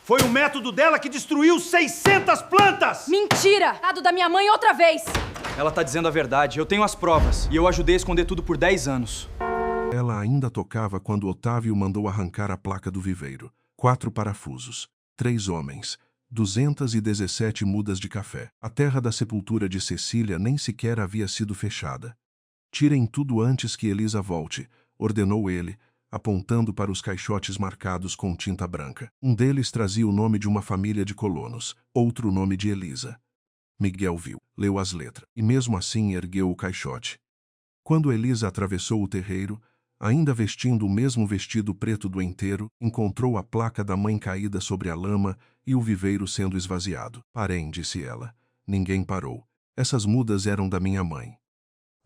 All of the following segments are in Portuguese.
Foi o método dela que destruiu 600 plantas! Mentira! Dado da minha mãe outra vez! Ela tá dizendo a verdade. Eu tenho as provas. E eu ajudei a esconder tudo por 10 anos. Ela ainda tocava quando Otávio mandou arrancar a placa do viveiro. 4 parafusos, 3 homens, 217 mudas de café. A terra da sepultura de Cecília nem sequer havia sido fechada. Tirem tudo antes que Elisa volte, ordenou ele, apontando para os caixotes marcados com tinta branca. Um deles trazia o nome de uma família de colonos, outro o nome de Elisa. Miguel viu, leu as letras, e mesmo assim ergueu o caixote. Quando Elisa atravessou o terreiro, ainda vestindo o mesmo vestido preto doenteiro, encontrou a placa da mãe caída sobre a lama e o viveiro sendo esvaziado. Parem, disse ela. Ninguém parou. Essas mudas eram da minha mãe.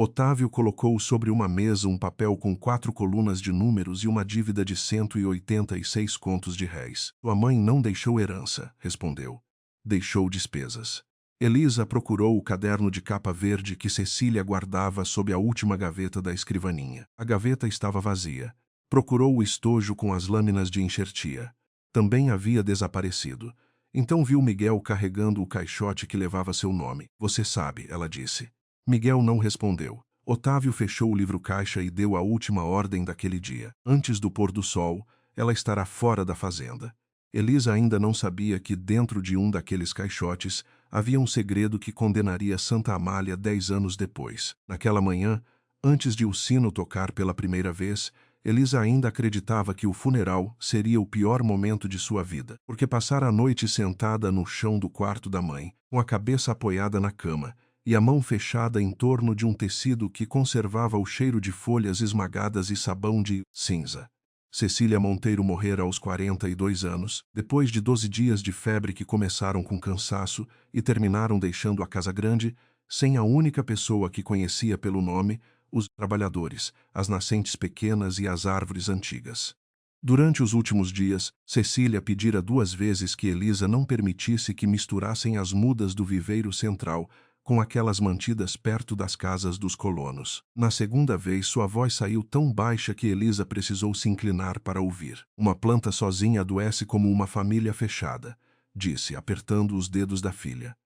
Otávio colocou sobre uma mesa um papel com 4 colunas de números e uma dívida de 186 contos de réis. Sua mãe não deixou herança, respondeu. Deixou despesas. Elisa procurou o caderno de capa verde que Cecília guardava sob a última gaveta da escrivaninha. A gaveta estava vazia. Procurou o estojo com as lâminas de enxertia. Também havia desaparecido. Então viu Miguel carregando o caixote que levava seu nome. Você sabe, ela disse. Miguel não respondeu. Otávio fechou o livro-caixa e deu a última ordem daquele dia. Antes do pôr do sol, ela estará fora da fazenda. Elisa ainda não sabia que dentro de um daqueles caixotes havia um segredo que condenaria Santa Amália 10 anos depois. Naquela manhã, antes de o sino tocar pela primeira vez, Elisa ainda acreditava que o funeral seria o pior momento de sua vida, porque passara a noite sentada no chão do quarto da mãe, com a cabeça apoiada na cama, e a mão fechada em torno de um tecido que conservava o cheiro de folhas esmagadas e sabão de cinza. Cecília Monteiro morrera aos 42 anos, depois de 12 dias de febre que começaram com cansaço e terminaram deixando a casa grande, sem a única pessoa que conhecia pelo nome, os trabalhadores, as nascentes pequenas e as árvores antigas. Durante os últimos dias, Cecília pedira 2 vezes que Elisa não permitisse que misturassem as mudas do viveiro central com aquelas mantidas perto das casas dos colonos. Na segunda vez, sua voz saiu tão baixa que Elisa precisou se inclinar para ouvir. Uma planta sozinha adoece como uma família fechada, disse, apertando os dedos da filha.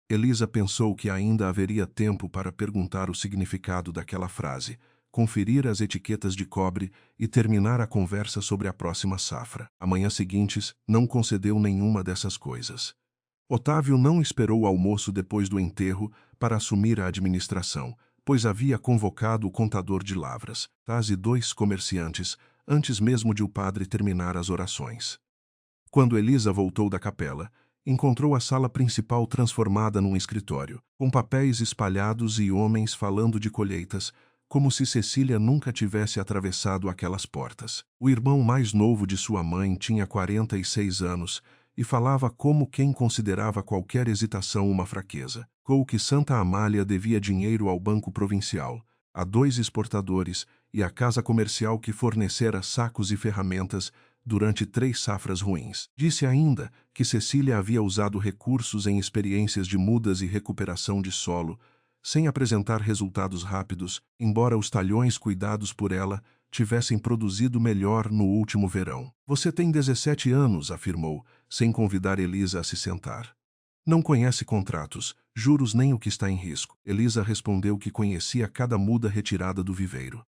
Elisa pensou que ainda haveria tempo para perguntar o significado daquela frase, conferir as etiquetas de cobre e terminar a conversa sobre a próxima safra. A manhã seguinte, não concedeu nenhuma dessas coisas. Otávio não esperou o almoço depois do enterro para assumir a administração, pois havia convocado o contador de lavras, e 2 comerciantes, antes mesmo de o padre terminar as orações. Quando Elisa voltou da capela, encontrou a sala principal transformada num escritório, com papéis espalhados e homens falando de colheitas, como se Cecília nunca tivesse atravessado aquelas portas. O irmão mais novo de sua mãe tinha 46 anos, e falava como quem considerava qualquer hesitação uma fraqueza. Com que Santa Amália devia dinheiro ao Banco Provincial, a 2 exportadores e à casa comercial que fornecera sacos e ferramentas durante 3 safras ruins. Disse ainda que Cecília havia usado recursos em experiências de mudas e recuperação de solo, sem apresentar resultados rápidos, embora os talhões cuidados por ela tivessem produzido melhor no último verão. Você tem 17 anos, afirmou, sem convidar Elisa a se sentar. Não conhece contratos, juros nem o que está em risco. Elisa respondeu que conhecia cada muda retirada do viveiro.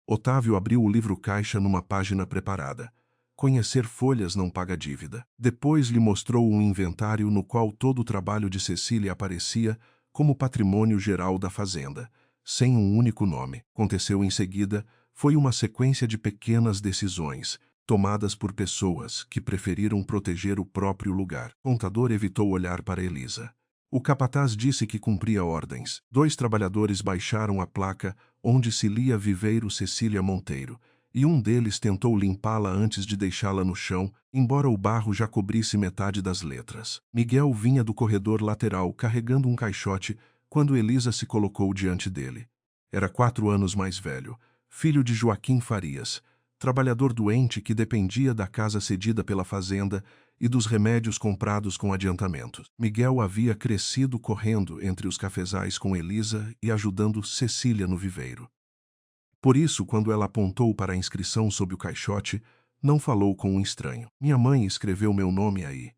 Otávio abriu o livro-caixa numa página preparada. Conhecer folhas não paga dívida. Depois lhe mostrou um inventário no qual todo o trabalho de Cecília aparecia como patrimônio geral da fazenda, sem um único nome. Aconteceu em seguida, foi uma sequência de pequenas decisões, tomadas por pessoas que preferiram proteger o próprio lugar. O contador evitou olhar para Elisa. O capataz disse que cumpria ordens. 2 trabalhadores baixaram a placa onde se lia Viveiro Cecília Monteiro, e um deles tentou limpá-la antes de deixá-la no chão, embora o barro já cobrisse metade das letras. Miguel vinha do corredor lateral carregando um caixote quando Elisa se colocou diante dele. Era 4 anos mais velho, filho de Joaquim Farias, trabalhador doente que dependia da casa cedida pela fazenda e dos remédios comprados com adiantamentos. Miguel havia crescido correndo entre os cafezais com Elisa e ajudando Cecília no viveiro. Por isso, quando ela apontou para a inscrição sob o caixote, Não falou com um estranho. Minha mãe escreveu meu nome aí.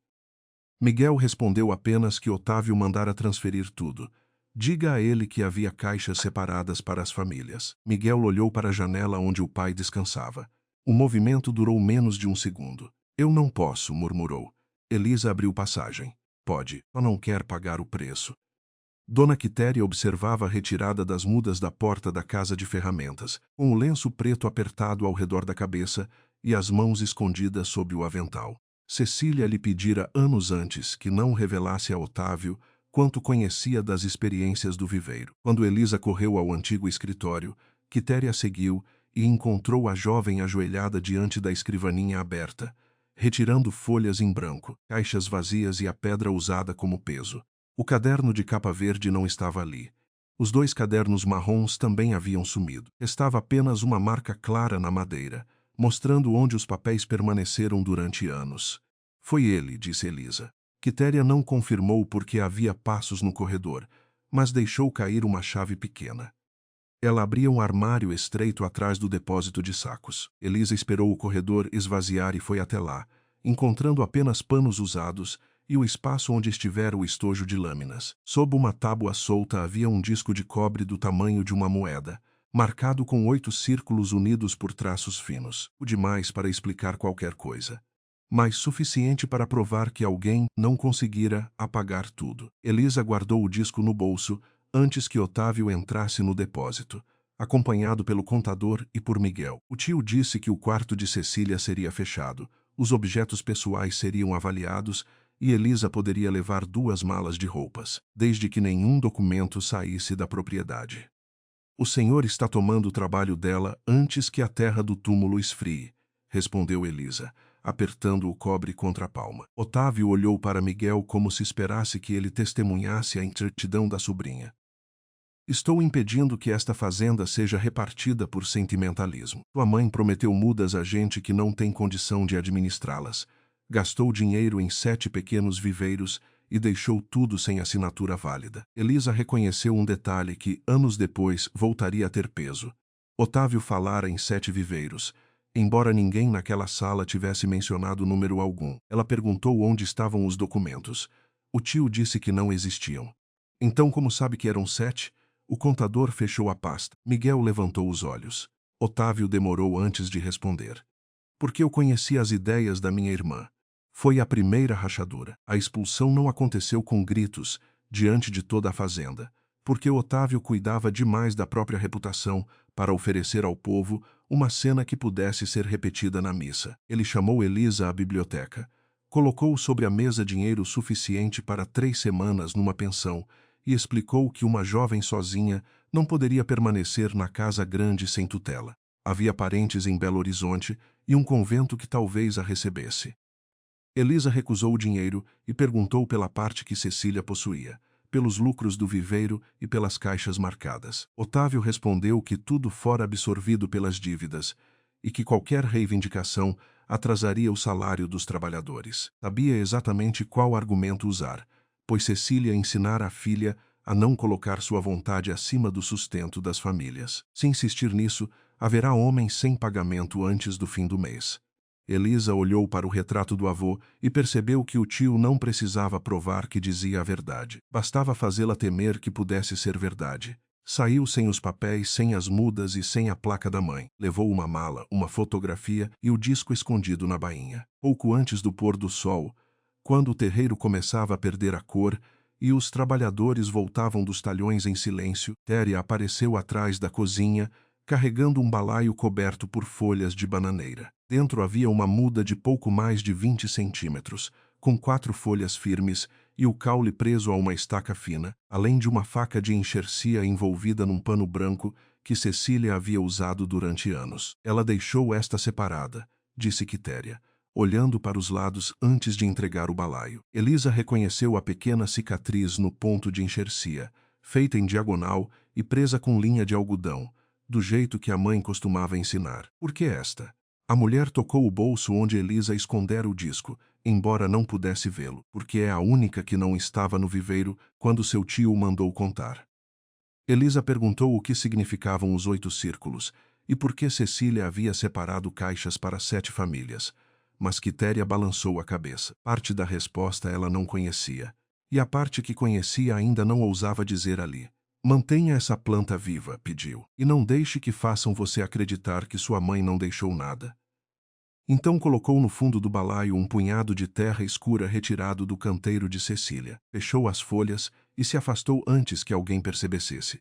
Miguel respondeu apenas que Otávio mandara transferir tudo. Diga a ele que havia caixas separadas para as famílias. Miguel olhou para a janela onde o pai descansava. O movimento durou menos de um segundo. Eu não posso, murmurou. Elisa abriu passagem. Pode, só não quer pagar o preço. Dona Quitéria observava a retirada das mudas da porta da casa de ferramentas, com o lenço preto apertado ao redor da cabeça e as mãos escondidas sob o avental. Cecília lhe pedira anos antes que não revelasse a Otávio quanto conhecia das experiências do viveiro. Quando Elisa correu ao antigo escritório, Quitéria seguiu e encontrou a jovem ajoelhada diante da escrivaninha aberta, retirando folhas em branco, caixas vazias e a pedra usada como peso. O caderno de capa verde não estava ali. Os 2 cadernos marrons também haviam sumido. Estava apenas uma marca clara na madeira, mostrando onde os papéis permaneceram durante anos. Foi ele, disse Elisa. Quitéria não confirmou porque havia passos no corredor, mas deixou cair uma chave pequena. Ela abria um armário estreito atrás do depósito de sacos. Elisa esperou o corredor esvaziar e foi até lá, encontrando apenas panos usados e o espaço onde estivera o estojo de lâminas. Sob uma tábua solta havia um disco de cobre do tamanho de uma moeda, marcado com 8 círculos unidos por traços finos. O demais para explicar qualquer coisa, mas suficiente para provar que alguém não conseguira apagar tudo. Elisa guardou o disco no bolso antes que Otávio entrasse no depósito, acompanhado pelo contador e por Miguel. O tio disse que o quarto de Cecília seria fechado, os objetos pessoais seriam avaliados e Elisa poderia levar 2 malas de roupas, desde que nenhum documento saísse da propriedade. O senhor está tomando o trabalho dela antes que a terra do túmulo esfrie, respondeu Elisa, apertando o cobre contra a palma. Otávio olhou para Miguel como se esperasse que ele testemunhasse a ingratidão da sobrinha. Estou impedindo que esta fazenda seja repartida por sentimentalismo. Tua mãe prometeu mudas a gente que não tem condição de administrá-las. Gastou dinheiro em 7 pequenos viveiros e deixou tudo sem assinatura válida. Elisa reconheceu um detalhe que, anos depois, voltaria a ter peso. Otávio falara em 7 viveiros, embora ninguém naquela sala tivesse mencionado número algum. Ela perguntou onde estavam os documentos. O tio disse que não existiam. Então, como sabe que eram 7? O contador fechou a pasta. Miguel levantou os olhos. Otávio demorou antes de responder. Porque eu conhecia as ideias da minha irmã. Foi a primeira rachadura. A expulsão não aconteceu com gritos, diante de toda a fazenda, porque Otávio cuidava demais da própria reputação para oferecer ao povo uma cena que pudesse ser repetida na missa. Ele chamou Elisa à biblioteca, colocou sobre a mesa dinheiro suficiente para 3 semanas numa pensão e explicou que uma jovem sozinha não poderia permanecer na casa grande sem tutela. Havia parentes em Belo Horizonte e um convento que talvez a recebesse. Elisa recusou o dinheiro e perguntou pela parte que Cecília possuía, pelos lucros do viveiro e pelas caixas marcadas. Otávio respondeu que tudo fora absorvido pelas dívidas e que qualquer reivindicação atrasaria o salário dos trabalhadores. Sabia exatamente qual argumento usar, pois Cecília ensinara a filha a não colocar sua vontade acima do sustento das famílias. Se insistir nisso, haverá homens sem pagamento antes do fim do mês. Elisa olhou para o retrato do avô e percebeu que o tio não precisava provar que dizia a verdade. Bastava fazê-la temer que pudesse ser verdade. Saiu sem os papéis, sem as mudas e sem a placa da mãe. Levou uma mala, uma fotografia e o disco escondido na bainha. Pouco antes do pôr do sol, quando o terreiro começava a perder a cor e os trabalhadores voltavam dos talhões em silêncio, Téria apareceu atrás da cozinha, carregando um balaio coberto por folhas de bananeira. Dentro havia uma muda de pouco mais de 20 centímetros, com 4 folhas firmes e o caule preso a uma estaca fina, além de uma faca de enxercia envolvida num pano branco que Cecília havia usado durante anos. Ela deixou esta separada, disse Quitéria, olhando para os lados antes de entregar o balaio. Elisa reconheceu a pequena cicatriz no ponto de enxercia, feita em diagonal e presa com linha de algodão, do jeito que a mãe costumava ensinar. Por que esta? A mulher tocou o bolso onde Elisa escondera o disco, embora não pudesse vê-lo, porque é a única que não estava no viveiro quando seu tio o mandou contar. Elisa perguntou o que significavam os 8 círculos, e por que Cecília havia separado caixas para 7 famílias. Mas Quitéria balançou a cabeça. Parte da resposta ela não conhecia. E a parte que conhecia ainda não ousava dizer ali. Mantenha essa planta viva, pediu. E não deixe que façam você acreditar que sua mãe não deixou nada. Então colocou no fundo do balaio um punhado de terra escura retirado do canteiro de Cecília. Fechou as folhas e se afastou antes que alguém percebesse.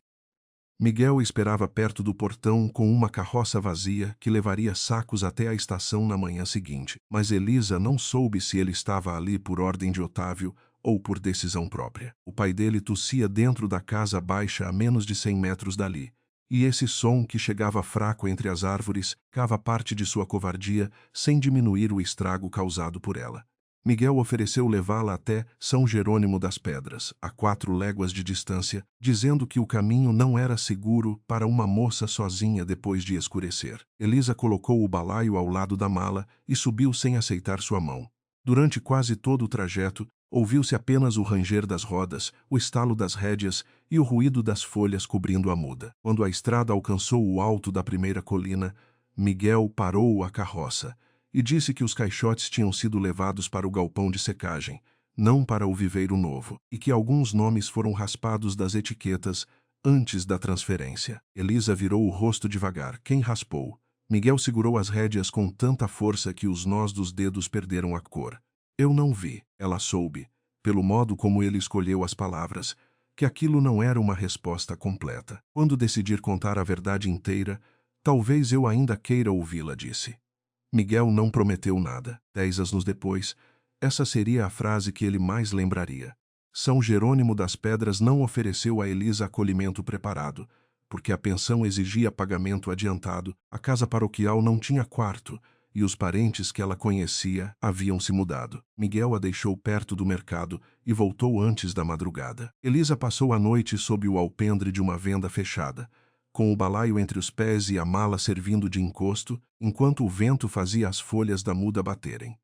Miguel esperava perto do portão com uma carroça vazia que levaria sacos até a estação na manhã seguinte. Mas Elisa não soube se ele estava ali por ordem de Otávio ou por decisão própria. O pai dele tossia dentro da casa baixa a menos de 100 metros dali. E esse som que chegava fraco entre as árvores cava parte de sua covardia sem diminuir o estrago causado por ela. Miguel ofereceu levá-la até São Jerônimo das Pedras, a 4 léguas de distância, dizendo que o caminho não era seguro para uma moça sozinha depois de escurecer. Elisa colocou o balaio ao lado da mala e subiu sem aceitar sua mão. Durante quase todo o trajeto, ouviu-se apenas o ranger das rodas, o estalo das rédeas e o ruído das folhas cobrindo a muda. Quando a estrada alcançou o alto da primeira colina, Miguel parou a carroça e disse que os caixotes tinham sido levados para o galpão de secagem, não para o viveiro novo, e que alguns nomes foram raspados das etiquetas antes da transferência. Elisa virou o rosto devagar. Quem raspou? Miguel segurou as rédeas com tanta força que os nós dos dedos perderam a cor. Eu não vi. Ela soube, pelo modo como ele escolheu as palavras, que aquilo não era uma resposta completa. Quando decidir contar a verdade inteira, talvez eu ainda queira ouvi-la, disse. Miguel não prometeu nada. 10 anos depois, essa seria a frase que ele mais lembraria. São Jerônimo das Pedras não ofereceu a Elisa acolhimento preparado, porque a pensão exigia pagamento adiantado, a casa paroquial não tinha quarto, e os parentes que ela conhecia haviam se mudado. Miguel a deixou perto do mercado e voltou antes da madrugada. Elisa passou a noite sob o alpendre de uma venda fechada, com o balaio entre os pés e a mala servindo de encosto, enquanto o vento fazia as folhas da muda baterem.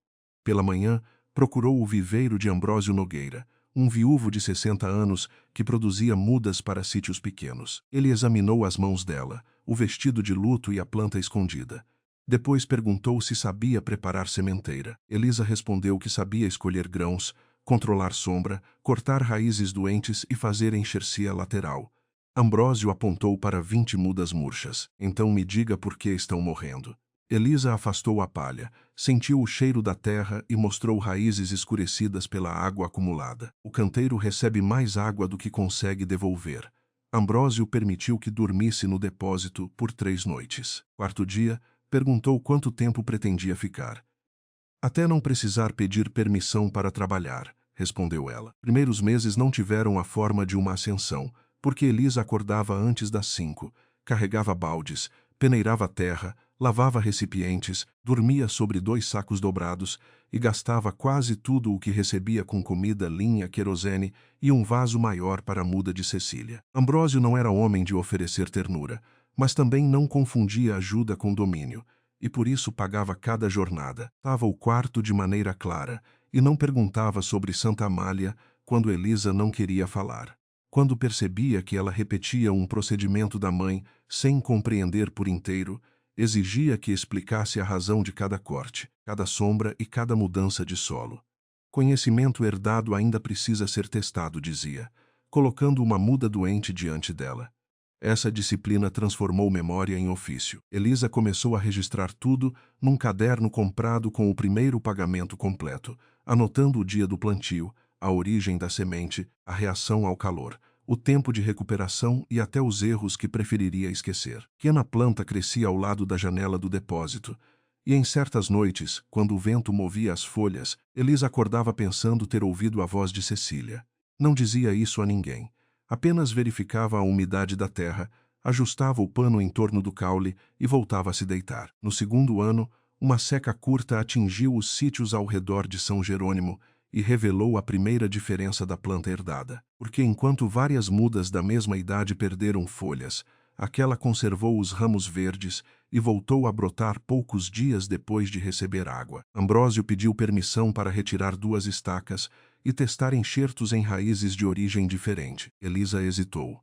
Pela manhã, procurou o viveiro de Ambrósio Nogueira, um viúvo de 60 anos que produzia mudas para sítios pequenos. Ele examinou as mãos dela, o vestido de luto e a planta escondida. Depois perguntou se sabia preparar sementeira. Elisa respondeu que sabia escolher grãos, controlar sombra, cortar raízes doentes e fazer enxercia lateral. Ambrósio apontou para 20 mudas murchas. Então me diga por que estão morrendo. Elisa afastou a palha, sentiu o cheiro da terra e mostrou raízes escurecidas pela água acumulada. O canteiro recebe mais água do que consegue devolver. Ambrósio permitiu que dormisse no depósito por 3 noites. Quarto dia, perguntou quanto tempo pretendia ficar. Até não precisar pedir permissão para trabalhar, respondeu ela. Primeiros meses não tiveram a forma de uma ascensão, porque Elisa acordava antes das 5, carregava baldes, peneirava terra, lavava recipientes, dormia sobre 2 sacos dobrados e gastava quase tudo o que recebia com comida, linha, querosene e um vaso maior para a muda de Cecília. Ambrósio não era homem de oferecer ternura, mas também não confundia ajuda com domínio, e por isso pagava cada jornada. Dava o quarto de maneira clara e não perguntava sobre Santa Amália quando Elisa não queria falar. Quando percebia que ela repetia um procedimento da mãe sem compreender por inteiro, exigia que explicasse a razão de cada corte, cada sombra e cada mudança de solo. Conhecimento herdado ainda precisa ser testado, dizia, colocando uma muda doente diante dela. Essa disciplina transformou memória em ofício. Elisa começou a registrar tudo num caderno comprado com o primeiro pagamento completo, anotando o dia do plantio, a origem da semente, a reação ao calor, o tempo de recuperação e até os erros que preferiria esquecer. Pequena planta crescia ao lado da janela do depósito, e em certas noites, quando o vento movia as folhas, Elisa acordava pensando ter ouvido a voz de Cecília. Não dizia isso a ninguém. Apenas verificava a umidade da terra, ajustava o pano em torno do caule e voltava a se deitar. No 2º ano, uma seca curta atingiu os sítios ao redor de São Jerônimo e revelou a primeira diferença da planta herdada. Porque enquanto várias mudas da mesma idade perderam folhas, aquela conservou os ramos verdes e voltou a brotar poucos dias depois de receber água. Ambrósio pediu permissão para retirar 2 estacas e testar enxertos em raízes de origem diferente. Elisa hesitou.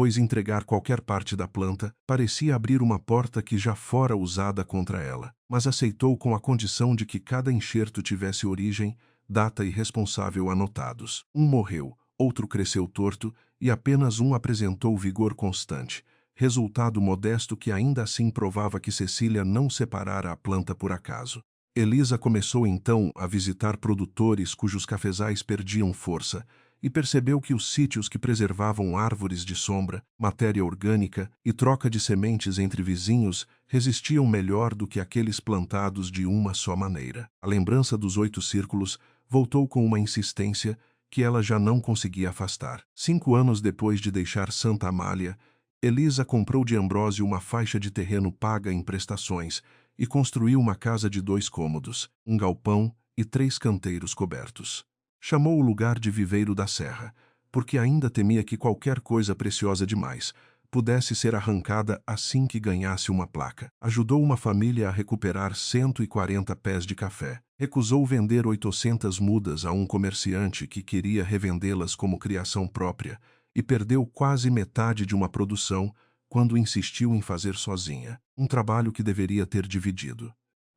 pois entregar qualquer parte da planta parecia abrir uma porta que já fora usada contra ela. Mas aceitou com a condição de que cada enxerto tivesse origem, data e responsável anotados. Um morreu, outro cresceu torto e apenas um apresentou vigor constante, resultado modesto que ainda assim provava que Cecília não separara a planta por acaso. Elisa começou então a visitar produtores cujos cafezais perdiam força e percebeu que os sítios que preservavam árvores de sombra, matéria orgânica e troca de sementes entre vizinhos resistiam melhor do que aqueles plantados de uma só maneira. A lembrança dos 8 círculos voltou com uma insistência que ela já não conseguia afastar. 5 anos depois de deixar Santa Amália, Elisa comprou de Ambrósio uma faixa de terreno paga em prestações e construiu uma casa de 2 cômodos, um galpão e 3 canteiros cobertos. Chamou o lugar de Viveiro da Serra, porque ainda temia que qualquer coisa preciosa demais pudesse ser arrancada assim que ganhasse uma placa. Ajudou uma família a recuperar 140 pés de café. Recusou vender 800 mudas a um comerciante que queria revendê-las como criação própria e perdeu quase metade de uma produção quando insistiu em fazer sozinha, um trabalho que deveria ter dividido.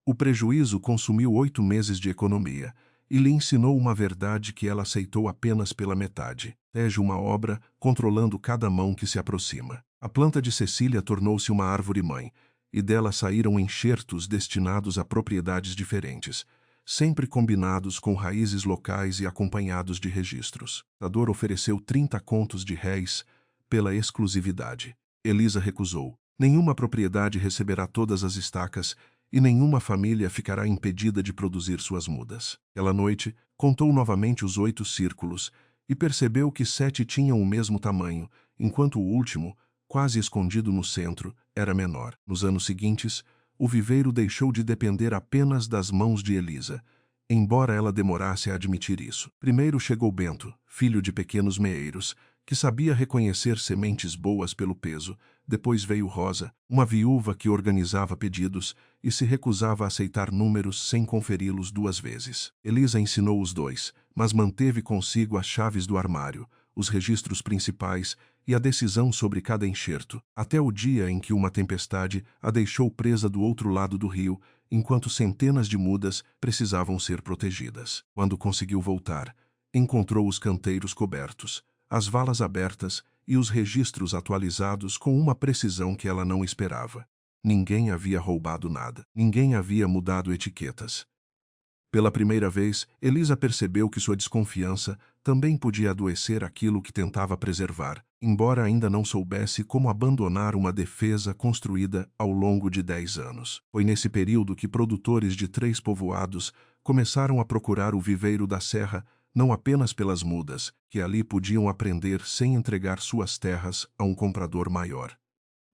O prejuízo consumiu 8 meses de economia e lhe ensinou uma verdade que ela aceitou apenas pela metade. Teja uma obra, controlando cada mão que se aproxima. A planta de Cecília tornou-se uma árvore-mãe, e dela saíram enxertos destinados a propriedades diferentes, sempre combinados com raízes locais e acompanhados de registros. O contador ofereceu 30 contos de réis pela exclusividade. Elisa recusou. Nenhuma propriedade receberá todas as estacas e nenhuma família ficará impedida de produzir suas mudas. Aquela noite, contou novamente os 8 círculos e percebeu que 7 tinham o mesmo tamanho, enquanto o último, quase escondido no centro, era menor. Nos anos seguintes, o viveiro deixou de depender apenas das mãos de Elisa, embora ela demorasse a admitir isso. Primeiro chegou Bento, filho de pequenos meeiros, que sabia reconhecer sementes boas pelo peso. Depois veio Rosa, uma viúva que organizava pedidos e se recusava a aceitar números sem conferi-los 2 vezes. Elisa ensinou os 2, mas manteve consigo as chaves do armário, os registros principais e a decisão sobre cada enxerto, até o dia em que uma tempestade a deixou presa do outro lado do rio, enquanto centenas de mudas precisavam ser protegidas. Quando conseguiu voltar, encontrou os canteiros cobertos, as valas abertas e os registros atualizados com uma precisão que ela não esperava. Ninguém havia roubado nada. Ninguém havia mudado etiquetas. Pela primeira vez, Elisa percebeu que sua desconfiança também podia adoecer aquilo que tentava preservar, embora ainda não soubesse como abandonar uma defesa construída ao longo de 10 anos. Foi nesse período que produtores de 3 povoados começaram a procurar o Viveiro da Serra, não apenas pelas mudas, que ali podiam aprender sem entregar suas terras a um comprador maior.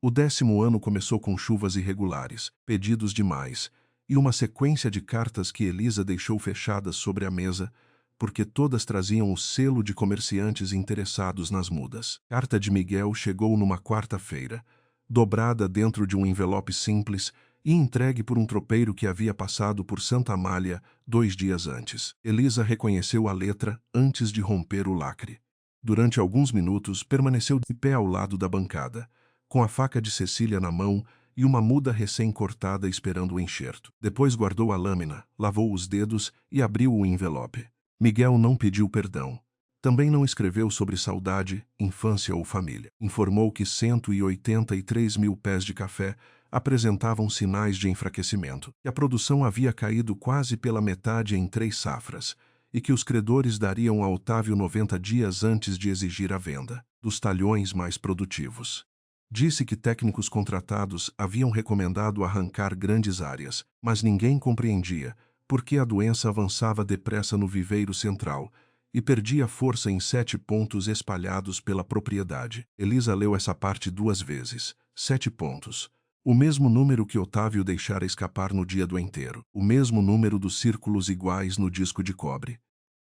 O 10º ano começou com chuvas irregulares, pedidos demais, e uma sequência de cartas que Elisa deixou fechadas sobre a mesa, porque todas traziam o selo de comerciantes interessados nas mudas. Carta de Miguel chegou numa quarta-feira, dobrada dentro de um envelope simples e entregue por um tropeiro que havia passado por Santa Amália 2 dias antes. Elisa reconheceu a letra antes de romper o lacre. Durante alguns minutos, permaneceu de pé ao lado da bancada, com a faca de Cecília na mão e uma muda recém-cortada esperando o enxerto. Depois guardou a lâmina, lavou os dedos e abriu o envelope. Miguel não pediu perdão. Também não escreveu sobre saudade, infância ou família. Informou que 183 mil pés de café apresentavam sinais de enfraquecimento, que a produção havia caído quase pela metade em 3 safras, e que os credores dariam a Otávio 90 dias antes de exigir a venda dos talhões mais produtivos. Disse que técnicos contratados haviam recomendado arrancar grandes áreas, mas ninguém compreendia por que a doença avançava depressa no viveiro central e perdia força em 7 pontos espalhados pela propriedade. Elisa leu essa parte 2 vezes. 7 pontos. O mesmo número que Otávio deixara escapar no dia do enterro. O mesmo número dos círculos iguais no disco de cobre.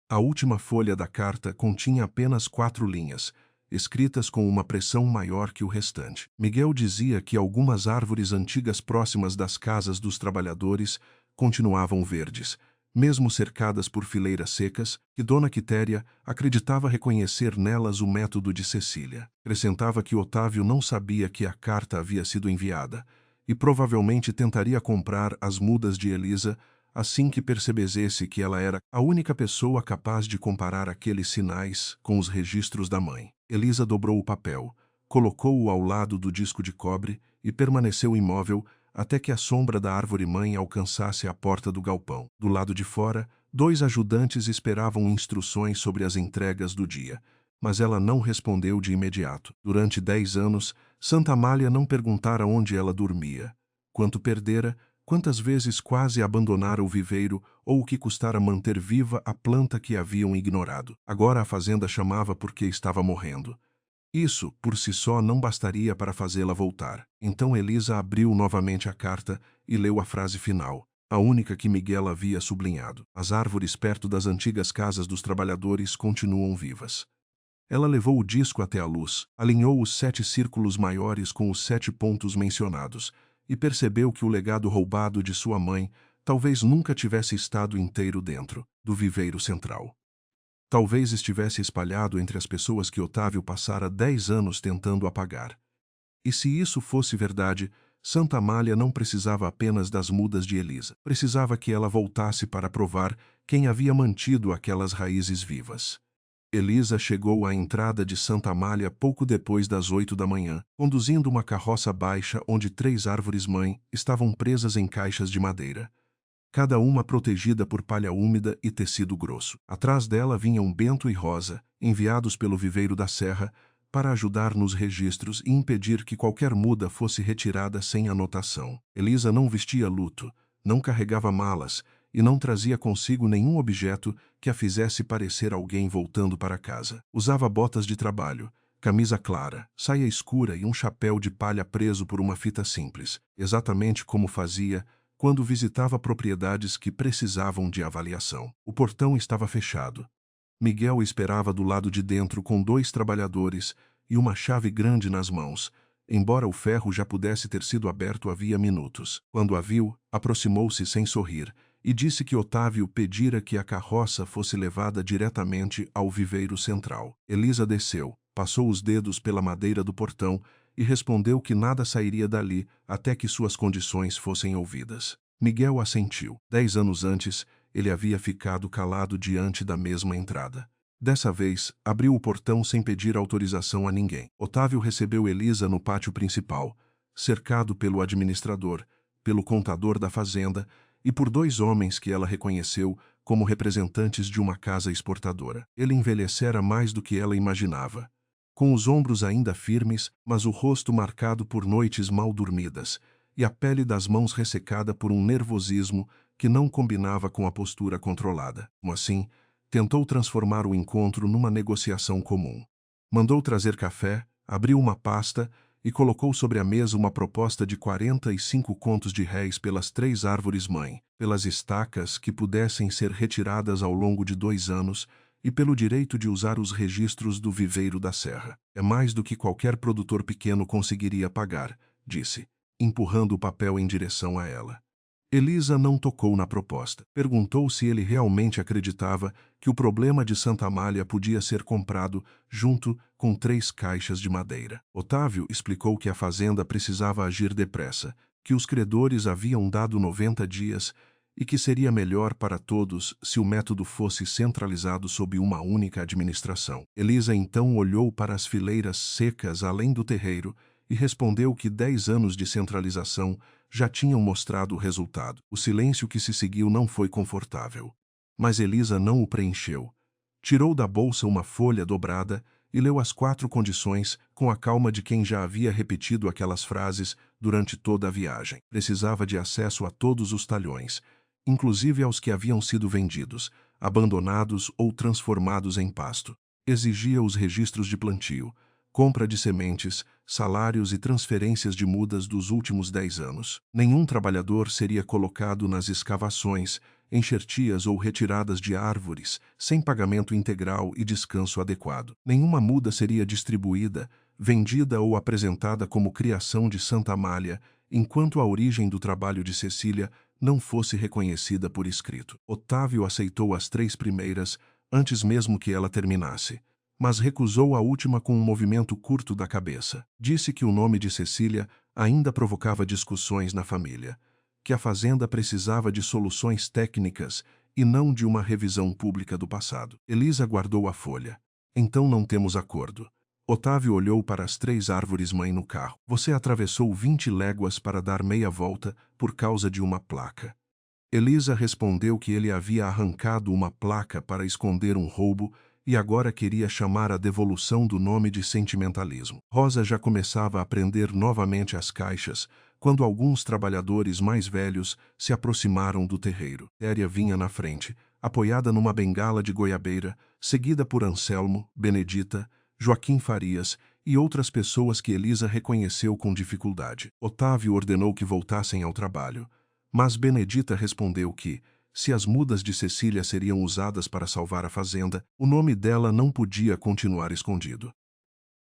A última folha da carta continha apenas 4 linhas, escritas com uma pressão maior que o restante. Miguel dizia que algumas árvores antigas próximas das casas dos trabalhadores continuavam verdes, mesmo cercadas por fileiras secas, que Dona Quitéria acreditava reconhecer nelas o método de Cecília. Acrescentava que Otávio não sabia que a carta havia sido enviada, e provavelmente tentaria comprar as mudas de Elisa assim que percebesse que ela era a única pessoa capaz de comparar aqueles sinais com os registros da mãe. Elisa dobrou o papel, colocou-o ao lado do disco de cobre e permaneceu imóvel até que a sombra da árvore-mãe alcançasse a porta do galpão. Do lado de fora, 2 ajudantes esperavam instruções sobre as entregas do dia, mas ela não respondeu de imediato. Durante 10 anos, Santa Amália não perguntara onde ela dormia, quanto perdera, quantas vezes quase abandonara o viveiro ou o que custara manter viva a planta que haviam ignorado. Agora a fazenda chamava porque estava morrendo. Isso, por si só, não bastaria para fazê-la voltar. Então Elisa abriu novamente a carta e leu a frase final, a única que Miguel havia sublinhado. As árvores perto das antigas casas dos trabalhadores continuam vivas. Ela levou o disco até a luz, alinhou os 7 círculos maiores com os 7 pontos mencionados e percebeu que o legado roubado de sua mãe talvez nunca tivesse estado inteiro dentro do viveiro central. Talvez estivesse espalhado entre as pessoas que Otávio passara 10 anos tentando apagar. E se isso fosse verdade, Santa Amália não precisava apenas das mudas de Elisa. Precisava que ela voltasse para provar quem havia mantido aquelas raízes vivas. Elisa chegou à entrada de Santa Amália pouco depois das 8 da manhã, conduzindo uma carroça baixa onde 3 árvores-mãe estavam presas em caixas de madeira, cada uma protegida por palha úmida e tecido grosso. Atrás dela vinham Bento e Rosa, enviados pelo viveiro da Serra, para ajudar nos registros e impedir que qualquer muda fosse retirada sem anotação. Elisa não vestia luto, não carregava malas e não trazia consigo nenhum objeto que a fizesse parecer alguém voltando para casa. Usava botas de trabalho, camisa clara, saia escura e um chapéu de palha preso por uma fita simples, exatamente como fazia quando visitava propriedades que precisavam de avaliação. O portão estava fechado. Miguel esperava do lado de dentro com 2 trabalhadores e uma chave grande nas mãos, embora o ferro já pudesse ter sido aberto havia minutos. Quando a viu, aproximou-se sem sorrir e disse que Otávio pedira que a carroça fosse levada diretamente ao viveiro central. Elisa desceu, passou os dedos pela madeira do portão e respondeu que nada sairia dali até que suas condições fossem ouvidas. Miguel assentiu. 10 anos antes, ele havia ficado calado diante da mesma entrada. Dessa vez, abriu o portão sem pedir autorização a ninguém. Otávio recebeu Elisa no pátio principal, cercado pelo administrador, pelo contador da fazenda e por 2 homens que ela reconheceu como representantes de uma casa exportadora. Ele envelhecera mais do que ela imaginava, com os ombros ainda firmes, mas o rosto marcado por noites mal dormidas, e a pele das mãos ressecada por um nervosismo que não combinava com a postura controlada. Assim, tentou transformar o encontro numa negociação comum. Mandou trazer café, abriu uma pasta e colocou sobre a mesa uma proposta de 45 contos de réis pelas 3 árvores-mãe, pelas estacas que pudessem ser retiradas ao longo de 2 anos, e pelo direito de usar os registros do viveiro da Serra. É mais do que qualquer produtor pequeno conseguiria pagar, disse, empurrando o papel em direção a ela. Elisa não tocou na proposta. Perguntou se ele realmente acreditava que o problema de Santa Amália podia ser comprado junto com 3 caixas de madeira. Otávio explicou que a fazenda precisava agir depressa, que os credores haviam dado 90 dias e que seria melhor para todos se o método fosse centralizado sob uma única administração. Elisa então olhou para as fileiras secas além do terreiro e respondeu que 10 anos de centralização já tinham mostrado o resultado. O silêncio que se seguiu não foi confortável. Mas Elisa não o preencheu. Tirou da bolsa uma folha dobrada e leu as 4 condições com a calma de quem já havia repetido aquelas frases durante toda a viagem. Precisava de acesso a todos os talhões, inclusive aos que haviam sido vendidos, abandonados ou transformados em pasto. Exigia os registros de plantio, compra de sementes, salários e transferências de mudas dos últimos 10 anos. Nenhum trabalhador seria colocado nas escavações, enxertias ou retiradas de árvores, sem pagamento integral e descanso adequado. Nenhuma muda seria distribuída, vendida ou apresentada como criação de Santa Amália, enquanto a origem do trabalho de Cecília não fosse reconhecida por escrito. Otávio aceitou as 3 primeiras antes mesmo que ela terminasse, mas recusou a última com um movimento curto da cabeça. Disse que o nome de Cecília ainda provocava discussões na família, que a fazenda precisava de soluções técnicas e não de uma revisão pública do passado. Elisa guardou a folha. Então não temos acordo. Otávio olhou para as 3 árvores-mãe no carro. Você atravessou 20 léguas para dar meia volta por causa de uma placa. Elisa respondeu que ele havia arrancado uma placa para esconder um roubo e agora queria chamar a devolução do nome de sentimentalismo. Rosa já começava a prender novamente as caixas quando alguns trabalhadores mais velhos se aproximaram do terreiro. Téria vinha na frente, apoiada numa bengala de goiabeira, seguida por Anselmo, Benedita, Joaquim Farias e outras pessoas que Elisa reconheceu com dificuldade. Otávio ordenou que voltassem ao trabalho, mas Benedita respondeu que, se as mudas de Cecília seriam usadas para salvar a fazenda, o nome dela não podia continuar escondido.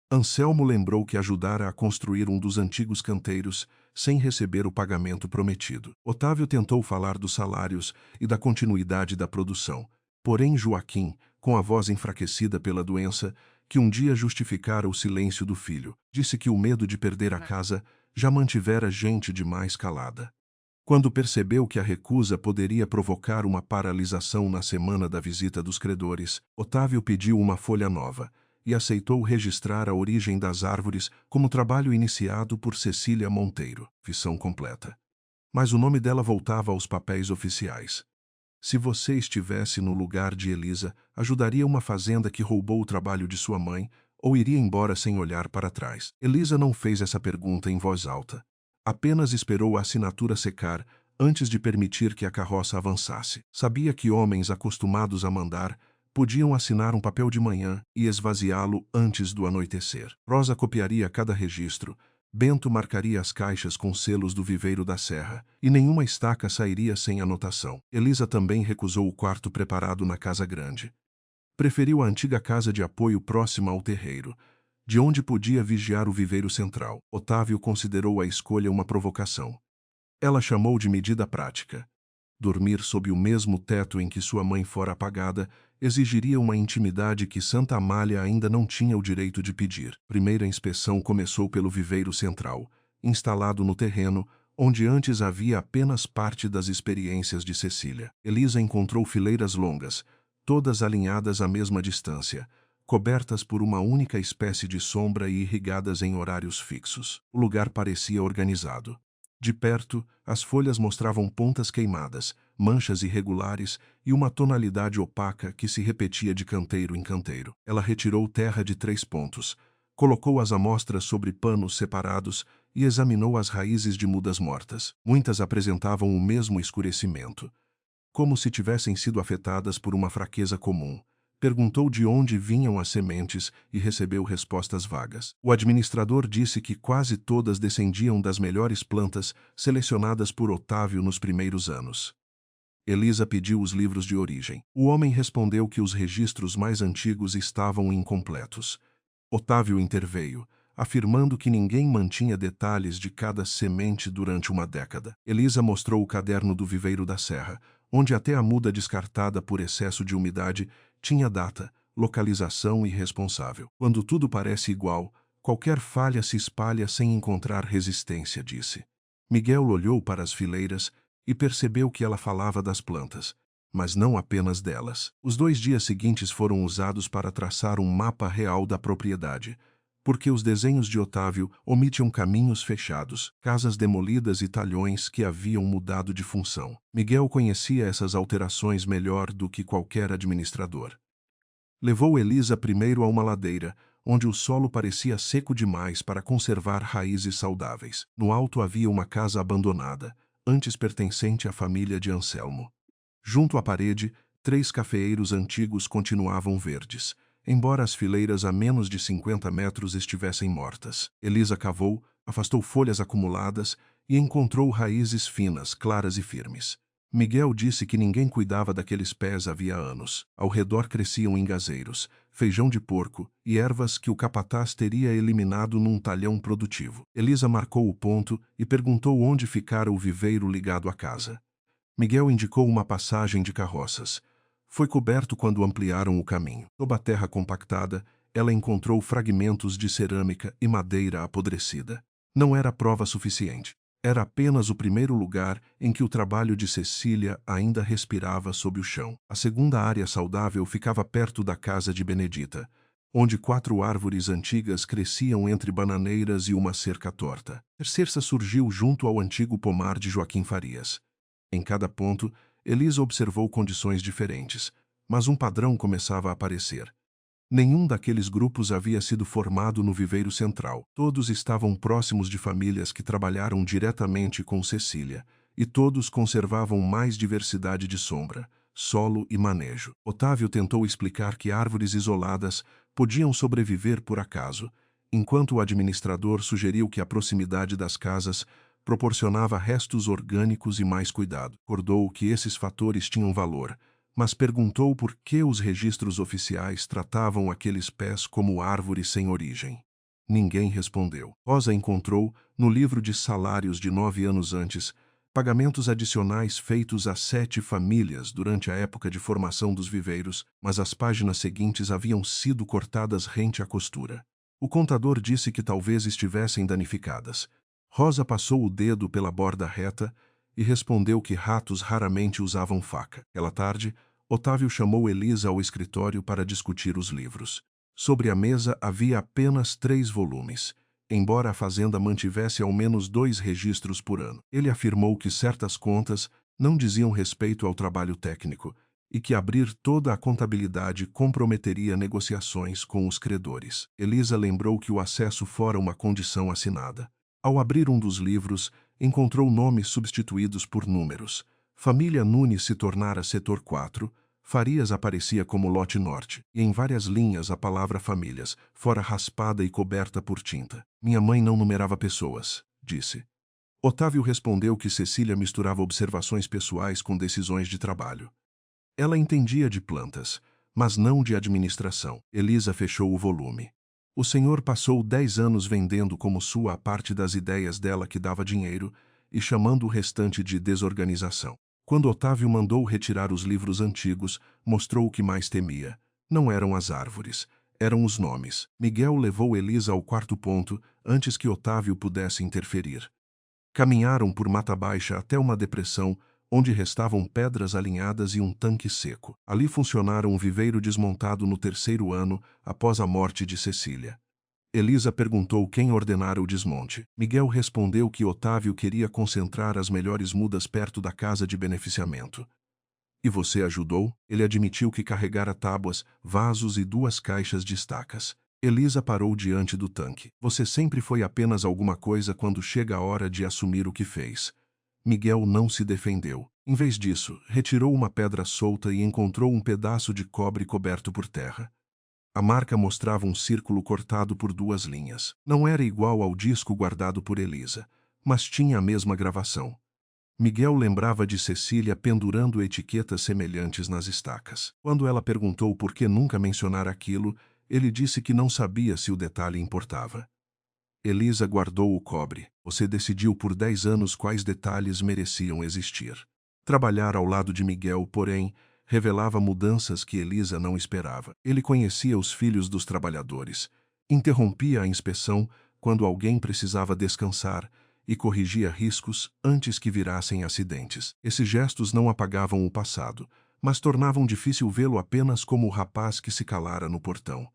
Anselmo lembrou que ajudara a construir um dos antigos canteiros sem receber o pagamento prometido. Otávio tentou falar dos salários e da continuidade da produção, porém Joaquim, com a voz enfraquecida pela doença, que um dia justificara o silêncio do filho, disse que o medo de perder a casa já mantivera gente demais calada. Quando percebeu que a recusa poderia provocar uma paralisação na semana da visita dos credores, Otávio pediu uma folha nova e aceitou registrar a origem das árvores como trabalho iniciado por Cecília Monteiro, fissão completa. Mas o nome dela voltava aos papéis oficiais. Se você estivesse no lugar de Elisa, ajudaria uma fazenda que roubou o trabalho de sua mãe ou iria embora sem olhar para trás? Elisa não fez essa pergunta em voz alta. Apenas esperou a assinatura secar antes de permitir que a carroça avançasse. Sabia que homens acostumados a mandar podiam assinar um papel de manhã e esvaziá-lo antes do anoitecer. Rosa copiaria cada registro, Bento marcaria as caixas com selos do viveiro da serra, e nenhuma estaca sairia sem anotação. Elisa também recusou o quarto preparado na casa grande. Preferiu a antiga casa de apoio próxima ao terreiro, de onde podia vigiar o viveiro central. Otávio considerou a escolha uma provocação. Ela chamou de medida prática. Dormir sob o mesmo teto em que sua mãe fora apagada exigiria uma intimidade que Santa Amália ainda não tinha o direito de pedir. Primeira inspeção começou pelo viveiro central, instalado no terreno, onde antes havia apenas parte das experiências de Cecília. Elisa encontrou fileiras longas, todas alinhadas à mesma distância, cobertas por uma única espécie de sombra e irrigadas em horários fixos. O lugar parecia organizado. De perto, as folhas mostravam pontas queimadas, manchas irregulares e uma tonalidade opaca que se repetia de canteiro em canteiro. Ela retirou terra de 3 pontos, colocou as amostras sobre panos separados e examinou as raízes de mudas mortas. Muitas apresentavam o mesmo escurecimento, como se tivessem sido afetadas por uma fraqueza comum. Perguntou de onde vinham as sementes e recebeu respostas vagas. O administrador disse que quase todas descendiam das melhores plantas selecionadas por Otávio nos primeiros anos. Elisa pediu os livros de origem. O homem respondeu que os registros mais antigos estavam incompletos. Otávio interveio, afirmando que ninguém mantinha detalhes de cada semente durante uma década. Elisa mostrou o caderno do viveiro da serra, onde até a muda descartada por excesso de umidade tinha data, localização e responsável. Quando tudo parece igual, qualquer falha se espalha sem encontrar resistência, disse. Miguel olhou para as fileiras e percebeu que ela falava das plantas, mas não apenas delas. Os 2 dias seguintes foram usados para traçar um mapa real da propriedade, porque os desenhos de Otávio omitiam caminhos fechados, casas demolidas e talhões que haviam mudado de função. Miguel conhecia essas alterações melhor do que qualquer administrador. Levou Elisa primeiro a uma ladeira, onde o solo parecia seco demais para conservar raízes saudáveis. No alto havia uma casa abandonada, antes pertencente à família de Anselmo. Junto à parede, 3 cafeeiros antigos continuavam verdes, embora as fileiras a menos de 50 metros estivessem mortas. Elisa cavou, afastou folhas acumuladas e encontrou raízes finas, claras e firmes. Miguel disse que ninguém cuidava daqueles pés havia anos. Ao redor cresciam engazeiros, feijão de porco e ervas que o capataz teria eliminado num talhão produtivo. Elisa marcou o ponto e perguntou onde ficara o viveiro ligado à casa. Miguel indicou uma passagem de carroças. Foi coberto quando ampliaram o caminho. Sob a terra compactada, ela encontrou fragmentos de cerâmica e madeira apodrecida. Não era prova suficiente. Era apenas o primeiro lugar em que o trabalho de Cecília ainda respirava sob o chão. A segunda área saudável ficava perto da casa de Benedita, onde 4 árvores antigas cresciam entre bananeiras e uma cerca torta. A terceira surgiu junto ao antigo pomar de Joaquim Farias. Em cada ponto, Elisa observou condições diferentes, mas um padrão começava a aparecer. Nenhum daqueles grupos havia sido formado no viveiro central. Todos estavam próximos de famílias que trabalharam diretamente com Cecília, e todos conservavam mais diversidade de sombra, solo e manejo. Otávio tentou explicar que árvores isoladas podiam sobreviver por acaso, enquanto o administrador sugeriu que a proximidade das casas proporcionava restos orgânicos e mais cuidado. Recordou que esses fatores tinham valor, mas perguntou por que os registros oficiais tratavam aqueles pés como árvores sem origem. Ninguém respondeu. Rosa encontrou, no livro de salários de 9 anos antes, pagamentos adicionais feitos a 7 famílias durante a época de formação dos viveiros, mas as páginas seguintes haviam sido cortadas rente à costura. O contador disse que talvez estivessem danificadas. Rosa passou o dedo pela borda reta e respondeu que ratos raramente usavam faca. Aquela tarde, Otávio chamou Elisa ao escritório para discutir os livros. Sobre a mesa havia apenas 3 volumes, embora a fazenda mantivesse ao menos 2 registros por ano. Ele afirmou que certas contas não diziam respeito ao trabalho técnico e que abrir toda a contabilidade comprometeria negociações com os credores. Elisa lembrou que o acesso fora uma condição assinada. Ao abrir um dos livros, encontrou nomes substituídos por números. Família Nunes se tornara setor 4, Farias aparecia como lote norte, e em várias linhas a palavra famílias, fora raspada e coberta por tinta. Minha mãe não numerava pessoas, disse. Otávio respondeu que Cecília misturava observações pessoais com decisões de trabalho. Ela entendia de plantas, mas não de administração. Elisa fechou o volume. O senhor passou 10 anos vendendo como sua a parte das ideias dela que dava dinheiro e chamando o restante de desorganização. Quando Otávio mandou retirar os livros antigos, mostrou o que mais temia. Não eram as árvores, eram os nomes. Miguel levou Elisa ao quarto ponto antes que Otávio pudesse interferir. Caminharam por mata baixa até uma depressão, onde restavam pedras alinhadas e um tanque seco. Ali funcionara um viveiro desmontado no 3º ano após a morte de Cecília. Elisa perguntou quem ordenara o desmonte. Miguel respondeu que Otávio queria concentrar as melhores mudas perto da casa de beneficiamento. E você ajudou? Ele admitiu que carregara tábuas, vasos e 2 caixas de estacas. Elisa parou diante do tanque. Você sempre foi apenas alguma coisa quando chega a hora de assumir o que fez. Miguel não se defendeu. Em vez disso, retirou uma pedra solta e encontrou um pedaço de cobre coberto por terra. A marca mostrava um círculo cortado por 2 linhas. Não era igual ao disco guardado por Elisa, mas tinha a mesma gravação. Miguel lembrava de Cecília pendurando etiquetas semelhantes nas estacas. Quando ela perguntou por que nunca mencionara aquilo, ele disse que não sabia se o detalhe importava. Elisa guardou o cobre. Você decidiu por 10 anos quais detalhes mereciam existir. Trabalhar ao lado de Miguel, porém, revelava mudanças que Elisa não esperava. Ele conhecia os filhos dos trabalhadores, interrompia a inspeção quando alguém precisava descansar e corrigia riscos antes que virassem acidentes. Esses gestos não apagavam o passado, mas tornavam difícil vê-lo apenas como o rapaz que se calara no portão.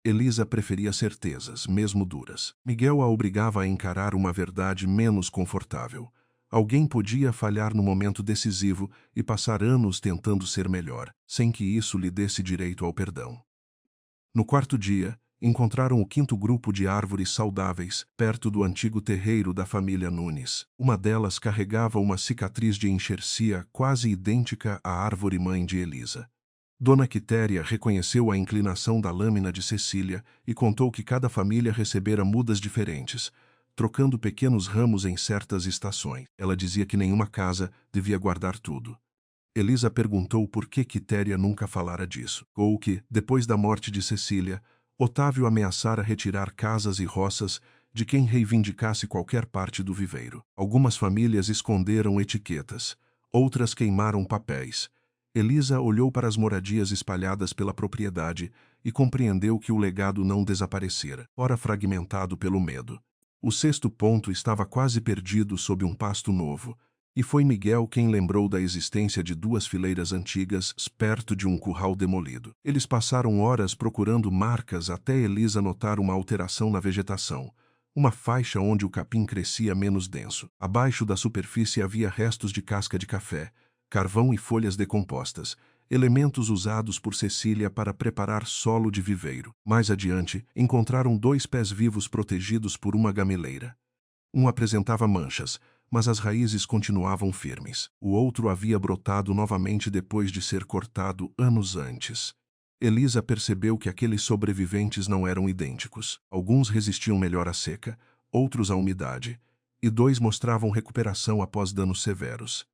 Elisa preferia certezas, mesmo duras. Miguel a obrigava a encarar uma verdade menos confortável. Alguém podia falhar no momento decisivo e passar anos tentando ser melhor, sem que isso lhe desse direito ao perdão. No 4º dia, encontraram o 5º grupo de árvores saudáveis, perto do antigo terreiro da família Nunes. Uma delas carregava uma cicatriz de enxercia quase idêntica à árvore-mãe de Elisa. Dona Quitéria reconheceu a inclinação da lâmina de Cecília e contou que cada família recebera mudas diferentes, trocando pequenos ramos em certas estações. Ela dizia que nenhuma casa devia guardar tudo. Elisa perguntou por que Quitéria nunca falara disso, ou que, depois da morte de Cecília, Otávio ameaçara retirar casas e roças de quem reivindicasse qualquer parte do viveiro. Algumas famílias esconderam etiquetas, Outras queimaram papéis. Elisa olhou para as moradias espalhadas pela propriedade e compreendeu que o legado não desaparecera, ora fragmentado pelo medo. O sexto ponto estava quase perdido sob um pasto novo, e foi Miguel quem lembrou da existência de 2 fileiras antigas perto de um curral demolido. Eles passaram horas procurando marcas até Elisa notar uma alteração na vegetação, uma faixa onde o capim crescia menos denso. Abaixo da superfície havia restos de casca de café, carvão e folhas decompostas, elementos usados por Cecília para preparar solo de viveiro. Mais adiante, encontraram 2 pés vivos protegidos por uma gameleira. Um apresentava manchas, mas as raízes continuavam firmes. O outro havia brotado novamente depois de ser cortado anos antes. Elisa percebeu que aqueles sobreviventes não eram idênticos. Alguns resistiam melhor à seca, outros à umidade, e 2 mostravam recuperação após danos severos.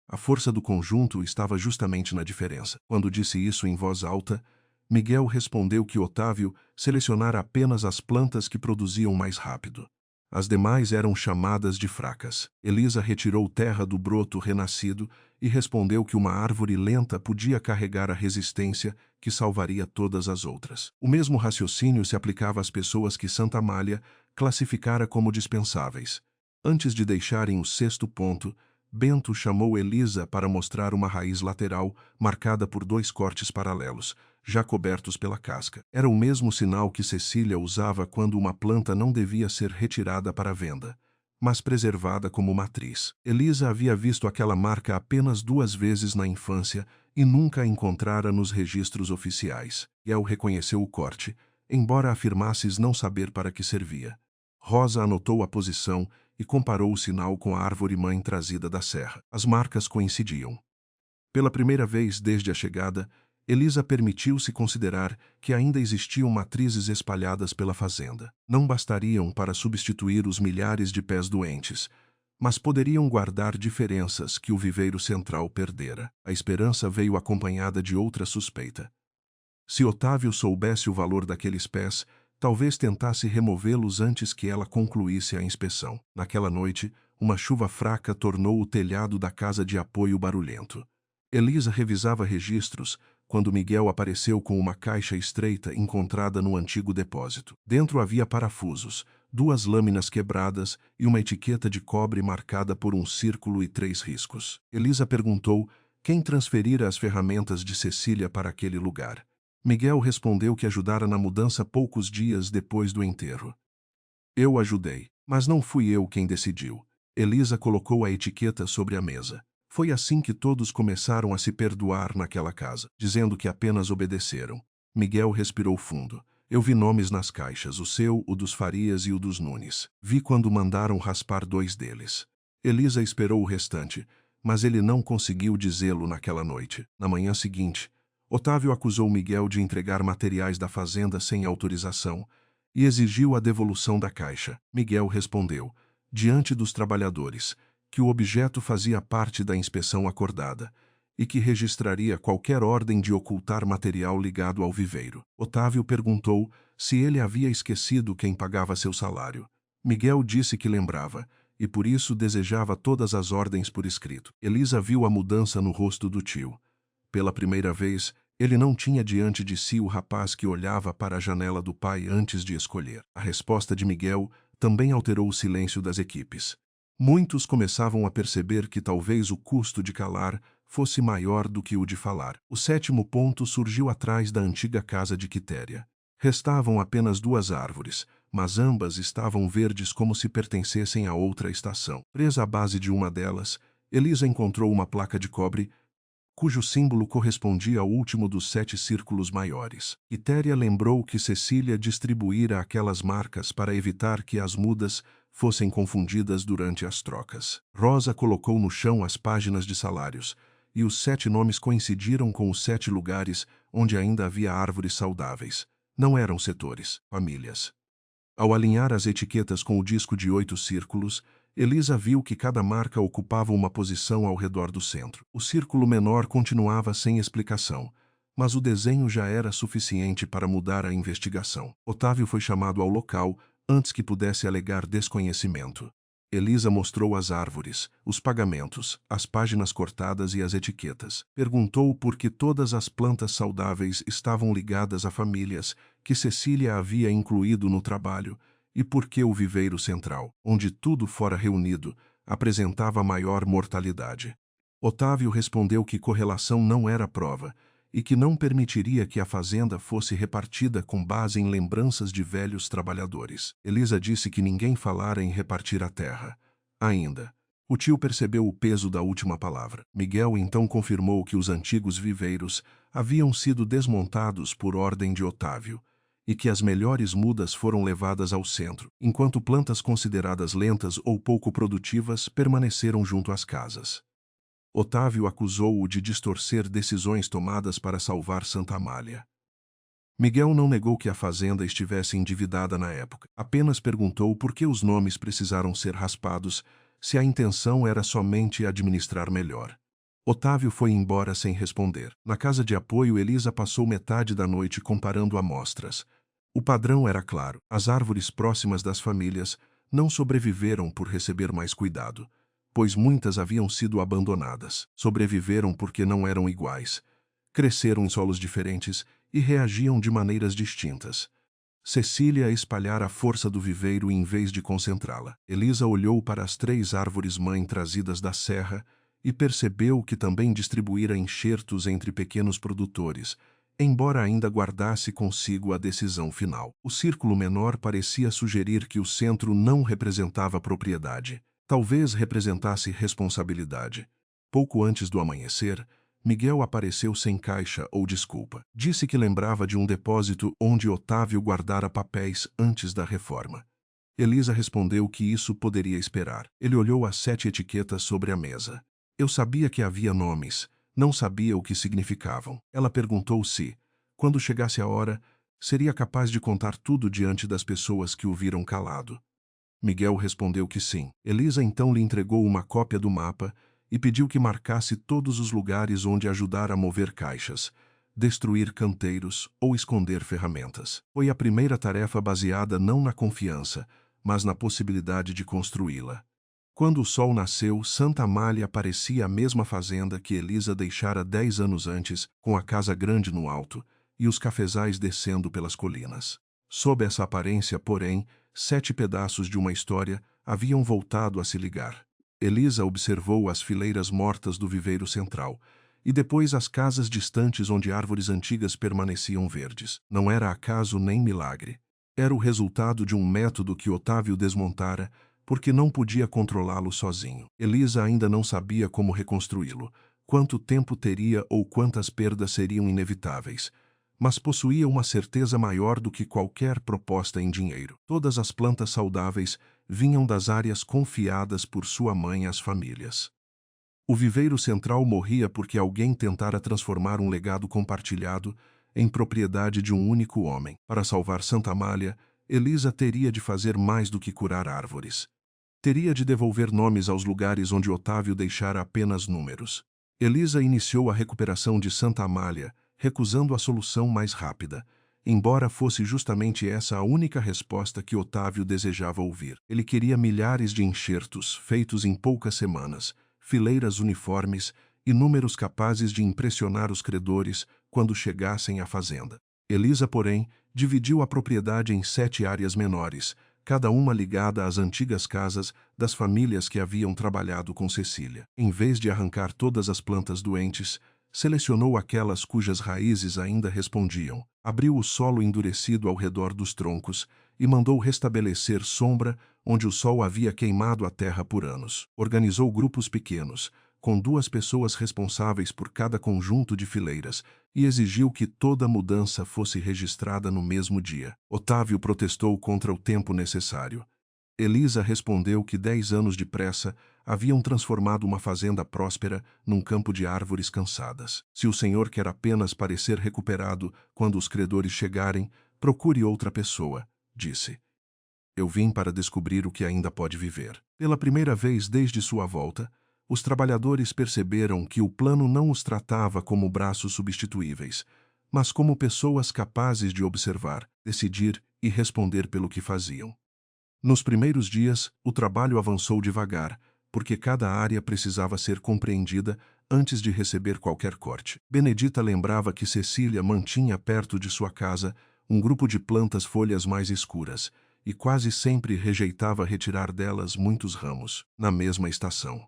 A força do conjunto estava justamente na diferença. Quando disse isso em voz alta, Miguel respondeu que Otávio selecionara apenas as plantas que produziam mais rápido. As demais eram chamadas de fracas. Elisa retirou terra do broto renascido e respondeu que uma árvore lenta podia carregar a resistência que salvaria todas as outras. O mesmo raciocínio se aplicava às pessoas que Santa Amália classificara como dispensáveis. Antes de deixarem o sexto ponto, Bento chamou Elisa para mostrar uma raiz lateral marcada por 2 cortes paralelos, já cobertos pela casca. Era o mesmo sinal que Cecília usava quando uma planta não devia ser retirada para venda, mas preservada como matriz. Elisa havia visto aquela marca apenas 2 vezes na infância e nunca a encontrara nos registros oficiais. Miguel reconheceu o corte, embora afirmasses não saber para que servia. Rosa anotou a posição e comparou o sinal com a árvore-mãe trazida da serra. As marcas coincidiam. Pela primeira vez desde a chegada, Elisa permitiu-se considerar que ainda existiam matrizes espalhadas pela fazenda. Não bastariam para substituir os milhares de pés doentes, mas poderiam guardar diferenças que o viveiro central perdera. A esperança veio acompanhada de outra suspeita. Se Otávio soubesse o valor daqueles pés, talvez tentasse removê-los antes que ela concluísse a inspeção. Naquela noite, uma chuva fraca tornou o telhado da casa de apoio barulhento. Elisa revisava registros quando Miguel apareceu com uma caixa estreita encontrada no antigo depósito. Dentro havia parafusos, 2 lâminas quebradas e uma etiqueta de cobre marcada por um círculo e 3 riscos. Elisa perguntou quem transferira as ferramentas de Cecília para aquele lugar. Miguel respondeu que ajudara na mudança poucos dias depois do enterro. Eu ajudei, mas não fui eu quem decidiu. Elisa colocou a etiqueta sobre a mesa. Foi assim que todos começaram a se perdoar naquela casa, dizendo que apenas obedeceram. Miguel respirou fundo. Eu vi nomes nas caixas, o seu, o dos Farias e o dos Nunes. Vi quando mandaram raspar 2 deles. Elisa esperou o restante, mas ele não conseguiu dizê-lo naquela noite. Na manhã seguinte, Otávio acusou Miguel de entregar materiais da fazenda sem autorização e exigiu a devolução da caixa. Miguel respondeu, diante dos trabalhadores, que o objeto fazia parte da inspeção acordada e que registraria qualquer ordem de ocultar material ligado ao viveiro. Otávio perguntou se ele havia esquecido quem pagava seu salário. Miguel disse que lembrava e por isso desejava todas as ordens por escrito. Elisa viu a mudança no rosto do tio. Pela primeira vez, ele não tinha diante de si o rapaz que olhava para a janela do pai antes de escolher. A resposta de Miguel também alterou o silêncio das equipes. Muitos começavam a perceber que talvez o custo de calar fosse maior do que o de falar. O 7º ponto surgiu atrás da antiga casa de Quitéria. Restavam apenas 2 árvores, mas ambas estavam verdes como se pertencessem a outra estação. Presa à base de uma delas, Elisa encontrou uma placa de cobre cujo símbolo correspondia ao último dos 7 círculos maiores. Quitéria lembrou que Cecília distribuíra aquelas marcas para evitar que as mudas fossem confundidas durante as trocas. Rosa colocou no chão as páginas de salários, e os 7 nomes coincidiram com os 7 lugares onde ainda havia árvores saudáveis. Não eram setores, famílias. Ao alinhar as etiquetas com o disco de 8 círculos, Elisa viu que cada marca ocupava uma posição ao redor do centro. O círculo menor continuava sem explicação, mas o desenho já era suficiente para mudar a investigação. Otávio foi chamado ao local antes que pudesse alegar desconhecimento. Elisa mostrou as árvores, os pagamentos, as páginas cortadas e as etiquetas. Perguntou por que todas as plantas saudáveis estavam ligadas a famílias que Cecília havia incluído no trabalho e por que o viveiro central, onde tudo fora reunido, apresentava maior mortalidade. Otávio respondeu que correlação não era prova e que não permitiria que a fazenda fosse repartida com base em lembranças de velhos trabalhadores. Elisa disse que ninguém falara em repartir a terra. Ainda. O tio percebeu o peso da última palavra. Miguel então confirmou que os antigos viveiros haviam sido desmontados por ordem de Otávio e que as melhores mudas foram levadas ao centro, enquanto plantas consideradas lentas ou pouco produtivas permaneceram junto às casas. Otávio acusou-o de distorcer decisões tomadas para salvar Santa Amália. Miguel não negou que a fazenda estivesse endividada na época, apenas perguntou por que os nomes precisaram ser raspados se a intenção era somente administrar melhor. Otávio foi embora sem responder. Na casa de apoio, Elisa passou metade da noite comparando amostras. O padrão era claro: as árvores próximas das famílias não sobreviveram por receber mais cuidado, pois muitas haviam sido abandonadas. Sobreviveram porque não eram iguais. Cresceram em solos diferentes e reagiam de maneiras distintas. Cecília espalhara a força do viveiro em vez de concentrá-la. Elisa olhou para as 3 árvores-mãe trazidas da serra e percebeu que também distribuíra enxertos entre pequenos produtores, embora ainda guardasse consigo a decisão final. O círculo menor parecia sugerir que o centro não representava propriedade. Talvez representasse responsabilidade. Pouco antes do amanhecer, Miguel apareceu sem caixa ou desculpa. Disse que lembrava de um depósito onde Otávio guardara papéis antes da reforma. Elisa respondeu que isso poderia esperar. Ele olhou as 7 etiquetas sobre a mesa. Eu sabia que havia nomes, não sabia o que significavam. Ela perguntou se, quando chegasse a hora, seria capaz de contar tudo diante das pessoas que o viram calado. Miguel respondeu que sim. Elisa então lhe entregou uma cópia do mapa e pediu que marcasse todos os lugares onde ajudara a mover caixas, destruir canteiros ou esconder ferramentas. Foi a primeira tarefa baseada não na confiança, mas na possibilidade de construí-la. Quando o sol nasceu, Santa Amália parecia a mesma fazenda que Elisa deixara 10 anos antes, com a casa grande no alto e os cafezais descendo pelas colinas. Sob essa aparência, porém, 7 pedaços de uma história haviam voltado a se ligar. Elisa observou as fileiras mortas do viveiro central e depois as casas distantes onde árvores antigas permaneciam verdes. Não era acaso nem milagre. Era o resultado de um método que Otávio desmontara porque não podia controlá-lo sozinho. Elisa ainda não sabia como reconstruí-lo, quanto tempo teria ou quantas perdas seriam inevitáveis, mas possuía uma certeza maior do que qualquer proposta em dinheiro. Todas as plantas saudáveis vinham das áreas confiadas por sua mãe às famílias. O viveiro central morria porque alguém tentara transformar um legado compartilhado em propriedade de um único homem. Para salvar Santa Amália, Elisa teria de fazer mais do que curar árvores. Teria de devolver nomes aos lugares onde Otávio deixara apenas números. Elisa iniciou a recuperação de Santa Amália, recusando a solução mais rápida, embora fosse justamente essa a única resposta que Otávio desejava ouvir. Ele queria milhares de enxertos, feitos em poucas semanas, fileiras uniformes e números capazes de impressionar os credores quando chegassem à fazenda. Elisa, porém, dividiu a propriedade em 7 áreas menores, cada uma ligada às antigas casas das famílias que haviam trabalhado com Cecília. Em vez de arrancar todas as plantas doentes, selecionou aquelas cujas raízes ainda respondiam, abriu o solo endurecido ao redor dos troncos e mandou restabelecer sombra onde o sol havia queimado a terra por anos. Organizou grupos pequenos, com 2 pessoas responsáveis por cada conjunto de fileiras, e exigiu que toda mudança fosse registrada no mesmo dia. Otávio protestou contra o tempo necessário. Elisa respondeu que 10 anos de pressa haviam transformado uma fazenda próspera num campo de árvores cansadas. Se o senhor quer apenas parecer recuperado quando os credores chegarem, procure outra pessoa, disse. Eu vim para descobrir o que ainda pode viver. Pela primeira vez desde sua volta, os trabalhadores perceberam que o plano não os tratava como braços substituíveis, mas como pessoas capazes de observar, decidir e responder pelo que faziam. Nos primeiros dias, o trabalho avançou devagar, porque cada área precisava ser compreendida antes de receber qualquer corte. Benedita lembrava que Cecília mantinha perto de sua casa um grupo de plantas folhas mais escuras, e quase sempre rejeitava retirar delas muitos ramos, na mesma estação.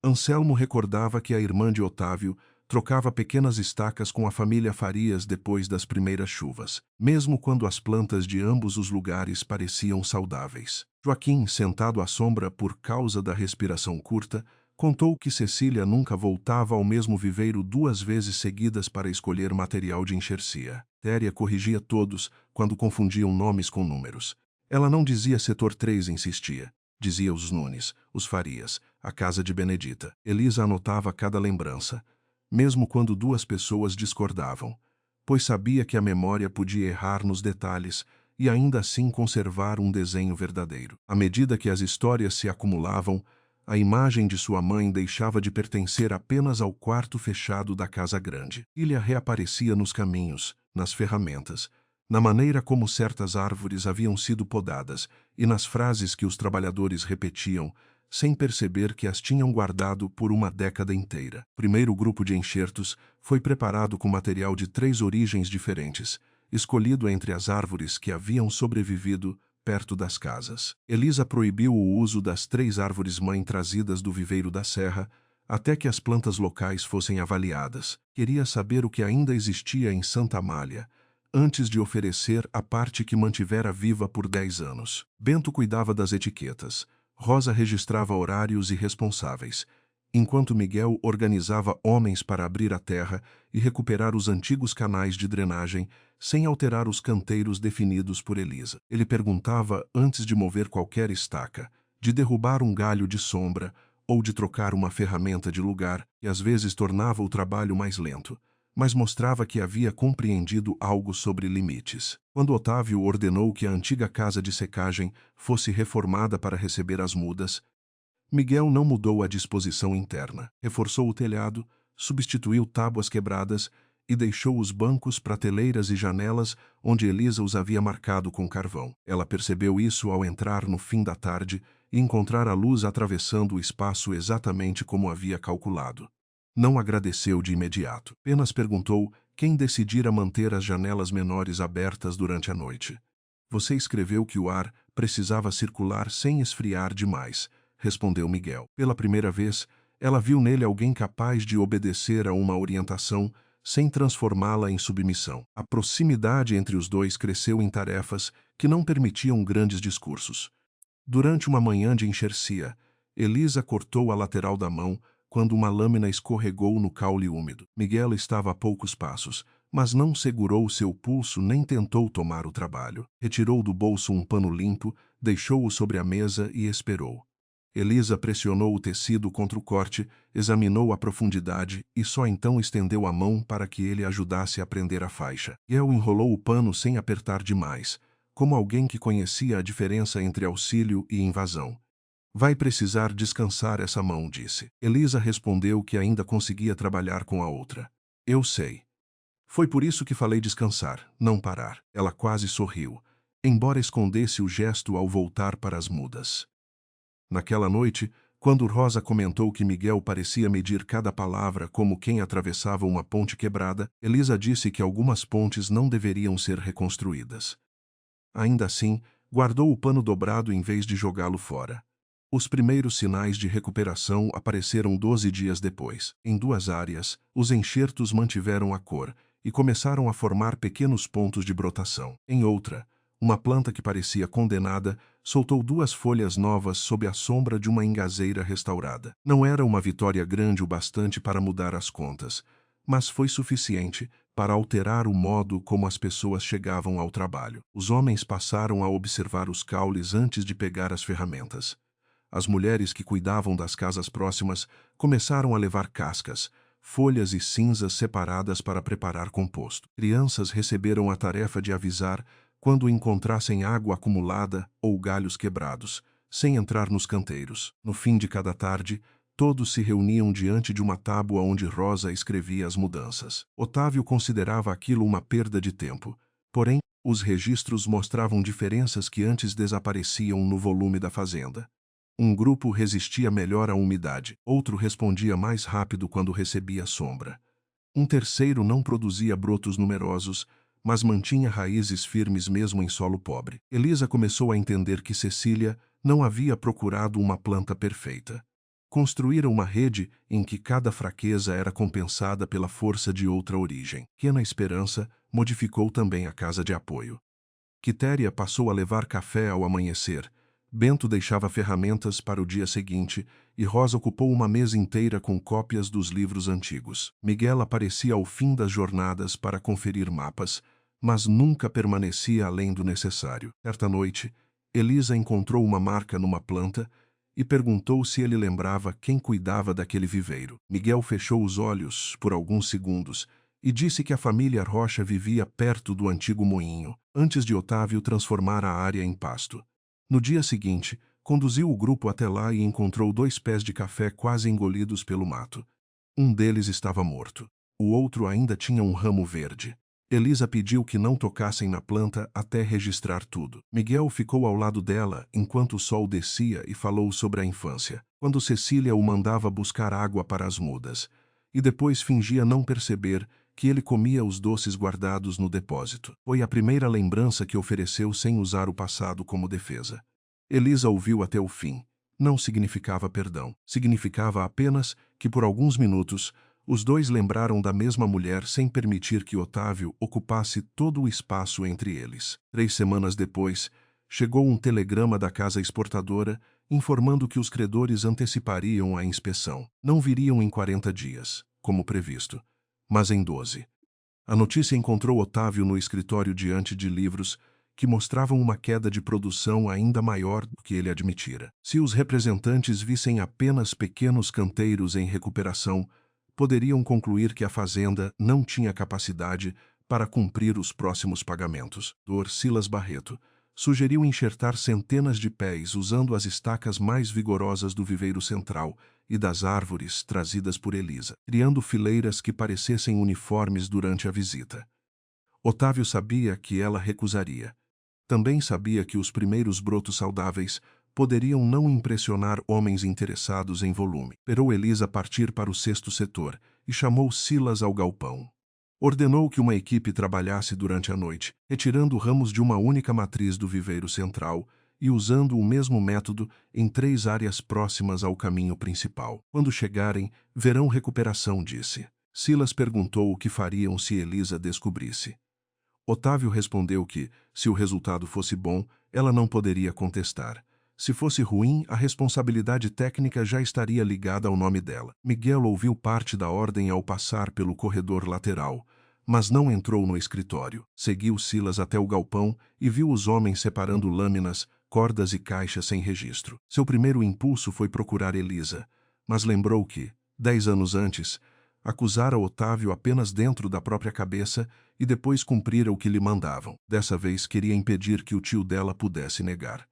Anselmo recordava que a irmã de Otávio trocava pequenas estacas com a família Farias depois das primeiras chuvas, mesmo quando as plantas de ambos os lugares pareciam saudáveis. Joaquim, sentado à sombra por causa da respiração curta, contou que Cecília nunca voltava ao mesmo viveiro 2 vezes seguidas para escolher material de enxercia. Téria corrigia todos quando confundiam nomes com números. Ela não dizia setor 3, insistia. Dizia os Nunes, os Farias, a casa de Benedita. Elisa anotava cada lembrança, mesmo quando 2 pessoas discordavam, pois sabia que a memória podia errar nos detalhes e ainda assim conservar um desenho verdadeiro. À medida que as histórias se acumulavam, a imagem de sua mãe deixava de pertencer apenas ao quarto fechado da casa grande. Ilha reaparecia nos caminhos, nas ferramentas, na maneira como certas árvores haviam sido podadas e nas frases que os trabalhadores repetiam, sem perceber que as tinham guardado por uma década inteira. O primeiro grupo de enxertos foi preparado com material de 3 origens diferentes, escolhido entre as árvores que haviam sobrevivido perto das casas. Elisa proibiu o uso das 3 árvores-mãe trazidas do viveiro da serra até que as plantas locais fossem avaliadas. Queria saber o que ainda existia em Santa Amália, antes de oferecer a parte que mantivera viva por 10 anos. Bento cuidava das etiquetas. Rosa registrava horários e responsáveis, enquanto Miguel organizava homens para abrir a terra e recuperar os antigos canais de drenagem, sem alterar os canteiros definidos por Elisa. Ele perguntava antes de mover qualquer estaca, de derrubar um galho de sombra ou de trocar uma ferramenta de lugar, que às vezes tornava o trabalho mais lento, mas mostrava que havia compreendido algo sobre limites. Quando Otávio ordenou que a antiga casa de secagem fosse reformada para receber as mudas, Miguel não mudou a disposição interna. Reforçou o telhado, substituiu tábuas quebradas e deixou os bancos, prateleiras e janelas onde Elisa os havia marcado com carvão. Ela percebeu isso ao entrar no fim da tarde e encontrar a luz atravessando o espaço exatamente como havia calculado. Não agradeceu de imediato. Apenas perguntou quem decidira manter as janelas menores abertas durante a noite. Você escreveu que o ar precisava circular sem esfriar demais, respondeu Miguel. Pela primeira vez, ela viu nele alguém capaz de obedecer a uma orientação sem transformá-la em submissão. A proximidade entre os dois cresceu em tarefas que não permitiam grandes discursos. Durante uma manhã de enxercia, Elisa cortou a lateral da mão quando uma lâmina escorregou no caule úmido. Miguel estava a poucos passos, mas não segurou seu pulso nem tentou tomar o trabalho. Retirou do bolso um pano limpo, deixou-o sobre a mesa e esperou. Elisa pressionou o tecido contra o corte, examinou a profundidade e só então estendeu a mão para que ele ajudasse a prender a faixa. Miguel enrolou o pano sem apertar demais, como alguém que conhecia a diferença entre auxílio e invasão. Vai precisar descansar essa mão, disse. Elisa respondeu que ainda conseguia trabalhar com a outra. Eu sei. Foi por isso que falei descansar, não parar. Ela quase sorriu, embora escondesse o gesto ao voltar para as mudas. Naquela noite, quando Rosa comentou que Miguel parecia medir cada palavra como quem atravessava uma ponte quebrada, Elisa disse que algumas pontes não deveriam ser reconstruídas. Ainda assim, guardou o pano dobrado em vez de jogá-lo fora. Os primeiros sinais de recuperação apareceram 12 dias depois. Em 2 áreas, os enxertos mantiveram a cor e começaram a formar pequenos pontos de brotação. Em outra, uma planta que parecia condenada soltou 2 folhas novas sob a sombra de uma engazeira restaurada. Não era uma vitória grande o bastante para mudar as contas, mas foi suficiente para alterar o modo como as pessoas chegavam ao trabalho. Os homens passaram a observar os caules antes de pegar as ferramentas. As mulheres que cuidavam das casas próximas começaram a levar cascas, folhas e cinzas separadas para preparar composto. Crianças receberam a tarefa de avisar quando encontrassem água acumulada ou galhos quebrados, sem entrar nos canteiros. No fim de cada tarde, todos se reuniam diante de uma tábua onde Rosa escrevia as mudanças. Otávio considerava aquilo uma perda de tempo, porém, Os registros mostravam diferenças que antes desapareciam no volume da fazenda. Um grupo resistia melhor à umidade, outro respondia mais rápido quando recebia sombra. Um terceiro não produzia brotos numerosos, mas mantinha raízes firmes mesmo em solo pobre. Elisa começou a entender que Cecília não havia procurado uma planta perfeita. Construíra uma rede em que cada fraqueza era compensada pela força de outra origem. Pequena Esperança modificou também a casa de apoio. Quitéria passou a levar café ao amanhecer, Bento deixava ferramentas para o dia seguinte e Rosa ocupou uma mesa inteira com cópias dos livros antigos. Miguel aparecia ao fim das jornadas para conferir mapas, mas nunca permanecia além do necessário. Certa noite, Elisa encontrou uma marca numa planta e perguntou se ele lembrava quem cuidava daquele viveiro. Miguel fechou os olhos por alguns segundos e disse que a família Rocha vivia perto do antigo moinho, antes de Otávio transformar a área em pasto. No dia seguinte, conduziu o grupo até lá e encontrou 2 pés de café quase engolidos pelo mato. Um deles estava morto. O outro ainda tinha um ramo verde. Elisa pediu que não tocassem na planta até registrar tudo. Miguel ficou ao lado dela enquanto o sol descia e falou sobre a infância, quando Cecília o mandava buscar água para as mudas, e depois fingia não perceber que ele comia os doces guardados no depósito. Foi a primeira lembrança que ofereceu sem usar o passado como defesa. Elisa ouviu até o fim. Não significava perdão. Significava apenas que, por alguns minutos, os dois lembraram da mesma mulher sem permitir que Otávio ocupasse todo o espaço entre eles. 3 semanas depois, chegou um telegrama da casa exportadora informando que os credores antecipariam a inspeção. Não viriam em 40 dias, como previsto, mas em 12. A notícia encontrou Otávio no escritório diante de livros que mostravam uma queda de produção ainda maior do que ele admitira. Se os representantes vissem apenas pequenos canteiros em recuperação, poderiam concluir que a fazenda não tinha capacidade para cumprir os próximos pagamentos. Dr. Silas Barreto sugeriu enxertar centenas de pés usando as estacas mais vigorosas do viveiro central e das árvores trazidas por Elisa, criando fileiras que parecessem uniformes durante a visita. Otávio sabia que ela recusaria. Também sabia que os primeiros brotos saudáveis poderiam não impressionar homens interessados em volume. Esperou Elisa partir para o 6º setor e chamou Silas ao galpão. Ordenou que uma equipe trabalhasse durante a noite, retirando ramos de uma única matriz do viveiro central e usando o mesmo método em 3 áreas próximas ao caminho principal. Quando chegarem, verão recuperação, disse. Silas perguntou o que fariam se Elisa descobrisse. Otávio respondeu que, se o resultado fosse bom, ela não poderia contestar. Se fosse ruim, a responsabilidade técnica já estaria ligada ao nome dela. Miguel ouviu parte da ordem ao passar pelo corredor lateral, mas não entrou no escritório. Seguiu Silas até o galpão e viu os homens separando lâminas, cordas e caixas sem registro. Seu primeiro impulso foi procurar Elisa, mas lembrou que, 10 anos antes, acusara Otávio apenas dentro da própria cabeça e depois cumprira o que lhe mandavam. Dessa vez queria impedir que o tio dela pudesse negar.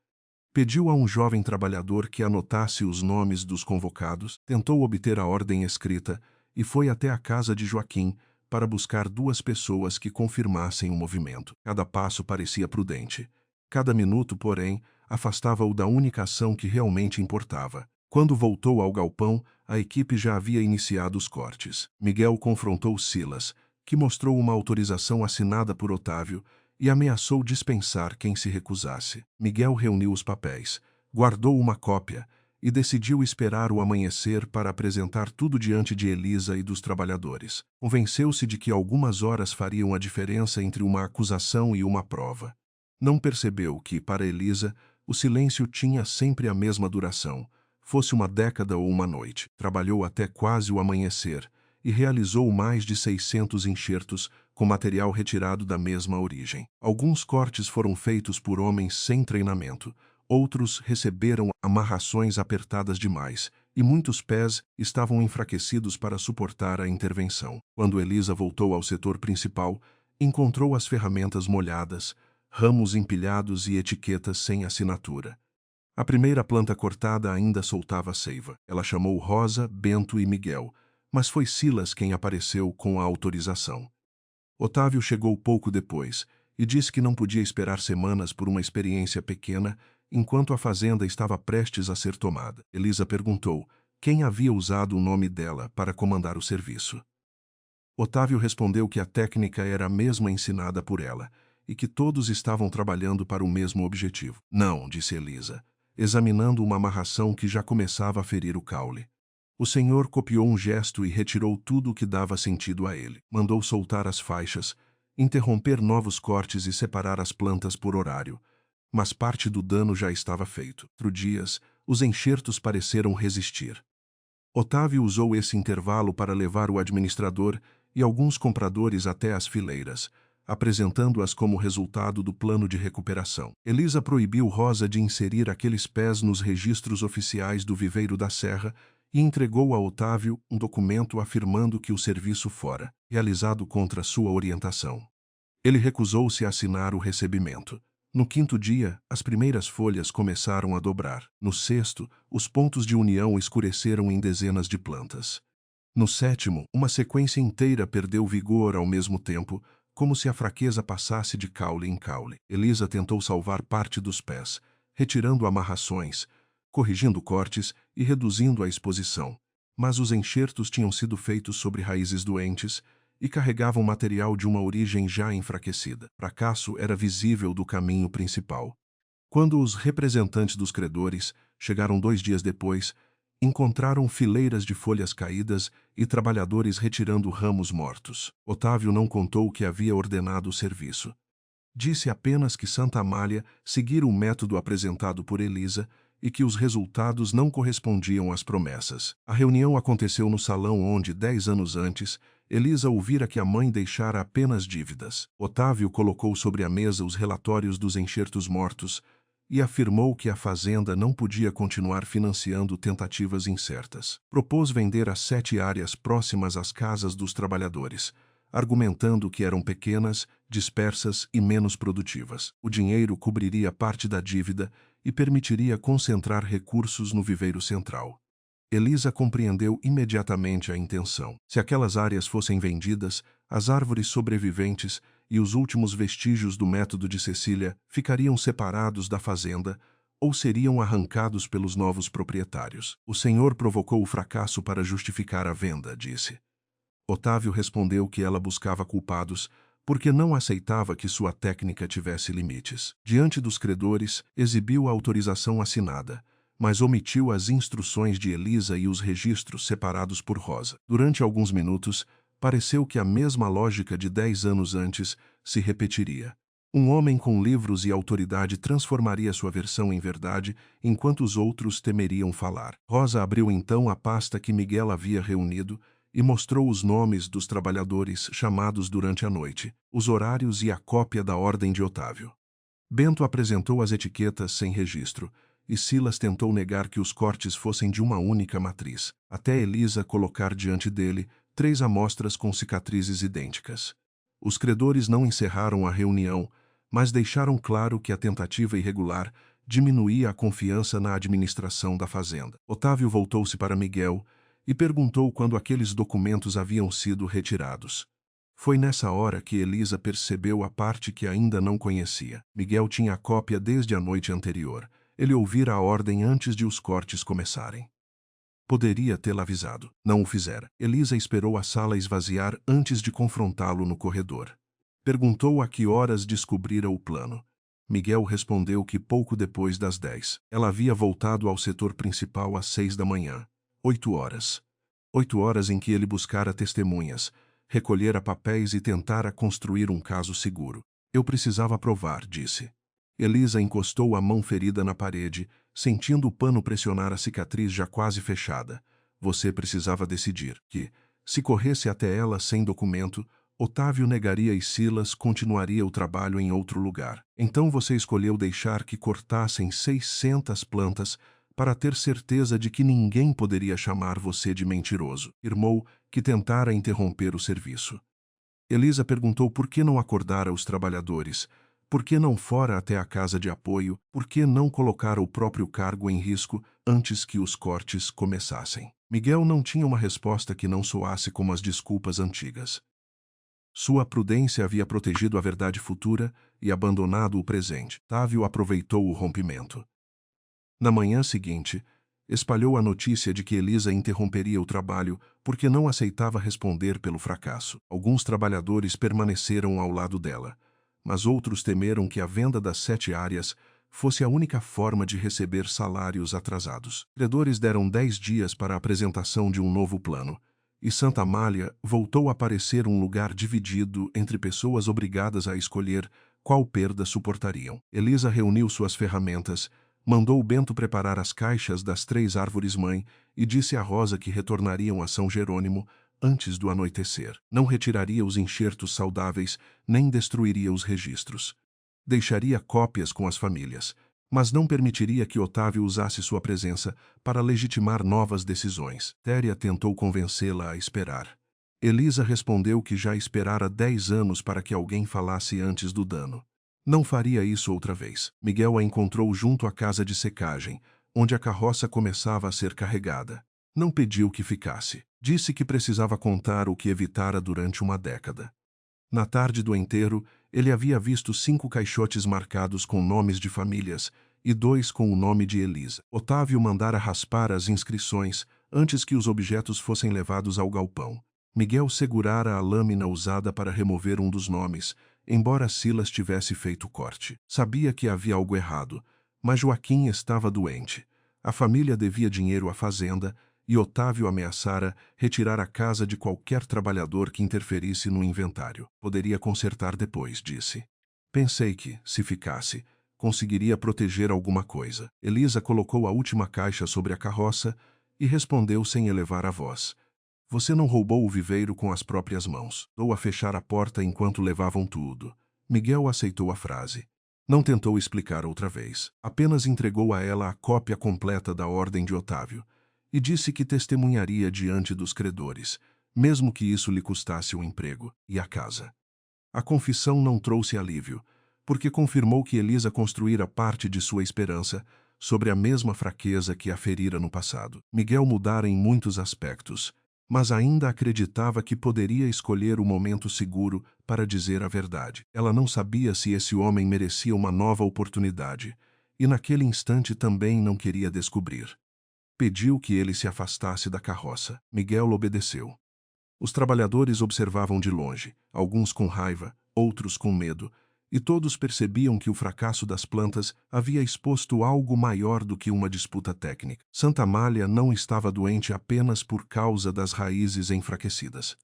Pediu a um jovem trabalhador que anotasse os nomes dos convocados, tentou obter a ordem escrita e foi até a casa de Joaquim para buscar 2 pessoas que confirmassem o movimento. Cada passo parecia prudente. Cada minuto, porém, afastava-o da única ação que realmente importava. Quando voltou ao galpão, a equipe já havia iniciado os cortes. Miguel confrontou Silas, que mostrou uma autorização assinada por Otávio, e ameaçou dispensar quem se recusasse. Miguel reuniu os papéis, guardou uma cópia e decidiu esperar o amanhecer para apresentar tudo diante de Elisa e dos trabalhadores. Convenceu-se de que algumas horas fariam a diferença entre uma acusação e uma prova. Não percebeu que, para Elisa, o silêncio tinha sempre a mesma duração, fosse uma década ou uma noite. Trabalhou até quase o amanhecer e realizou mais de 600 enxertos com material retirado da mesma origem. Alguns cortes foram feitos por homens sem treinamento, outros receberam amarrações apertadas demais, e muitos pés estavam enfraquecidos para suportar a intervenção. Quando Elisa voltou ao setor principal, encontrou as ferramentas molhadas, ramos empilhados e etiquetas sem assinatura. A primeira planta cortada ainda soltava seiva. Ela chamou Rosa, Bento e Miguel, mas foi Silas quem apareceu com a autorização. Otávio chegou pouco depois e disse que não podia esperar semanas por uma experiência pequena enquanto a fazenda estava prestes a ser tomada. Elisa perguntou quem havia usado o nome dela para comandar o serviço. Otávio respondeu que a técnica era a mesma ensinada por ela e que todos estavam trabalhando para o mesmo objetivo. Não, disse Elisa, examinando uma amarração que já começava a ferir o caule. O senhor copiou um gesto e retirou tudo o que dava sentido a ele. Mandou soltar as faixas, interromper novos cortes e separar as plantas por horário. Mas parte do dano já estava feito. Por dias, os enxertos pareceram resistir. Otávio usou esse intervalo para levar o administrador e alguns compradores até as fileiras, apresentando-as como resultado do plano de recuperação. Elisa proibiu Rosa de inserir aqueles pés nos registros oficiais do Viveiro da Serra e entregou a Otávio um documento afirmando que o serviço fora realizado contra sua orientação. Ele recusou-se a assinar o recebimento. No quinto dia, as primeiras folhas começaram a dobrar. No sexto, os pontos de união escureceram em dezenas de plantas. No sétimo, uma sequência inteira perdeu vigor ao mesmo tempo, como se a fraqueza passasse de caule em caule. Elisa tentou salvar parte dos pés, retirando amarrações, corrigindo cortes e reduzindo a exposição. Mas os enxertos tinham sido feitos sobre raízes doentes e carregavam material de uma origem já enfraquecida. O fracasso era visível do caminho principal. Quando os representantes dos credores chegaram 2 dias depois, encontraram fileiras de folhas caídas e trabalhadores retirando ramos mortos. Otávio não contou que havia ordenado o serviço. Disse apenas que Santa Amália seguira o método apresentado por Elisa e que os resultados não correspondiam às promessas. A reunião aconteceu no salão onde, 10 anos antes, Elisa ouvira que a mãe deixara apenas dívidas. Otávio colocou sobre a mesa os relatórios dos enxertos mortos e afirmou que a fazenda não podia continuar financiando tentativas incertas. Propôs vender as 7 áreas próximas às casas dos trabalhadores, argumentando que eram pequenas, dispersas e menos produtivas. O dinheiro cobriria parte da dívida e permitiria concentrar recursos no viveiro central. Elisa compreendeu imediatamente a intenção. Se aquelas áreas fossem vendidas, as árvores sobreviventes e os últimos vestígios do método de Cecília ficariam separados da fazenda ou seriam arrancados pelos novos proprietários. O senhor provocou o fracasso para justificar a venda, disse. Otávio respondeu que ela buscava culpados porque não aceitava que sua técnica tivesse limites. Diante dos credores, exibiu a autorização assinada, mas omitiu as instruções de Elisa e os registros separados por Rosa. Durante alguns minutos, pareceu que a mesma lógica de 10 anos antes se repetiria. Um homem com livros e autoridade transformaria sua versão em verdade, enquanto os outros temeriam falar. Rosa abriu então a pasta que Miguel havia reunido e mostrou os nomes dos trabalhadores chamados durante a noite, os horários e a cópia da ordem de Otávio. Bento apresentou as etiquetas sem registro, e Silas tentou negar que os cortes fossem de uma única matriz, até Elisa colocar diante dele 3 amostras com cicatrizes idênticas. Os credores não encerraram a reunião, mas deixaram claro que a tentativa irregular diminuía a confiança na administração da fazenda. Otávio voltou-se para Miguel e perguntou quando aqueles documentos haviam sido retirados. Foi nessa hora que Elisa percebeu a parte que ainda não conhecia. Miguel tinha a cópia desde a noite anterior. Ele ouvira a ordem antes de os cortes começarem. Poderia tê-la avisado. Não o fizera. Elisa esperou a sala esvaziar antes de confrontá-lo no corredor. Perguntou a que horas descobrira o plano. Miguel respondeu que pouco depois das 10. Ela havia voltado ao setor principal às 6 da manhã. 8 horas. 8 horas em que ele buscara testemunhas, recolhera papéis e tentara construir um caso seguro. Eu precisava provar, disse. Elisa encostou a mão ferida na parede, sentindo o pano pressionar a cicatriz já quase fechada. Você precisava decidir que, se corresse até ela sem documento, Otávio negaria e Silas continuaria o trabalho em outro lugar. Então você escolheu deixar que cortassem 600 plantas para ter certeza de que ninguém poderia chamar você de mentiroso. Afirmou que tentara interromper o serviço. Elisa perguntou por que não acordara os trabalhadores, por que não fora até a casa de apoio, por que não colocara o próprio cargo em risco antes que os cortes começassem. Miguel não tinha uma resposta que não soasse como as desculpas antigas. Sua prudência havia protegido a verdade futura e abandonado o presente. Otávio aproveitou o rompimento. Na manhã seguinte, espalhou a notícia de que Elisa interromperia o trabalho porque não aceitava responder pelo fracasso. Alguns trabalhadores permaneceram ao lado dela, mas outros temeram que a venda das 7 áreas fosse a única forma de receber salários atrasados. Os credores deram 10 dias para a apresentação de um novo plano, e Santa Amália voltou a parecer um lugar dividido entre pessoas obrigadas a escolher qual perda suportariam. Elisa reuniu suas ferramentas, mandou Bento preparar as caixas das 3 árvores-mãe e disse a Rosa que retornariam a São Jerônimo antes do anoitecer. Não retiraria os enxertos saudáveis, nem destruiria os registros. Deixaria cópias com as famílias, mas não permitiria que Otávio usasse sua presença para legitimar novas decisões. Téria tentou convencê-la a esperar. Elisa respondeu que já esperara 10 anos para que alguém falasse antes do dano. Não faria isso outra vez. Miguel a encontrou junto à casa de secagem, onde a carroça começava a ser carregada. Não pediu que ficasse. Disse que precisava contar o que evitara durante uma década. Na tarde do enterro, ele havia visto 5 caixotes marcados com nomes de famílias e 2 com o nome de Elisa. Otávio mandara raspar as inscrições antes que os objetos fossem levados ao galpão. Miguel segurara a lâmina usada para remover um dos nomes, embora Silas tivesse feito o corte. Sabia que havia algo errado, mas Joaquim estava doente. A família devia dinheiro à fazenda e Otávio ameaçara retirar a casa de qualquer trabalhador que interferisse no inventário. Poderia consertar depois, disse. Pensei que, se ficasse, conseguiria proteger alguma coisa. Elisa colocou a última caixa sobre a carroça e respondeu sem elevar a voz. Você não roubou o viveiro com as próprias mãos. Dou a fechar a porta enquanto levavam tudo. Miguel aceitou a frase. Não tentou explicar outra vez. Apenas entregou a ela a cópia completa da ordem de Otávio e disse que testemunharia diante dos credores, mesmo que isso lhe custasse o emprego e a casa. A confissão não trouxe alívio, porque confirmou que Elisa construíra parte de sua esperança sobre a mesma fraqueza que a ferira no passado. Miguel mudara em muitos aspectos, mas ainda acreditava que poderia escolher o momento seguro para dizer a verdade. Ela não sabia se esse homem merecia uma nova oportunidade, e naquele instante também não queria descobrir. Pediu que ele se afastasse da carroça. Miguel obedeceu. Os trabalhadores observavam de longe, alguns com raiva, outros com medo, e todos percebiam que o fracasso das plantas havia exposto algo maior do que uma disputa técnica. Santa Amália não estava doente apenas por causa das raízes enfraquecidas.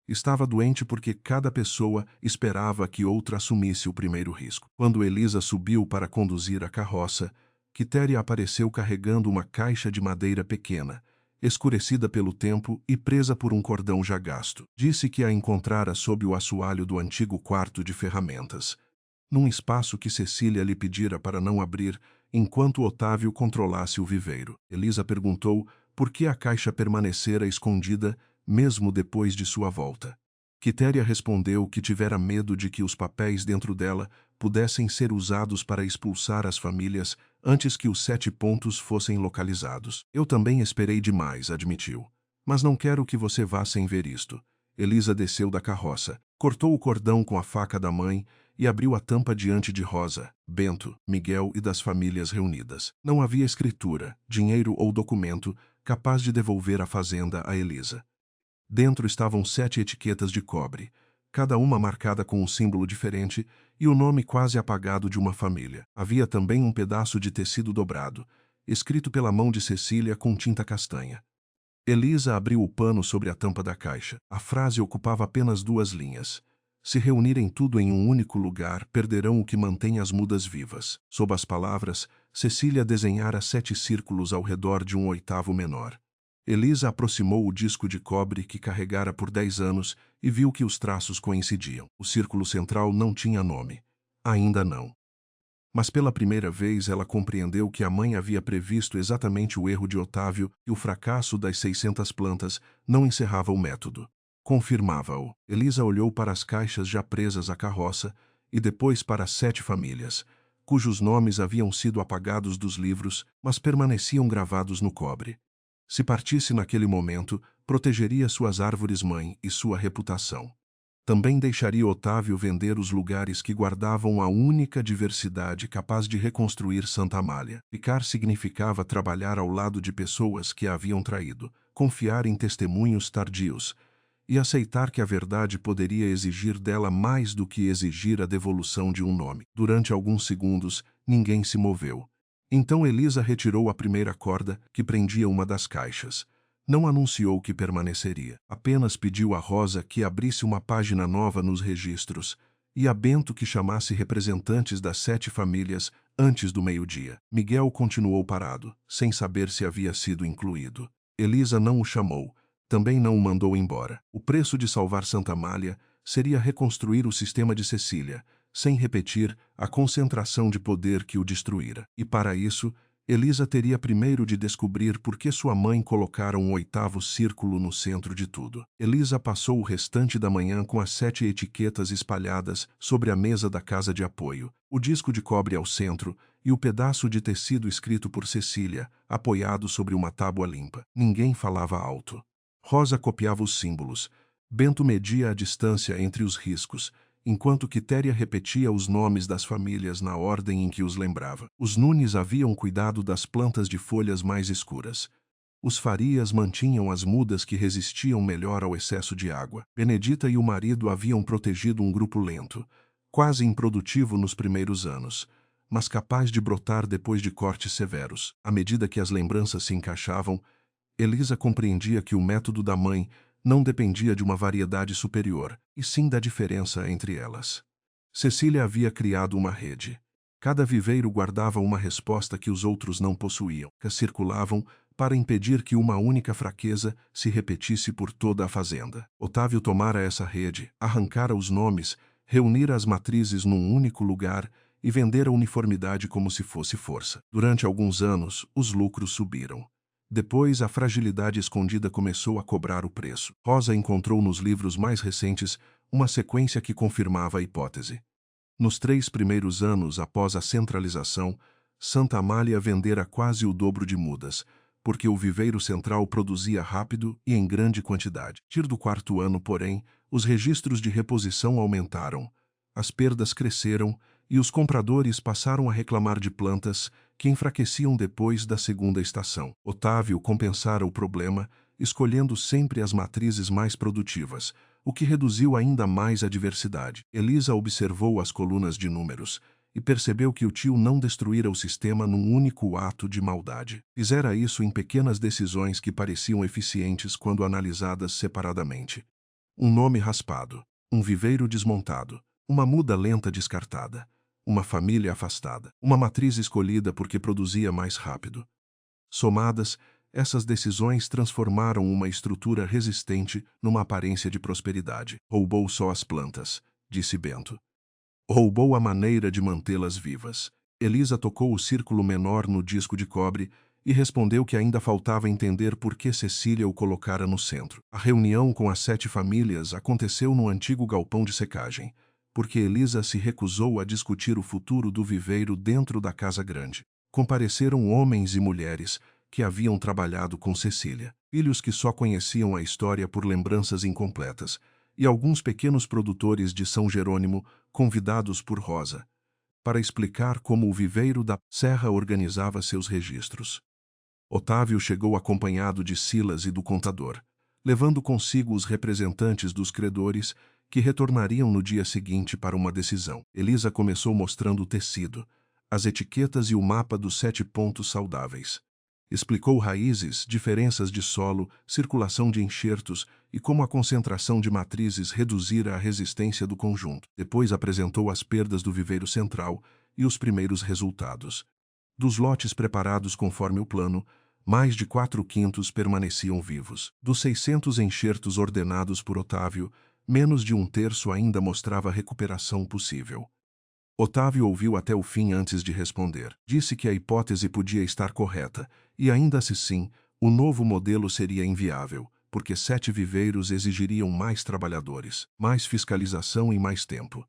Estava doente porque cada pessoa esperava que outra assumisse o primeiro risco. Quando Elisa subiu para conduzir a carroça, Quitéria apareceu carregando uma caixa de madeira pequena, escurecida pelo tempo e presa por um cordão já gasto. Disse que a encontrara sob o assoalho do antigo quarto de ferramentas, num espaço que Cecília lhe pedira para não abrir enquanto Otávio controlasse o viveiro. Elisa perguntou por que a caixa permanecera escondida mesmo depois de sua volta. Quitéria respondeu que tivera medo de que os papéis dentro dela pudessem ser usados para expulsar as famílias antes que os 7 pontos fossem localizados. Eu também esperei demais, admitiu. Mas não quero que você vá sem ver isto. Elisa desceu da carroça, cortou o cordão com a faca da mãe e abriu a tampa diante de Rosa, Bento, Miguel e das famílias reunidas. Não havia escritura, dinheiro ou documento capaz de devolver a fazenda a Elisa. Dentro estavam 7 etiquetas de cobre, cada uma marcada com um símbolo diferente e o nome quase apagado de uma família. Havia também um pedaço de tecido dobrado, escrito pela mão de Cecília com tinta castanha. Elisa abriu o pano sobre a tampa da caixa. A frase ocupava apenas 2 linhas. Se reunirem tudo em um único lugar, perderão o que mantém as mudas vivas. Sob as palavras, Cecília desenhara 7 círculos ao redor de um 8º menor. Elisa aproximou o disco de cobre que carregara por 10 anos e viu que os traços coincidiam. O círculo central não tinha nome. Ainda não. Mas pela primeira vez ela compreendeu que a mãe havia previsto exatamente o erro de Otávio e o fracasso das 600 plantas não encerrava o método. Confirmava-o. Elisa olhou para as caixas já presas à carroça e depois para as 7 famílias, cujos nomes haviam sido apagados dos livros, mas permaneciam gravados no cobre. Se partisse naquele momento, protegeria suas árvores-mãe e sua reputação. Também deixaria Otávio vender os lugares que guardavam a única diversidade capaz de reconstruir Santa Amália. Ficar significava trabalhar ao lado de pessoas que a haviam traído, confiar em testemunhos tardios e aceitar que a verdade poderia exigir dela mais do que exigir a devolução de um nome. Durante alguns segundos, ninguém se moveu. Então Elisa retirou a primeira corda que prendia uma das caixas. Não anunciou que permaneceria. Apenas pediu a Rosa que abrisse uma página nova nos registros e a Bento que chamasse representantes das 7 famílias antes do meio-dia. Miguel continuou parado, sem saber se havia sido incluído. Elisa não o chamou. Também não o mandou embora. O preço de salvar Santa Amália seria reconstruir o sistema de Cecília, sem repetir a concentração de poder que o destruíra. E para isso, Elisa teria primeiro de descobrir por que sua mãe colocara um 8º círculo no centro de tudo. Elisa passou o restante da manhã com as 7 etiquetas espalhadas sobre a mesa da casa de apoio, o disco de cobre ao centro e o pedaço de tecido escrito por Cecília, apoiado sobre uma tábua limpa. Ninguém falava alto. Rosa copiava os símbolos. Bento media a distância entre os riscos, enquanto Quitéria repetia os nomes das famílias na ordem em que os lembrava. Os Nunes haviam cuidado das plantas de folhas mais escuras. Os Farias mantinham as mudas que resistiam melhor ao excesso de água. Benedita e o marido haviam protegido um grupo lento, quase improdutivo nos primeiros anos, mas capaz de brotar depois de cortes severos. À medida que as lembranças se encaixavam, Elisa compreendia que o método da mãe não dependia de uma variedade superior, e sim da diferença entre elas. Cecília havia criado uma rede. Cada viveiro guardava uma resposta que os outros não possuíam, que circulavam para impedir que uma única fraqueza se repetisse por toda a fazenda. Otávio tomara essa rede, arrancara os nomes, reunira as matrizes num único lugar e vendera a uniformidade como se fosse força. Durante alguns anos, os lucros subiram. Depois, a fragilidade escondida começou a cobrar o preço. Rosa encontrou nos livros mais recentes uma sequência que confirmava a hipótese. Nos 3 primeiros anos após a centralização, Santa Amália vendera quase o dobro de mudas, porque o viveiro central produzia rápido e em grande quantidade. A partir do 4º ano, porém, os registros de reposição aumentaram, as perdas cresceram e os compradores passaram a reclamar de plantas que enfraqueciam depois da 2ª estação. Otávio compensara o problema, escolhendo sempre as matrizes mais produtivas, o que reduziu ainda mais a diversidade. Elisa observou as colunas de números e percebeu que o tio não destruíra o sistema num único ato de maldade. Fizera isso em pequenas decisões que pareciam eficientes quando analisadas separadamente. Um nome raspado, um viveiro desmontado, uma muda lenta descartada, uma família afastada, uma matriz escolhida porque produzia mais rápido. Somadas, essas decisões transformaram uma estrutura resistente numa aparência de prosperidade. Roubou só as plantas, disse Bento. Roubou a maneira de mantê-las vivas. Elisa tocou o círculo menor no disco de cobre e respondeu que ainda faltava entender por que Cecília o colocara no centro. A reunião com as 7 famílias aconteceu no antigo galpão de secagem, porque Elisa se recusou a discutir o futuro do viveiro dentro da casa grande. Compareceram homens e mulheres que haviam trabalhado com Cecília, filhos que só conheciam a história por lembranças incompletas, e alguns pequenos produtores de São Jerônimo convidados por Rosa, para explicar como o viveiro da Serra organizava seus registros. Otávio chegou acompanhado de Silas e do contador, levando consigo os representantes dos credores que retornariam no dia seguinte para uma decisão. Elisa começou mostrando o tecido, as etiquetas e o mapa dos 7 pontos saudáveis. Explicou raízes, diferenças de solo, circulação de enxertos e como a concentração de matrizes reduzira a resistência do conjunto. Depois apresentou as perdas do viveiro central e os primeiros resultados. Dos lotes preparados conforme o plano, mais de 4/5 permaneciam vivos. Dos 600 enxertos ordenados por Otávio, menos de 1/3 ainda mostrava recuperação possível. Otávio ouviu até o fim antes de responder. Disse que a hipótese podia estar correta, e ainda assim, o novo modelo seria inviável, porque 7 viveiros exigiriam mais trabalhadores, mais fiscalização e mais tempo.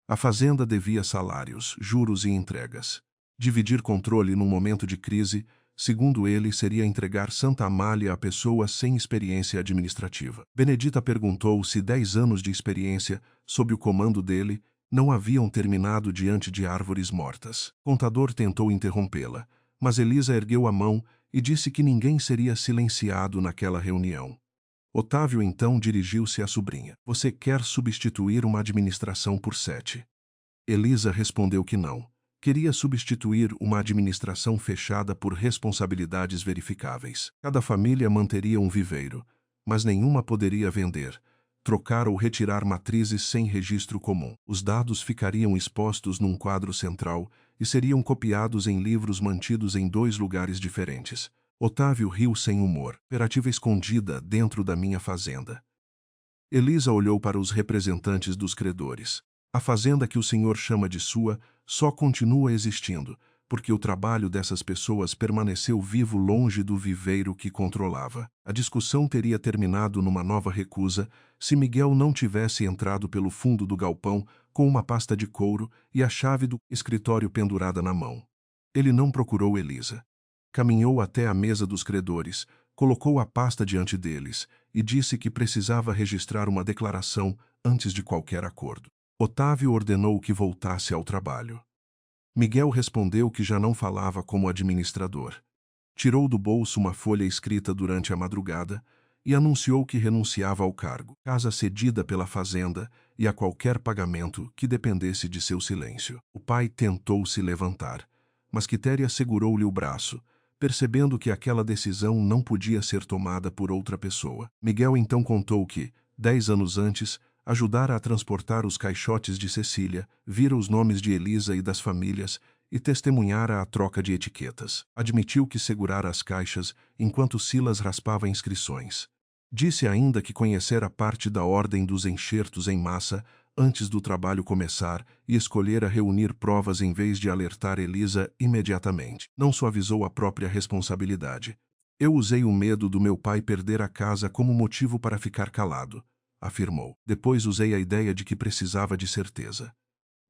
A fazenda devia salários, juros e entregas. Dividir controle num momento de crise Segundo ele, seria entregar Santa Amália a pessoas sem experiência administrativa. Benedita perguntou se 10 anos de experiência, sob o comando dele, não haviam terminado diante de árvores mortas. O contador tentou interrompê-la, mas Elisa ergueu a mão e disse que ninguém seria silenciado naquela reunião. Otávio então dirigiu-se à sobrinha. Você quer substituir uma administração por 7? Elisa respondeu que não. Queria substituir uma administração fechada por responsabilidades verificáveis. Cada família manteria um viveiro, mas nenhuma poderia vender, trocar ou retirar matrizes sem registro comum. Os dados ficariam expostos num quadro central e seriam copiados em livros mantidos em 2 lugares diferentes. Otávio riu sem humor. Operativa escondida dentro da minha fazenda. Elisa olhou para os representantes dos credores. A fazenda que o senhor chama de sua só continua existindo, porque o trabalho dessas pessoas permaneceu vivo longe do viveiro que controlava. A discussão teria terminado numa nova recusa se Miguel não tivesse entrado pelo fundo do galpão com uma pasta de couro e a chave do escritório pendurada na mão. Ele não procurou Elisa. Caminhou até a mesa dos credores, colocou a pasta diante deles e disse que precisava registrar uma declaração antes de qualquer acordo. Otávio ordenou que voltasse ao trabalho. Miguel respondeu que já não falava como administrador. Tirou do bolso uma folha escrita durante a madrugada e anunciou que renunciava ao cargo, casa cedida pela fazenda e a qualquer pagamento que dependesse de seu silêncio. O pai tentou se levantar, mas Quitéria segurou-lhe o braço, percebendo que aquela decisão não podia ser tomada por outra pessoa. Miguel então contou que, 10 anos antes, ajudara a transportar os caixotes de Cecília, vira os nomes de Elisa e das famílias e testemunhara a troca de etiquetas. Admitiu que segurara as caixas enquanto Silas raspava inscrições. Disse ainda que conhecera parte da ordem dos enxertos em massa antes do trabalho começar e escolhera reunir provas em vez de alertar Elisa imediatamente. Não suavizou a própria responsabilidade. Eu usei o medo do meu pai perder a casa como motivo para ficar calado, afirmou. Depois usei a ideia de que precisava de certeza.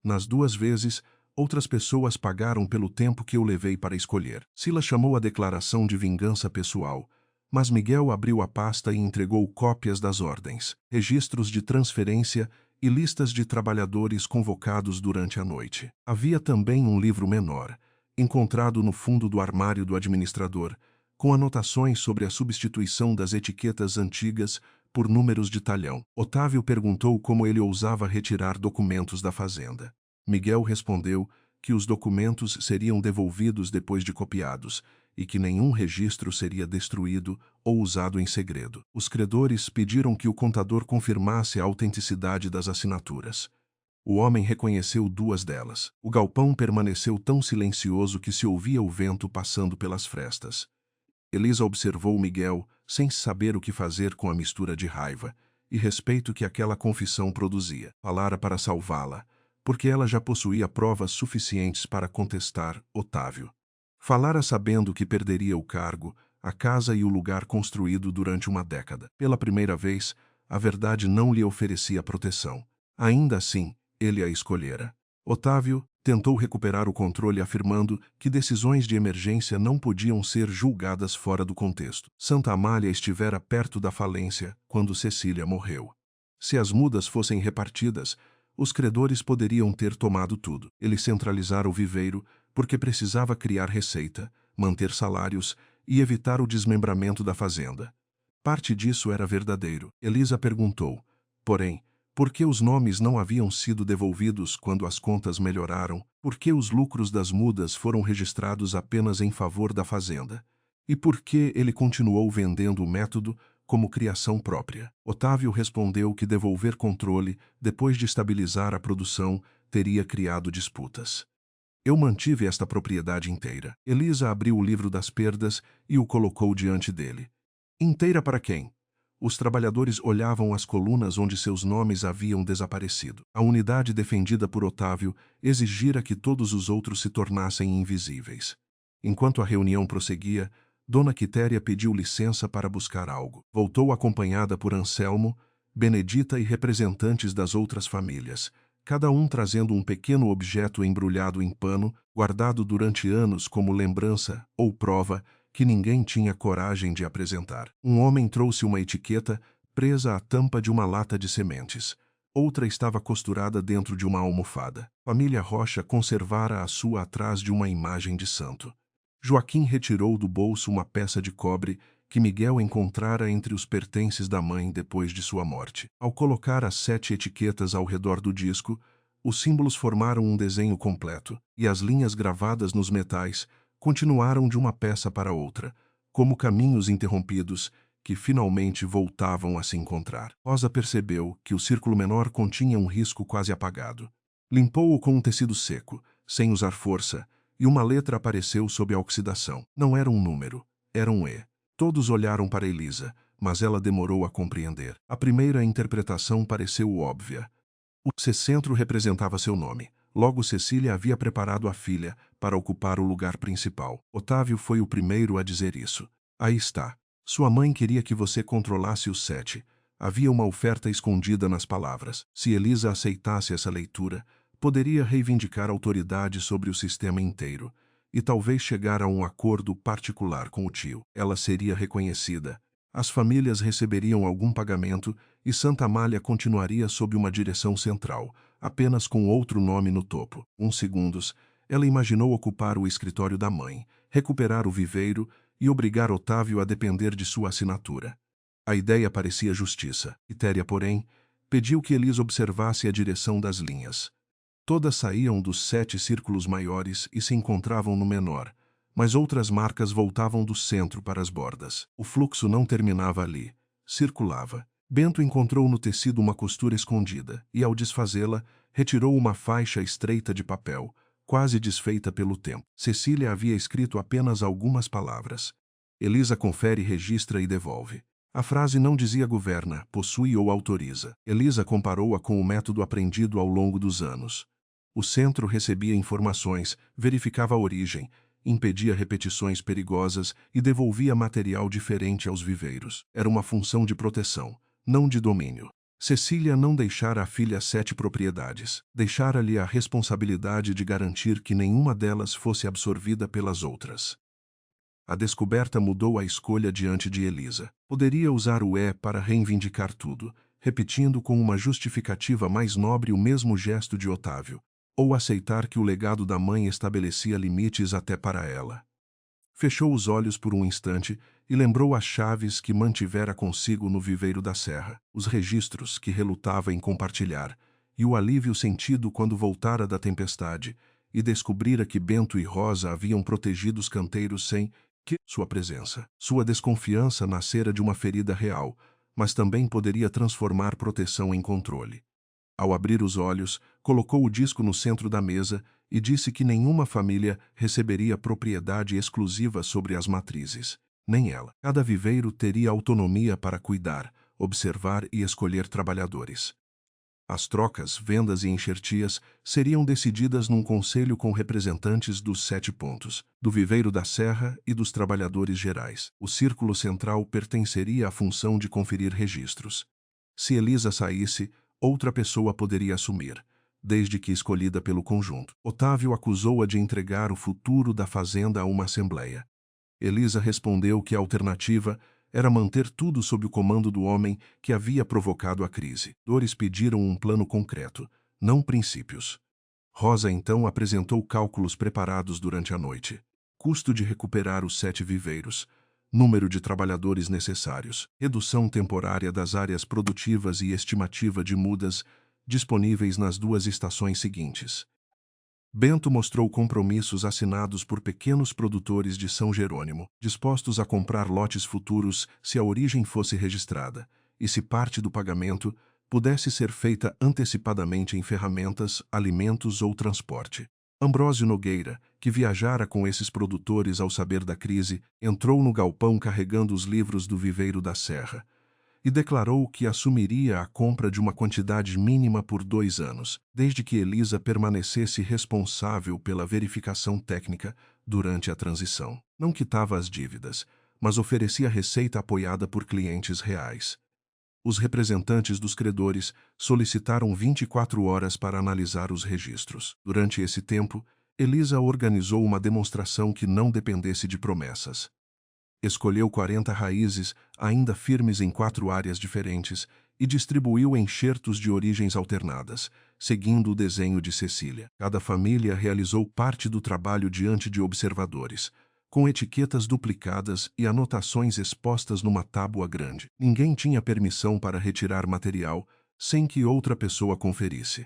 Nas 2 vezes, outras pessoas pagaram pelo tempo que eu levei para escolher. Silas chamou a declaração de vingança pessoal, mas Miguel abriu a pasta e entregou cópias das ordens, registros de transferência e listas de trabalhadores convocados durante a noite. Havia também um livro menor, encontrado no fundo do armário do administrador, com anotações sobre a substituição das etiquetas antigas por números de talhão. Otávio perguntou como ele ousava retirar documentos da fazenda. Miguel respondeu que os documentos seriam devolvidos depois de copiados e que nenhum registro seria destruído ou usado em segredo. Os credores pediram que o contador confirmasse a autenticidade das assinaturas. O homem reconheceu 2 delas. O galpão permaneceu tão silencioso que se ouvia o vento passando pelas frestas. Elisa observou Miguel, sem saber o que fazer com a mistura de raiva e respeito que aquela confissão produzia. Falara para salvá-la, porque ela já possuía provas suficientes para contestar Otávio. Falara sabendo que perderia o cargo, a casa e o lugar construído durante uma década. Pela primeira vez, a verdade não lhe oferecia proteção. Ainda assim, ele a escolhera. Otávio tentou recuperar o controle afirmando que decisões de emergência não podiam ser julgadas fora do contexto. Santa Amália estivera perto da falência quando Cecília morreu. Se as mudas fossem repartidas, os credores poderiam ter tomado tudo. Ele centralizara o viveiro porque precisava criar receita, manter salários e evitar o desmembramento da fazenda. Parte disso era verdadeiro. Elisa perguntou, porém, por que os nomes não haviam sido devolvidos quando as contas melhoraram? Por que os lucros das mudas foram registrados apenas em favor da fazenda? E por que ele continuou vendendo o método como criação própria? Otávio respondeu que devolver controle, depois de estabilizar a produção, teria criado disputas. Eu mantive esta propriedade inteira. Elisa abriu o livro das perdas e o colocou diante dele. Inteira para quem? Os trabalhadores olhavam as colunas onde seus nomes haviam desaparecido. A unidade defendida por Otávio exigira que todos os outros se tornassem invisíveis. Enquanto a reunião prosseguia, Dona Quitéria pediu licença para buscar algo. Voltou acompanhada por Anselmo, Benedita e representantes das outras famílias, cada um trazendo um pequeno objeto embrulhado em pano, guardado durante anos como lembrança ou prova que ninguém tinha coragem de apresentar. Um homem trouxe uma etiqueta presa à tampa de uma lata de sementes. Outra estava costurada dentro de uma almofada. Família Rocha conservara a sua atrás de uma imagem de santo. Joaquim retirou do bolso uma peça de cobre que Miguel encontrara entre os pertences da mãe depois de sua morte. Ao colocar as 7 etiquetas ao redor do disco, os símbolos formaram um desenho completo, e as linhas gravadas nos metais continuaram de uma peça para outra, como caminhos interrompidos que finalmente voltavam a se encontrar. Rosa percebeu que o círculo menor continha um risco quase apagado. Limpou-o com um tecido seco, sem usar força, e uma letra apareceu sob a oxidação. Não era um número, era um E. Todos olharam para Elisa, mas ela demorou a compreender. A primeira interpretação pareceu óbvia. O C-centro representava seu nome. Logo, Cecília havia preparado a filha para ocupar o lugar principal. Otávio foi o primeiro a dizer isso. Aí está. Sua mãe queria que você controlasse os 7. Havia uma oferta escondida nas palavras. Se Elisa aceitasse essa leitura, poderia reivindicar autoridade sobre o sistema inteiro e talvez chegar a um acordo particular com o tio. Ela seria reconhecida. As famílias receberiam algum pagamento e Santa Amália continuaria sob uma direção central, apenas com outro nome no topo. Uns segundos, ela imaginou ocupar o escritório da mãe, recuperar o viveiro e obrigar Otávio a depender de sua assinatura. A ideia parecia justiça. Quitéria, porém, pediu que Elisa observasse a direção das linhas. Todas saíam dos 7 círculos maiores e se encontravam no menor, mas outras marcas voltavam do centro para as bordas. O fluxo não terminava ali, circulava. Bento encontrou no tecido uma costura escondida e, ao desfazê-la, retirou uma faixa estreita de papel, quase desfeita pelo tempo. Cecília havia escrito apenas algumas palavras. Elisa confere, registra e devolve. A frase não dizia governa, possui ou autoriza. Elisa comparou-a com o método aprendido ao longo dos anos. O centro recebia informações, verificava a origem, impedia repetições perigosas e devolvia material diferente aos viveiros. Era uma função de proteção, não de domínio. Cecília não deixara à filha 7 propriedades. Deixara-lhe a responsabilidade de garantir que nenhuma delas fosse absorvida pelas outras. A descoberta mudou a escolha diante de Elisa. Poderia usar o E para reivindicar tudo, repetindo com uma justificativa mais nobre o mesmo gesto de Otávio, ou aceitar que o legado da mãe estabelecia limites até para ela. Fechou os olhos por um instante e lembrou as chaves que mantivera consigo no viveiro da serra, os registros que relutava em compartilhar, e o alívio sentido quando voltara da tempestade e descobrira que Bento e Rosa haviam protegido os canteiros sem que sua presença. Sua desconfiança nascera de uma ferida real, mas também poderia transformar proteção em controle. Ao abrir os olhos, colocou o disco no centro da mesa e disse que nenhuma família receberia propriedade exclusiva sobre as matrizes, nem ela. Cada viveiro teria autonomia para cuidar, observar e escolher trabalhadores. As trocas, vendas e enxertias seriam decididas num conselho com representantes dos 7 pontos, do viveiro da serra e dos trabalhadores gerais. O círculo central pertenceria à função de conferir registros. Se Elisa saísse, outra pessoa poderia assumir, desde que escolhida pelo conjunto. Otávio acusou-a de entregar o futuro da fazenda a uma assembleia. Elisa respondeu que a alternativa era manter tudo sob o comando do homem que havia provocado a crise. Dores pediram um plano concreto, não princípios. Rosa então apresentou cálculos preparados durante a noite. Custo de recuperar os 7 viveiros, número de trabalhadores necessários, redução temporária das áreas produtivas e estimativa de mudas disponíveis nas 2 estações seguintes. Bento mostrou compromissos assinados por pequenos produtores de São Jerônimo, dispostos a comprar lotes futuros se a origem fosse registrada, e se parte do pagamento pudesse ser feita antecipadamente em ferramentas, alimentos ou transporte. Ambrósio Nogueira, que viajara com esses produtores ao saber da crise, entrou no galpão carregando os livros do viveiro da serra e declarou que assumiria a compra de uma quantidade mínima por 2 anos, desde que Elisa permanecesse responsável pela verificação técnica durante a transição. Não quitava as dívidas, mas oferecia receita apoiada por clientes reais. Os representantes dos credores solicitaram 24 horas para analisar os registros. Durante esse tempo, Elisa organizou uma demonstração que não dependesse de promessas. Escolheu 40 raízes, ainda firmes em 4 áreas diferentes, e distribuiu enxertos de origens alternadas, seguindo o desenho de Cecília. Cada família realizou parte do trabalho diante de observadores, com etiquetas duplicadas e anotações expostas numa tábua grande. Ninguém tinha permissão para retirar material sem que outra pessoa conferisse.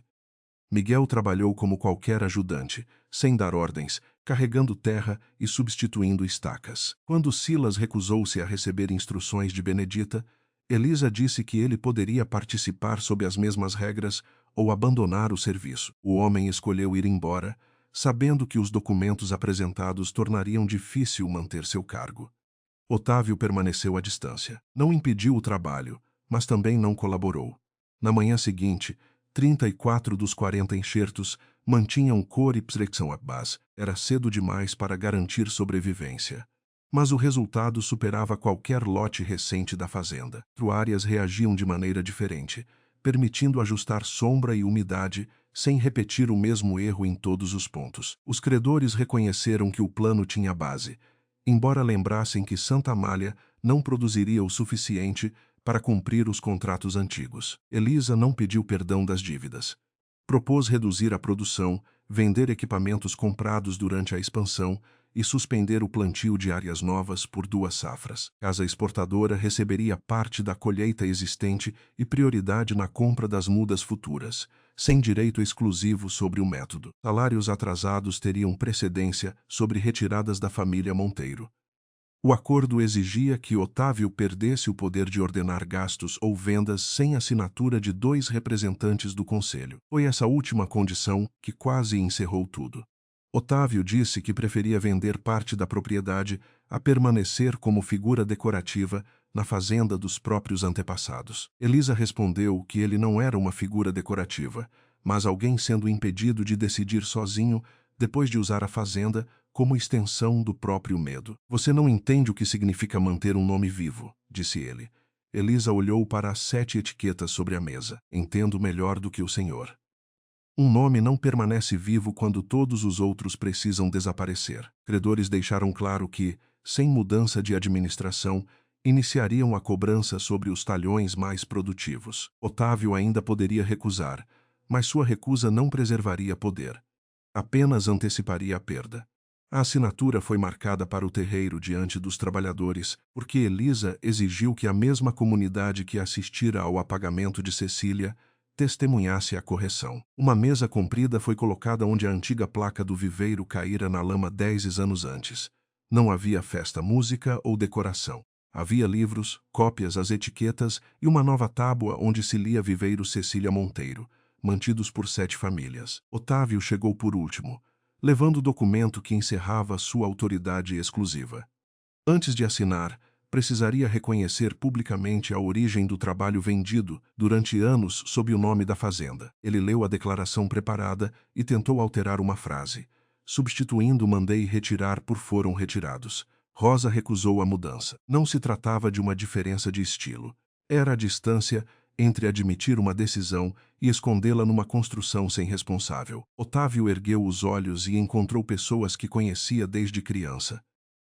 Miguel trabalhou como qualquer ajudante, sem dar ordens, carregando terra e substituindo estacas. Quando Silas recusou-se a receber instruções de Benedita, Elisa disse que ele poderia participar sob as mesmas regras ou abandonar o serviço. O homem escolheu ir embora, sabendo que os documentos apresentados tornariam difícil manter seu cargo. Otávio permaneceu à distância. Não impediu o trabalho, mas também não colaborou. Na manhã seguinte, 34 dos 40 enxertos mantinham cor e psreção à base. Era cedo demais para garantir sobrevivência. Mas o resultado superava qualquer lote recente da fazenda. Áreas reagiam de maneira diferente, permitindo ajustar sombra e umidade sem repetir o mesmo erro em todos os pontos. Os credores reconheceram que o plano tinha base, embora lembrassem que Santa Amália não produziria o suficiente para cumprir os contratos antigos. Elisa não pediu perdão das dívidas. Propôs reduzir a produção, vender equipamentos comprados durante a expansão e suspender o plantio de áreas novas por 2 safras. Casa exportadora receberia parte da colheita existente e prioridade na compra das mudas futuras, sem direito exclusivo sobre o método. Salários atrasados teriam precedência sobre retiradas da família Monteiro. O acordo exigia que Otávio perdesse o poder de ordenar gastos ou vendas sem assinatura de 2 representantes do conselho. Foi essa última condição que quase encerrou tudo. Otávio disse que preferia vender parte da propriedade a permanecer como figura decorativa na fazenda dos próprios antepassados. Elisa respondeu que ele não era uma figura decorativa, mas alguém sendo impedido de decidir sozinho depois de usar a fazenda como extensão do próprio medo. Você não entende o que significa manter um nome vivo, disse ele. Elisa olhou para as 7 etiquetas sobre a mesa. Entendo melhor do que o senhor. Um nome não permanece vivo quando todos os outros precisam desaparecer. Credores deixaram claro que, sem mudança de administração, iniciariam a cobrança sobre os talhões mais produtivos. Otávio ainda poderia recusar, mas sua recusa não preservaria poder. Apenas anteciparia a perda. A assinatura foi marcada para o terreiro diante dos trabalhadores, porque Elisa exigiu que a mesma comunidade que assistira ao apagamento de Cecília testemunhasse a correção. Uma mesa comprida foi colocada onde a antiga placa do viveiro caíra na lama 10 anos antes. Não havia festa, música ou decoração. Havia livros, cópias às etiquetas e uma nova tábua onde se lia Viveiro Cecília Monteiro, mantidos por 7 famílias. Otávio chegou por último, levando o documento que encerrava sua autoridade exclusiva. Antes de assinar, precisaria reconhecer publicamente a origem do trabalho vendido durante anos sob o nome da fazenda. Ele leu a declaração preparada e tentou alterar uma frase, substituindo "mandei retirar" por "foram retirados". Rosa recusou a mudança. Não se tratava de uma diferença de estilo. Era a distância entre admitir uma decisão e escondê-la numa construção sem responsável. Otávio ergueu os olhos e encontrou pessoas que conhecia desde criança.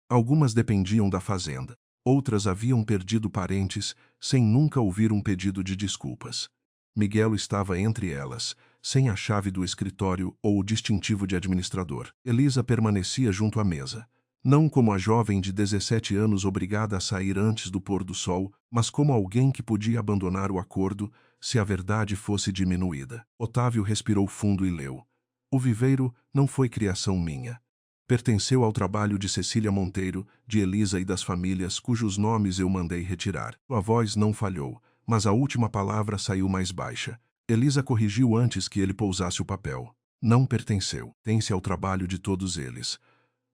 Algumas dependiam da fazenda. Outras haviam perdido parentes sem nunca ouvir um pedido de desculpas. Miguel estava entre elas, sem a chave do escritório ou o distintivo de administrador. Elisa permanecia junto à mesa. Não como a jovem de 17 anos obrigada a sair antes do pôr do sol, mas como alguém que podia abandonar o acordo se a verdade fosse diminuída. Otávio respirou fundo e leu. O viveiro não foi criação minha. Pertenceu ao trabalho de Cecília Monteiro, de Elisa e das famílias cujos nomes eu mandei retirar. Sua voz não falhou, mas a última palavra saiu mais baixa. Elisa corrigiu antes que ele pousasse o papel. Não pertenceu. Tem-se ao trabalho de todos eles.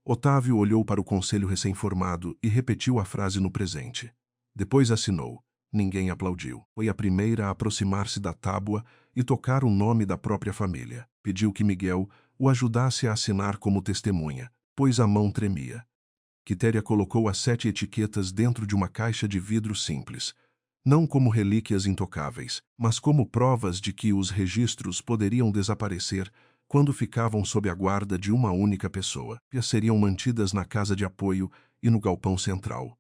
Otávio olhou para o conselho recém-formado e repetiu a frase no presente. Depois assinou. Ninguém aplaudiu. Foi a primeira a aproximar-se da tábua e tocar o nome da própria família. Pediu que Miguel o ajudasse a assinar como testemunha, pois a mão tremia. Quitéria colocou as 7 etiquetas dentro de uma caixa de vidro simples, não como relíquias intocáveis, mas como provas de que os registros poderiam desaparecer quando ficavam sob a guarda de uma única pessoa. E seriam mantidas na casa de apoio e no galpão central.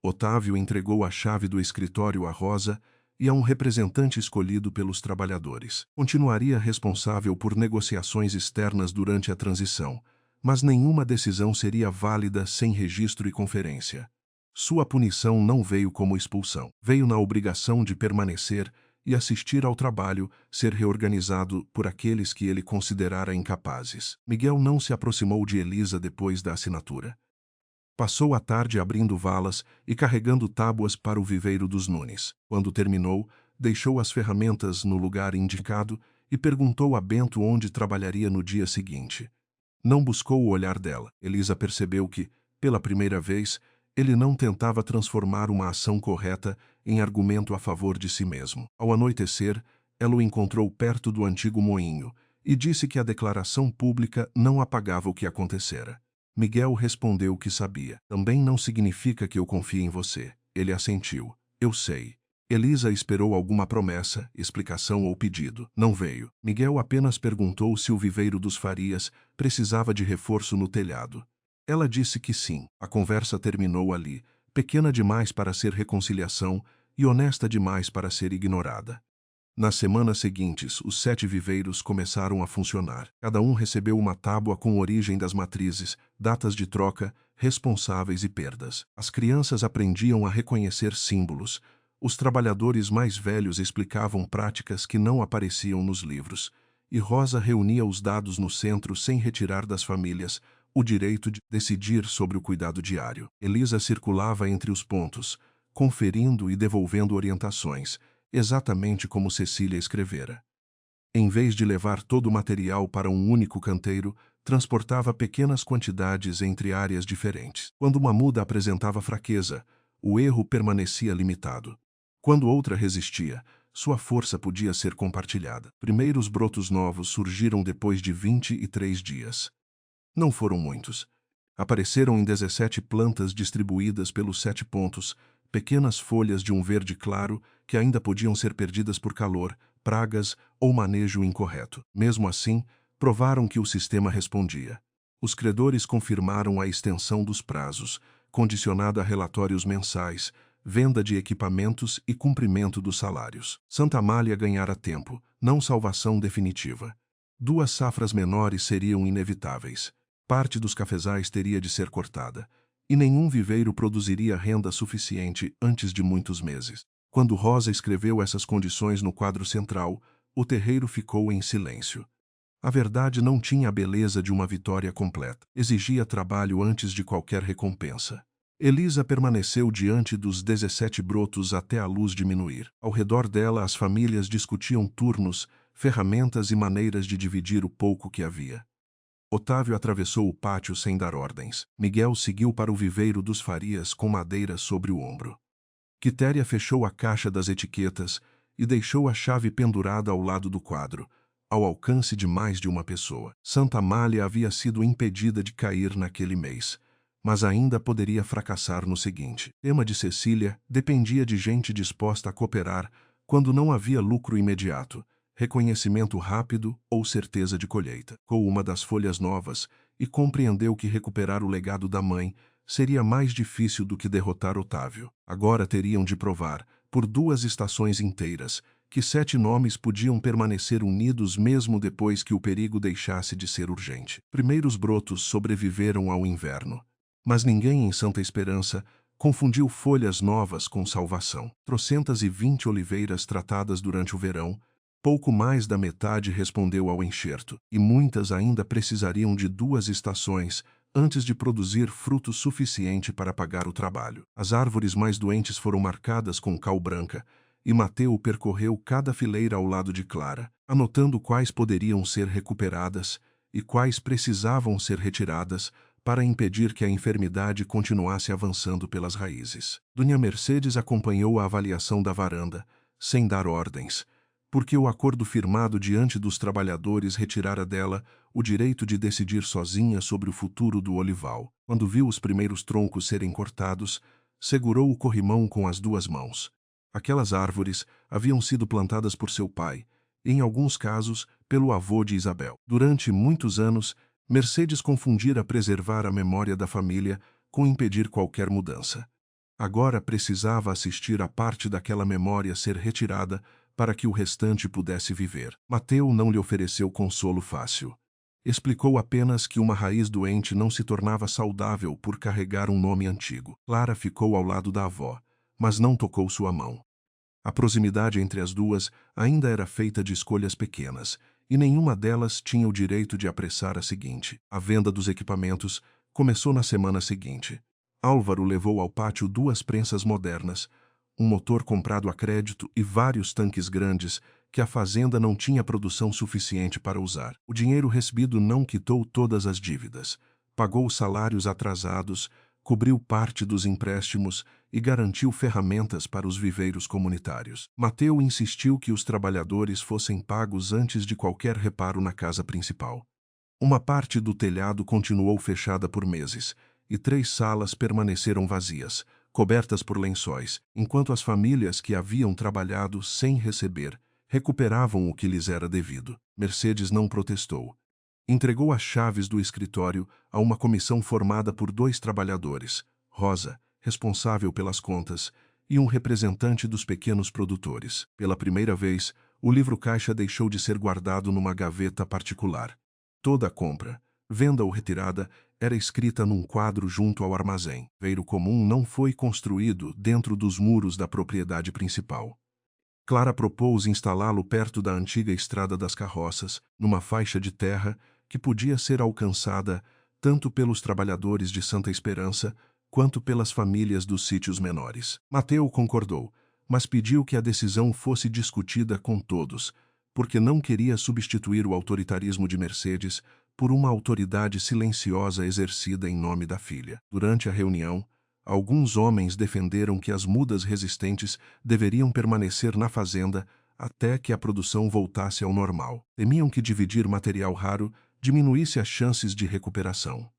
Otávio entregou a chave do escritório a Rosa e a um representante escolhido pelos trabalhadores. Continuaria responsável por negociações externas durante a transição, mas nenhuma decisão seria válida sem registro e conferência. Sua punição não veio como expulsão. Veio na obrigação de permanecer e assistir ao trabalho ser reorganizado por aqueles que ele considerara incapazes. Miguel não se aproximou de Elisa depois da assinatura. Passou a tarde abrindo valas e carregando tábuas para o viveiro dos Nunes. Quando terminou, deixou as ferramentas no lugar indicado e perguntou a Bento onde trabalharia no dia seguinte. Não buscou o olhar dela. Elisa percebeu que, pela primeira vez, ele não tentava transformar uma ação correta em argumento a favor de si mesmo. Ao anoitecer, ela o encontrou perto do antigo moinho e disse que a declaração pública não apagava o que acontecera. Miguel respondeu que sabia. Também não significa que eu confie em você. Ele assentiu. Eu sei. Elisa esperou alguma promessa, explicação ou pedido. Não veio. Miguel apenas perguntou se o viveiro dos Farias precisava de reforço no telhado. Ela disse que sim. A conversa terminou ali, pequena demais para ser reconciliação e honesta demais para ser ignorada. Nas semanas seguintes, os 7 viveiros começaram a funcionar. Cada um recebeu uma tábua com origem das matrizes, datas de troca, responsáveis e perdas. As crianças aprendiam a reconhecer símbolos. Os trabalhadores mais velhos explicavam práticas que não apareciam nos livros. E Rosa reunia os dados no centro sem retirar das famílias o direito de decidir sobre o cuidado diário. Elisa circulava entre os pontos, conferindo e devolvendo orientações, exatamente como Cecília escrevera. Em vez de levar todo o material para um único canteiro, transportava pequenas quantidades entre áreas diferentes. Quando uma muda apresentava fraqueza, o erro permanecia limitado. Quando outra resistia, sua força podia ser compartilhada. Primeiros brotos novos surgiram depois de 23 dias. Não foram muitos. Apareceram em 17 plantas distribuídas pelos 7 pontos, pequenas folhas de um verde claro que ainda podiam ser perdidas por calor, pragas ou manejo incorreto. Mesmo assim, provaram que o sistema respondia. Os credores confirmaram a extensão dos prazos, condicionada a relatórios mensais, venda de equipamentos e cumprimento dos salários. Santa Amália ganhara tempo, não salvação definitiva. 2 safras menores seriam inevitáveis. Parte dos cafezais teria de ser cortada, e nenhum viveiro produziria renda suficiente antes de muitos meses. Quando Rosa escreveu essas condições no quadro central, o terreiro ficou em silêncio. A verdade não tinha a beleza de uma vitória completa. Exigia trabalho antes de qualquer recompensa. Elisa permaneceu diante dos 17 brotos até a luz diminuir. Ao redor dela, as famílias discutiam turnos, ferramentas e maneiras de dividir o pouco que havia. Otávio atravessou o pátio sem dar ordens. Miguel seguiu para o viveiro dos Farias com madeira sobre o ombro. Quitéria fechou a caixa das etiquetas e deixou a chave pendurada ao lado do quadro, ao alcance de mais de uma pessoa. Santa Amália havia sido impedida de cair naquele mês, mas ainda poderia fracassar no seguinte. O tema de Cecília dependia de gente disposta a cooperar quando não havia lucro imediato, reconhecimento rápido ou certeza de colheita. Com uma das folhas novas e compreendeu que recuperar o legado da mãe seria mais difícil do que derrotar Otávio. Agora teriam de provar, por 2 estações inteiras, que 7 nomes podiam permanecer unidos mesmo depois que o perigo deixasse de ser urgente. Primeiros brotos sobreviveram ao inverno, mas ninguém em Santa Esperança confundiu folhas novas com salvação. 320 oliveiras tratadas durante o verão, pouco mais da metade respondeu ao enxerto, e muitas ainda precisariam de 2 estações antes de produzir fruto suficiente para pagar o trabalho. As árvores mais doentes foram marcadas com cal branca, e Mateu percorreu cada fileira ao lado de Clara, anotando quais poderiam ser recuperadas e quais precisavam ser retiradas para impedir que a enfermidade continuasse avançando pelas raízes. Dona Mercedes acompanhou a avaliação da varanda, sem dar ordens, porque o acordo firmado diante dos trabalhadores retirara dela o direito de decidir sozinha sobre o futuro do olival. Quando viu os primeiros troncos serem cortados, segurou o corrimão com as 2 mãos. Aquelas árvores haviam sido plantadas por seu pai, e, em alguns casos, pelo avô de Isabel. Durante muitos anos, Mercedes confundira preservar a memória da família com impedir qualquer mudança. Agora precisava assistir a parte daquela memória ser retirada para que o restante pudesse viver. Mateu não lhe ofereceu consolo fácil. Explicou apenas que uma raiz doente não se tornava saudável por carregar um nome antigo. Clara ficou ao lado da avó, mas não tocou sua mão. A proximidade entre as duas ainda era feita de escolhas pequenas, e nenhuma delas tinha o direito de apressar a seguinte. A venda dos equipamentos começou na semana seguinte. Álvaro levou ao pátio 2 prensas modernas, um motor comprado a crédito e vários tanques grandes que a fazenda não tinha produção suficiente para usar. O dinheiro recebido não quitou todas as dívidas, pagou os salários atrasados, cobriu parte dos empréstimos e garantiu ferramentas para os viveiros comunitários. Mateu insistiu que os trabalhadores fossem pagos antes de qualquer reparo na casa principal. Uma parte do telhado continuou fechada por meses, e 3 salas permaneceram vazias, cobertas por lençóis, enquanto as famílias que haviam trabalhado sem receber recuperavam o que lhes era devido. Mercedes não protestou. Entregou as chaves do escritório a uma comissão formada por 2 trabalhadores, Rosa, responsável pelas contas, e um representante dos pequenos produtores. Pela primeira vez, o livro-caixa deixou de ser guardado numa gaveta particular. Toda a compra, venda ou retirada, era escrita num quadro junto ao armazém. O viveiro comum não foi construído dentro dos muros da propriedade principal. Clara propôs instalá-lo perto da antiga Estrada das Carroças, numa faixa de terra que podia ser alcançada tanto pelos trabalhadores de Santa Esperança quanto pelas famílias dos sítios menores. Mateu concordou, mas pediu que a decisão fosse discutida com todos, porque não queria substituir o autoritarismo de Mercedes por uma autoridade silenciosa exercida em nome da filha. Durante a reunião, alguns homens defenderam que as mudas resistentes deveriam permanecer na fazenda até que a produção voltasse ao normal. Temiam que dividir material raro diminuísse as chances de recuperação.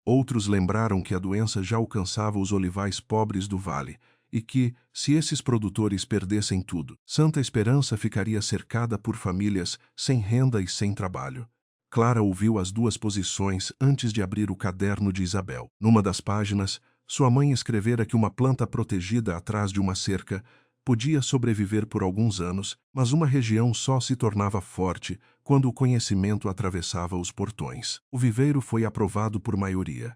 Outros lembraram que a doença já alcançava os olivais pobres do vale e que, se esses produtores perdessem tudo, Santa Esperança ficaria cercada por famílias sem renda e sem trabalho. Clara ouviu as 2 posições antes de abrir o caderno de Isabel. Numa das páginas, sua mãe escrevera que uma planta protegida atrás de uma cerca podia sobreviver por alguns anos, mas uma região só se tornava forte quando o conhecimento atravessava os portões. O viveiro foi aprovado por maioria.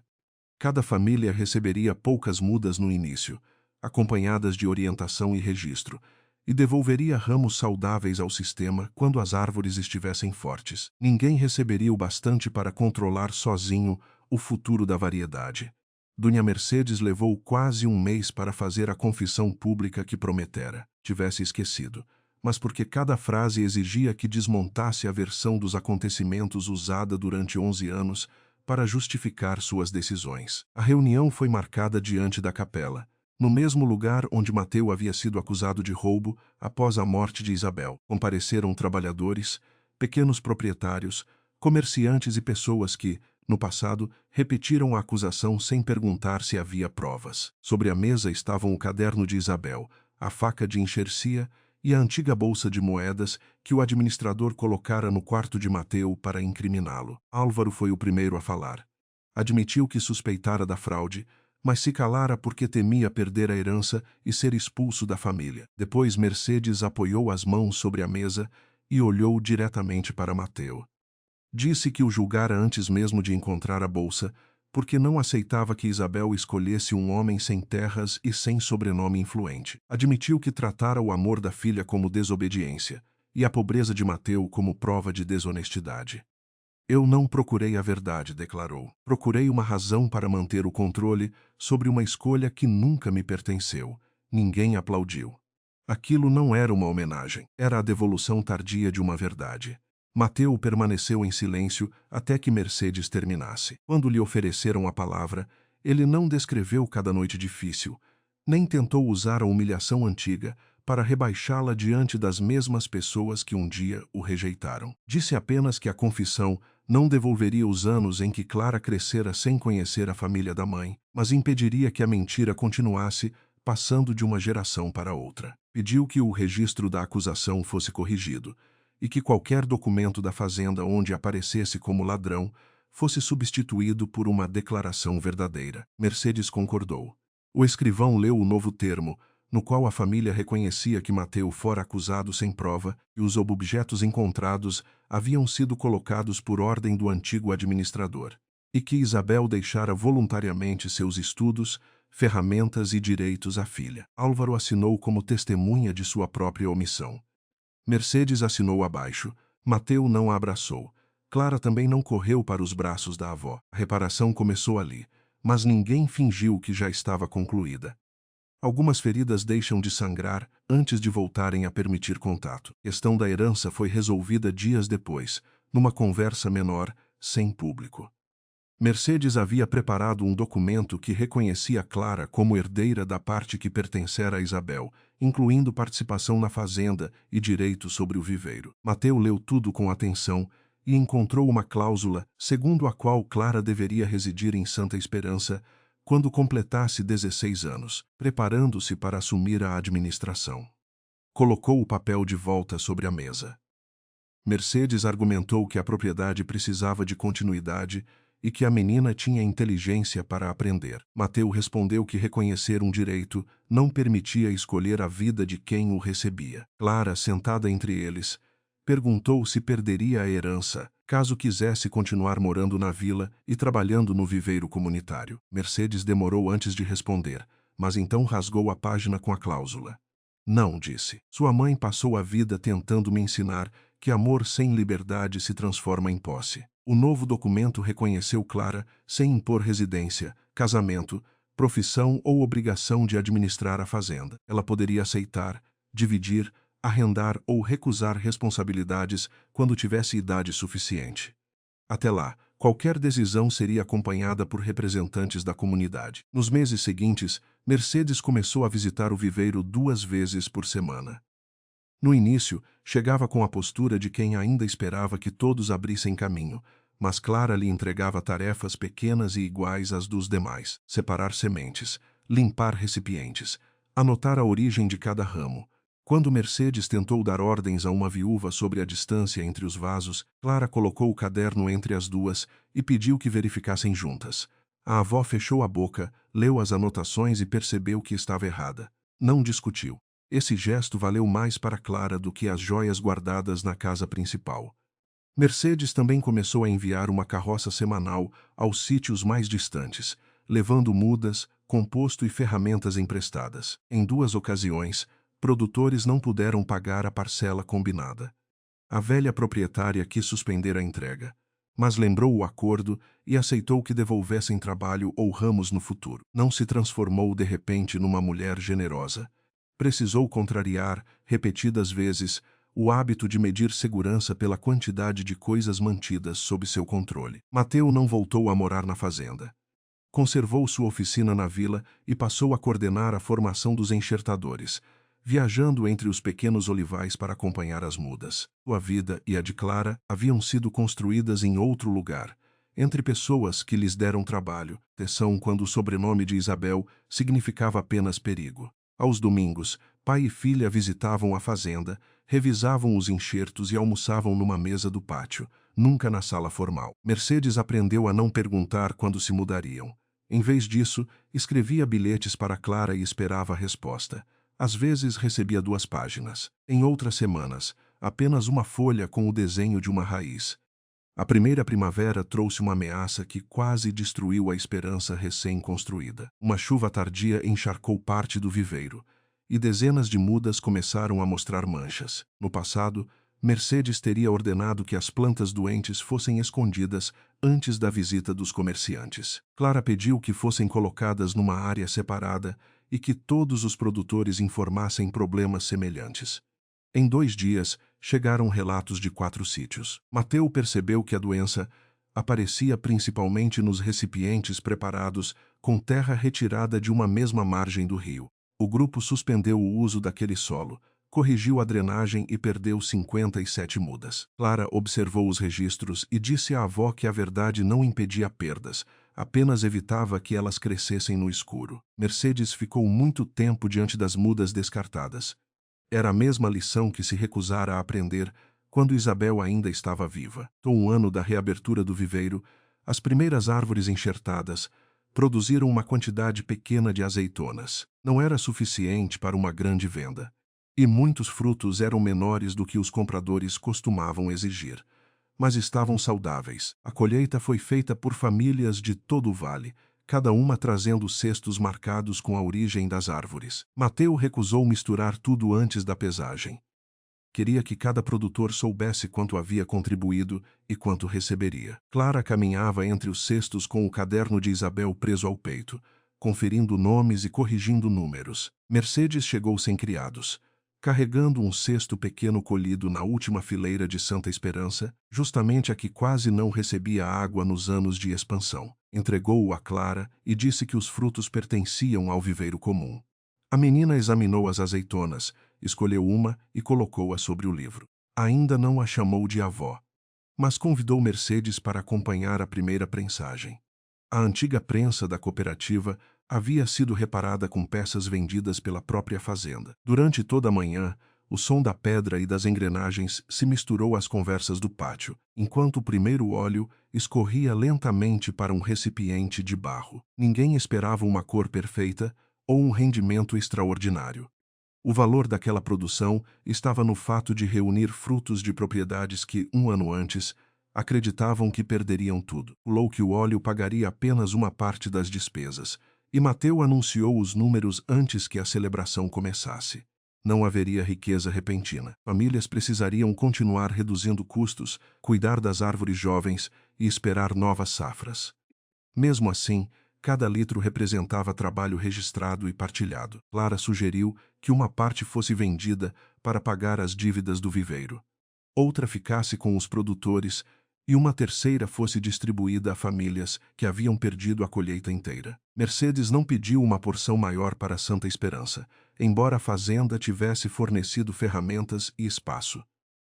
Cada família receberia poucas mudas no início, acompanhadas de orientação e registro, e devolveria ramos saudáveis ao sistema quando as árvores estivessem fortes. Ninguém receberia o bastante para controlar sozinho o futuro da variedade. Dona Mercedes levou quase um mês para fazer a confissão pública que prometera. Tivesse esquecido, mas porque cada frase exigia que desmontasse a versão dos acontecimentos usada durante 11 anos para justificar suas decisões. A reunião foi marcada diante da capela, no mesmo lugar onde Mateu havia sido acusado de roubo após a morte de Isabel. Compareceram trabalhadores, pequenos proprietários, comerciantes e pessoas que, no passado, repetiram a acusação sem perguntar se havia provas. Sobre a mesa estavam o caderno de Isabel, a faca de enxercia e a antiga bolsa de moedas que o administrador colocara no quarto de Mateu para incriminá-lo. Álvaro foi o primeiro a falar. Admitiu que suspeitara da fraude, mas se calara porque temia perder a herança e ser expulso da família. Depois Mercedes apoiou as mãos sobre a mesa e olhou diretamente para Mateu. Disse que o julgara antes mesmo de encontrar a bolsa, porque não aceitava que Isabel escolhesse um homem sem terras e sem sobrenome influente. Admitiu que tratara o amor da filha como desobediência e a pobreza de Mateu como prova de desonestidade. Eu não procurei a verdade, declarou. Procurei uma razão para manter o controle sobre uma escolha que nunca me pertenceu. Ninguém aplaudiu. Aquilo não era uma homenagem, era a devolução tardia de uma verdade. Mateu permaneceu em silêncio até que Mercedes terminasse. Quando lhe ofereceram a palavra, ele não descreveu cada noite difícil, nem tentou usar a humilhação antiga para rebaixá-la diante das mesmas pessoas que um dia o rejeitaram. Disse apenas que a confissão não devolveria os anos em que Clara crescera sem conhecer a família da mãe, mas impediria que a mentira continuasse, passando de uma geração para outra. Pediu que o registro da acusação fosse corrigido e que qualquer documento da fazenda onde aparecesse como ladrão fosse substituído por uma declaração verdadeira. Mercedes concordou. O escrivão leu o novo termo, no qual a família reconhecia que Mateu fora acusado sem prova e os objetos encontrados haviam sido colocados por ordem do antigo administrador, e que Isabel deixara voluntariamente seus estudos, ferramentas e direitos à filha. Álvaro assinou como testemunha de sua própria omissão. Mercedes assinou abaixo. Mateu não a abraçou. Clara também não correu para os braços da avó. A reparação começou ali, mas ninguém fingiu que já estava concluída. Algumas feridas deixam de sangrar antes de voltarem a permitir contato. A questão da herança foi resolvida dias depois, numa conversa menor, sem público. Mercedes havia preparado um documento que reconhecia Clara como herdeira da parte que pertencera a Isabel, incluindo participação na fazenda e direitos sobre o viveiro. Mateu leu tudo com atenção e encontrou uma cláusula segundo a qual Clara deveria residir em Santa Esperança quando completasse 16 anos, preparando-se para assumir a administração. Colocou o papel de volta sobre a mesa. Mercedes argumentou que a propriedade precisava de continuidade e que a menina tinha inteligência para aprender. Mateu respondeu que reconhecer um direito não permitia escolher a vida de quem o recebia. Clara, sentada entre eles, perguntou se perderia a herança, caso quisesse continuar morando na vila e trabalhando no viveiro comunitário. Mercedes demorou antes de responder, mas então rasgou a página com a cláusula. Não, disse. Sua mãe passou a vida tentando me ensinar que amor sem liberdade se transforma em posse. O novo documento reconheceu Clara sem impor residência, casamento, profissão ou obrigação de administrar a fazenda. Ela poderia aceitar, dividir, arrendar ou recusar responsabilidades quando tivesse idade suficiente. Até lá, qualquer decisão seria acompanhada por representantes da comunidade. Nos meses seguintes, Mercedes começou a visitar o viveiro 2 vezes por semana. No início, chegava com a postura de quem ainda esperava que todos abrissem caminho, mas Clara lhe entregava tarefas pequenas e iguais às dos demais: separar sementes, limpar recipientes, anotar a origem de cada ramo. Quando Mercedes tentou dar ordens a uma viúva sobre a distância entre os vasos, Clara colocou o caderno entre as duas e pediu que verificassem juntas. A avó fechou a boca, leu as anotações e percebeu que estava errada. Não discutiu. Esse gesto valeu mais para Clara do que as joias guardadas na casa principal. Mercedes também começou a enviar uma carroça semanal aos sítios mais distantes, levando mudas, composto e ferramentas emprestadas. Em 2 ocasiões, produtores não puderam pagar a parcela combinada. A velha proprietária quis suspender a entrega, mas lembrou o acordo e aceitou que devolvessem trabalho ou ramos no futuro. Não se transformou de repente numa mulher generosa. Precisou contrariar, repetidas vezes, o hábito de medir segurança pela quantidade de coisas mantidas sob seu controle. Mateu não voltou a morar na fazenda. Conservou sua oficina na vila e passou a coordenar a formação dos enxertadores, viajando entre os pequenos olivais para acompanhar as mudas. Sua vida e a de Clara haviam sido construídas em outro lugar, entre pessoas que lhes deram trabalho, proteção quando o sobrenome de Isabel significava apenas perigo. Aos domingos, pai e filha visitavam a fazenda, revisavam os enxertos e almoçavam numa mesa do pátio, nunca na sala formal. Mercedes aprendeu a não perguntar quando se mudariam. Em vez disso, escrevia bilhetes para Clara e esperava a resposta. Às vezes recebia 2 páginas. Em outras semanas, apenas uma folha com o desenho de uma raiz. A primeira primavera trouxe uma ameaça que quase destruiu a esperança recém-construída. Uma chuva tardia encharcou parte do viveiro, e dezenas de mudas começaram a mostrar manchas. No passado, Mercedes teria ordenado que as plantas doentes fossem escondidas antes da visita dos comerciantes. Clara pediu que fossem colocadas numa área separada e que todos os produtores informassem problemas semelhantes. Em 2 dias, chegaram relatos de 4 sítios. Mateu percebeu que a doença aparecia principalmente nos recipientes preparados com terra retirada de uma mesma margem do rio. O grupo suspendeu o uso daquele solo, corrigiu a drenagem e perdeu 57 mudas. Clara observou os registros e disse à avó que a verdade não impedia perdas, apenas evitava que elas crescessem no escuro. Mercedes ficou muito tempo diante das mudas descartadas. Era a mesma lição que se recusara a aprender quando Isabel ainda estava viva. No 1 ano da reabertura do viveiro, As primeiras árvores enxertadas produziram uma quantidade pequena de azeitonas. Não era suficiente para uma grande venda. E muitos frutos eram menores do que os compradores costumavam exigir. Mas estavam saudáveis. A colheita foi feita por famílias de todo o vale, cada uma trazendo cestos marcados com a origem das árvores. Mateu recusou misturar tudo antes da pesagem. Queria que cada produtor soubesse quanto havia contribuído e quanto receberia. Clara caminhava entre os cestos com o caderno de Isabel preso ao peito, conferindo nomes e corrigindo números. Mercedes chegou sem criados, carregando um cesto pequeno colhido na última fileira de Santa Esperança, justamente a que quase não recebia água nos anos de expansão. Entregou-o a Clara e disse que os frutos pertenciam ao viveiro comum. A menina examinou as azeitonas, escolheu uma e colocou-a sobre o livro. Ainda não a chamou de avó, mas convidou Mercedes para acompanhar a primeira prensagem. A antiga prensa da cooperativa havia sido reparada com peças vendidas pela própria fazenda. Durante toda a manhã, o som da pedra e das engrenagens se misturou às conversas do pátio, enquanto o primeiro óleo escorria lentamente para um recipiente de barro. Ninguém esperava uma cor perfeita ou um rendimento extraordinário. O valor daquela produção estava no fato de reunir frutos de propriedades que, um ano antes, acreditavam que perderiam tudo. Falou que o óleo pagaria apenas uma parte das despesas, e Mateu anunciou os números antes que a celebração começasse. Não haveria riqueza repentina. Famílias precisariam continuar reduzindo custos, cuidar das árvores jovens e esperar novas safras. Mesmo assim, cada litro representava trabalho registrado e partilhado. Clara sugeriu que uma parte fosse vendida para pagar as dívidas do viveiro, outra ficasse com os produtores e uma terceira fosse distribuída a famílias que haviam perdido a colheita inteira. Mercedes não pediu uma porção maior para Santa Esperança, embora a fazenda tivesse fornecido ferramentas e espaço.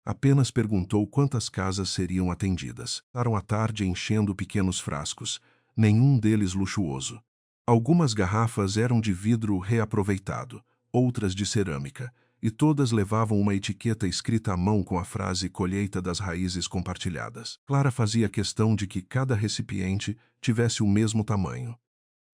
Apenas perguntou quantas casas seriam atendidas. Passaram a tarde enchendo pequenos frascos, nenhum deles luxuoso. Algumas garrafas eram de vidro reaproveitado, outras de cerâmica, e todas levavam uma etiqueta escrita à mão com a frase colheita das raízes compartilhadas. Clara fazia questão de que cada recipiente tivesse o mesmo tamanho.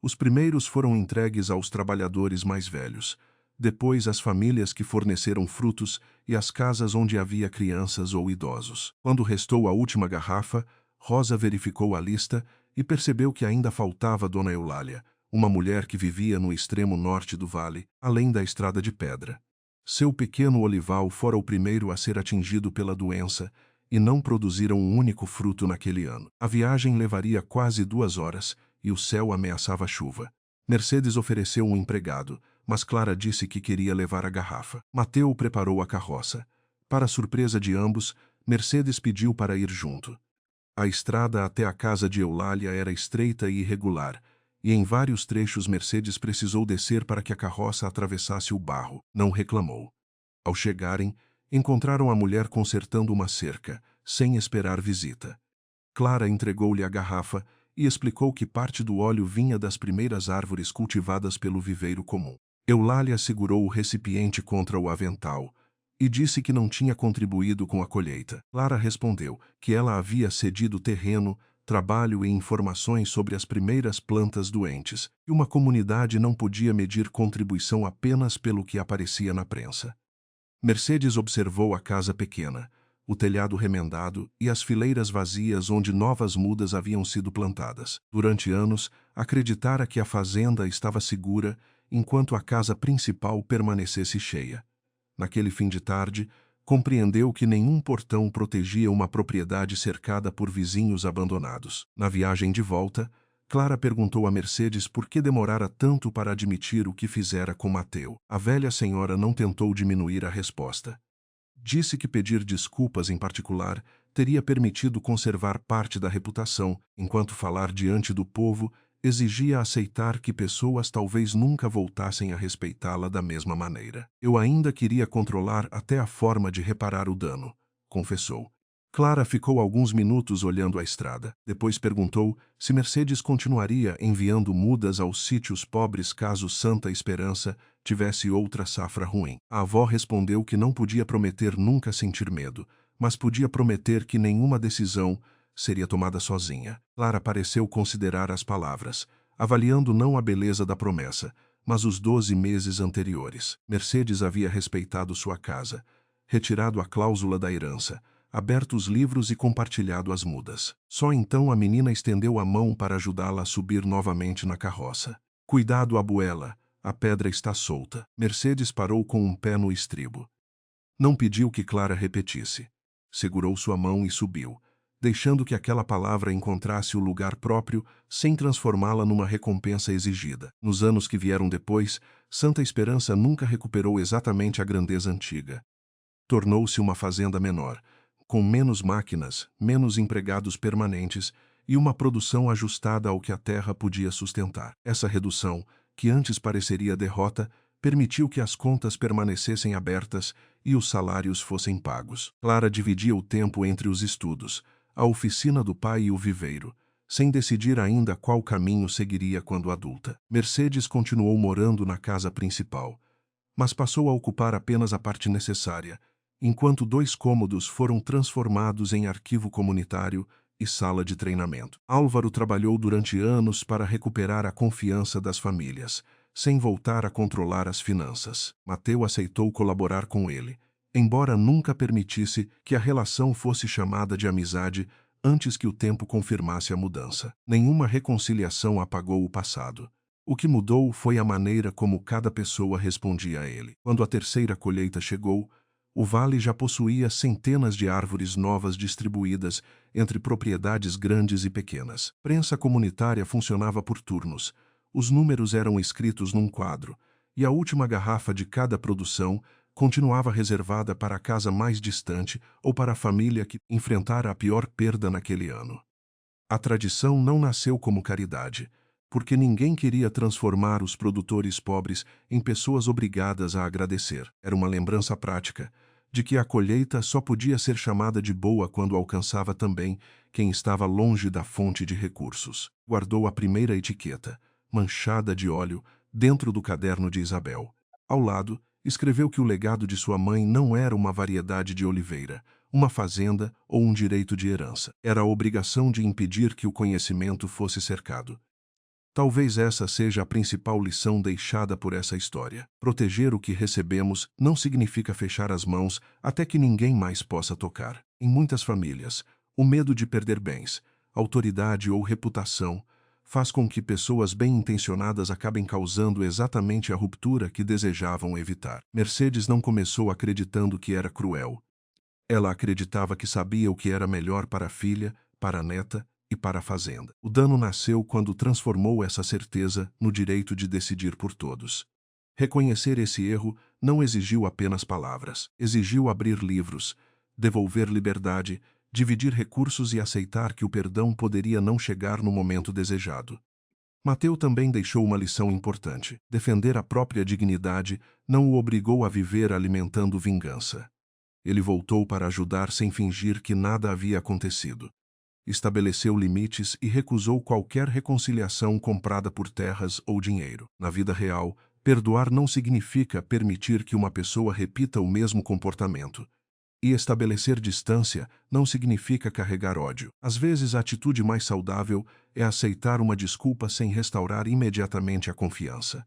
Os primeiros foram entregues aos trabalhadores mais velhos, depois às famílias que forneceram frutos e às casas onde havia crianças ou idosos. Quando restou a última garrafa, Rosa verificou a lista e percebeu que ainda faltava Dona Eulália, uma mulher que vivia no extremo norte do vale, além da estrada de pedra. Seu pequeno olival fora o primeiro a ser atingido pela doença e não produziram um único fruto naquele ano. A viagem levaria quase 2 horas e o céu ameaçava chuva. Mercedes ofereceu um empregado, mas Clara disse que queria levar a garrafa. Mateu preparou a carroça. Para surpresa de ambos, Mercedes pediu para ir junto. A estrada até a casa de Eulália era estreita e irregular, e em vários trechos Mercedes precisou descer para que a carroça atravessasse o barro. Não reclamou. Ao chegarem, encontraram a mulher consertando uma cerca, sem esperar visita. Clara entregou-lhe a garrafa e explicou que parte do óleo vinha das primeiras árvores cultivadas pelo viveiro comum. Eulália segurou o recipiente contra o avental e disse que não tinha contribuído com a colheita. Clara respondeu que ela havia cedido terreno, trabalho e informações sobre as primeiras plantas doentes, e uma comunidade não podia medir contribuição apenas pelo que aparecia na prensa. Mercedes observou a casa pequena, o telhado remendado e as fileiras vazias onde novas mudas haviam sido plantadas. Durante anos, acreditara que a fazenda estava segura enquanto a casa principal permanecesse cheia. Naquele fim de tarde, compreendeu que nenhum portão protegia uma propriedade cercada por vizinhos abandonados. Na viagem de volta, Clara perguntou a Mercedes por que demorara tanto para admitir o que fizera com Mateu. A velha senhora não tentou diminuir a resposta. Disse que pedir desculpas em particular teria permitido conservar parte da reputação, enquanto falar diante do povo exigia aceitar que pessoas talvez nunca voltassem a respeitá-la da mesma maneira. Eu ainda queria controlar até a forma de reparar o dano, confessou. Clara ficou alguns minutos olhando a estrada. Depois perguntou se Mercedes continuaria enviando mudas aos sítios pobres caso Santa Esperança tivesse outra safra ruim. A avó respondeu que não podia prometer nunca sentir medo, mas podia prometer que nenhuma decisão seria tomada sozinha. Clara pareceu considerar as palavras, avaliando não a beleza da promessa, mas os 12 meses anteriores. Mercedes havia respeitado sua casa, retirado a cláusula da herança, aberto os livros e compartilhado as mudas. Só então a menina estendeu a mão para ajudá-la a subir novamente na carroça. Cuidado, abuela, a pedra está solta. Mercedes parou com um pé no estribo. Não pediu que Clara repetisse. Segurou sua mão e subiu, deixando que aquela palavra encontrasse o lugar próprio sem transformá-la numa recompensa exigida. Nos anos que vieram depois, Santa Esperança nunca recuperou exatamente a grandeza antiga. Tornou-se uma fazenda menor, com menos máquinas, menos empregados permanentes e uma produção ajustada ao que a terra podia sustentar. Essa redução, que antes pareceria derrota, permitiu que as contas permanecessem abertas e os salários fossem pagos. Clara dividia o tempo entre os estudos, a oficina do pai e o viveiro, sem decidir ainda qual caminho seguiria quando adulta. Mercedes continuou morando na casa principal, mas passou a ocupar apenas a parte necessária, enquanto 2 cômodos foram transformados em arquivo comunitário e sala de treinamento. Álvaro trabalhou durante anos para recuperar a confiança das famílias, sem voltar a controlar as finanças. Mateu aceitou colaborar com ele, embora nunca permitisse que a relação fosse chamada de amizade antes que o tempo confirmasse a mudança. Nenhuma reconciliação apagou o passado. O que mudou foi a maneira como cada pessoa respondia a ele. Quando a terceira colheita chegou, o vale já possuía centenas de árvores novas distribuídas entre propriedades grandes e pequenas. Prensa comunitária funcionava por turnos. Os números eram escritos num quadro, e a última garrafa de cada produção continuava reservada para a casa mais distante ou para a família que enfrentara a pior perda naquele ano. A tradição não nasceu como caridade, porque ninguém queria transformar os produtores pobres em pessoas obrigadas a agradecer. Era uma lembrança prática de que a colheita só podia ser chamada de boa quando alcançava também quem estava longe da fonte de recursos. Guardou a primeira etiqueta, manchada de óleo, dentro do caderno de Isabel. Ao lado, escreveu que o legado de sua mãe não era uma variedade de oliveira, uma fazenda ou um direito de herança. Era a obrigação de impedir que o conhecimento fosse cercado. Talvez essa seja a principal lição deixada por essa história. Proteger o que recebemos não significa fechar as mãos até que ninguém mais possa tocar. Em muitas famílias, o medo de perder bens, autoridade ou reputação faz com que pessoas bem-intencionadas acabem causando exatamente a ruptura que desejavam evitar. Mercedes não começou acreditando que era cruel. Ela acreditava que sabia o que era melhor para a filha, para a neta e para a fazenda. O dano nasceu quando transformou essa certeza no direito de decidir por todos. Reconhecer esse erro não exigiu apenas palavras. Exigiu abrir livros, devolver liberdade, dividir recursos e aceitar que o perdão poderia não chegar no momento desejado. Mateu também deixou uma lição importante. Defender a própria dignidade não o obrigou a viver alimentando vingança. Ele voltou para ajudar sem fingir que nada havia acontecido. Estabeleceu limites e recusou qualquer reconciliação comprada por terras ou dinheiro. Na vida real, perdoar não significa permitir que uma pessoa repita o mesmo comportamento. E estabelecer distância não significa carregar ódio. Às vezes, a atitude mais saudável é aceitar uma desculpa sem restaurar imediatamente a confiança.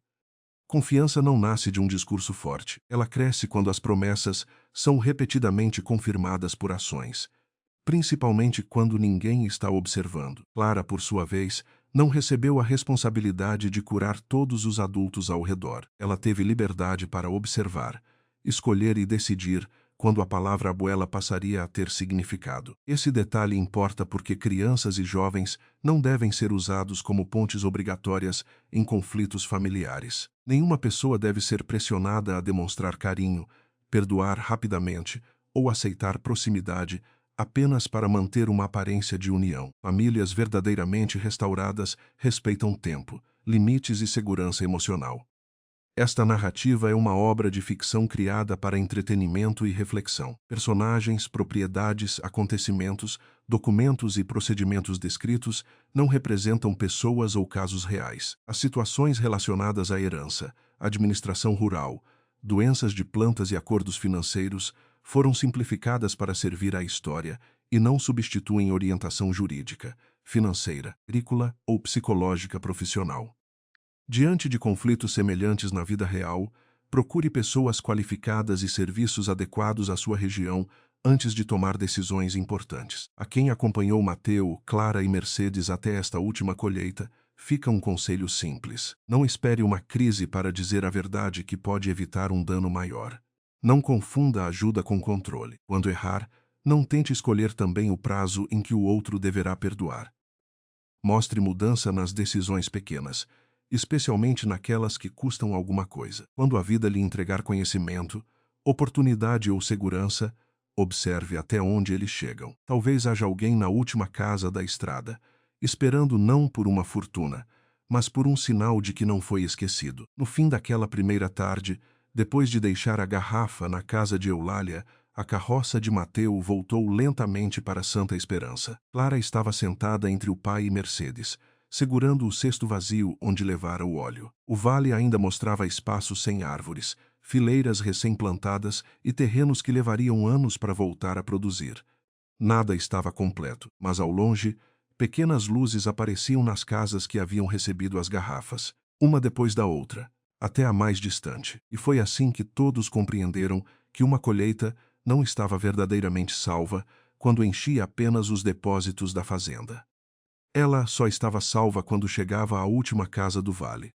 Confiança não nasce de um discurso forte. Ela cresce quando as promessas são repetidamente confirmadas por ações, principalmente quando ninguém está observando. Clara, por sua vez, não recebeu a responsabilidade de curar todos os adultos ao redor. Ela teve liberdade para observar, escolher e decidir quando a palavra abuela passaria a ter significado. Esse detalhe importa porque crianças e jovens não devem ser usados como pontes obrigatórias em conflitos familiares. Nenhuma pessoa deve ser pressionada a demonstrar carinho, perdoar rapidamente ou aceitar proximidade apenas para manter uma aparência de união. Famílias verdadeiramente restauradas respeitam tempo, limites e segurança emocional. Esta narrativa é uma obra de ficção criada para entretenimento e reflexão. Personagens, propriedades, acontecimentos, documentos e procedimentos descritos não representam pessoas ou casos reais. As situações relacionadas à herança, administração rural, doenças de plantas e acordos financeiros foram simplificadas para servir à história e não substituem orientação jurídica, financeira, agrícola ou psicológica profissional. Diante de conflitos semelhantes na vida real, procure pessoas qualificadas e serviços adequados à sua região antes de tomar decisões importantes. A quem acompanhou Mateu, Clara e Mercedes até esta última colheita, fica um conselho simples. Não espere uma crise para dizer a verdade que pode evitar um dano maior. Não confunda ajuda com controle. Quando errar, não tente escolher também o prazo em que o outro deverá perdoar. Mostre mudança nas decisões pequenas, especialmente naquelas que custam alguma coisa. Quando a vida lhe entregar conhecimento, oportunidade ou segurança, observe até onde eles chegam. Talvez haja alguém na última casa da estrada, esperando não por uma fortuna, mas por um sinal de que não foi esquecido. No fim daquela primeira tarde, depois de deixar a garrafa na casa de Eulália, a carroça de Mateu voltou lentamente para Santa Esperança. Clara estava sentada entre o pai e Mercedes, segurando o cesto vazio onde levara o óleo. O vale ainda mostrava espaços sem árvores, fileiras recém-plantadas e terrenos que levariam anos para voltar a produzir. Nada estava completo, mas ao longe, pequenas luzes apareciam nas casas que haviam recebido as garrafas, uma depois da outra, até a mais distante. E foi assim que todos compreenderam que uma colheita não estava verdadeiramente salva quando enchia apenas os depósitos da fazenda. Ela só estava salva quando chegava à última casa do vale.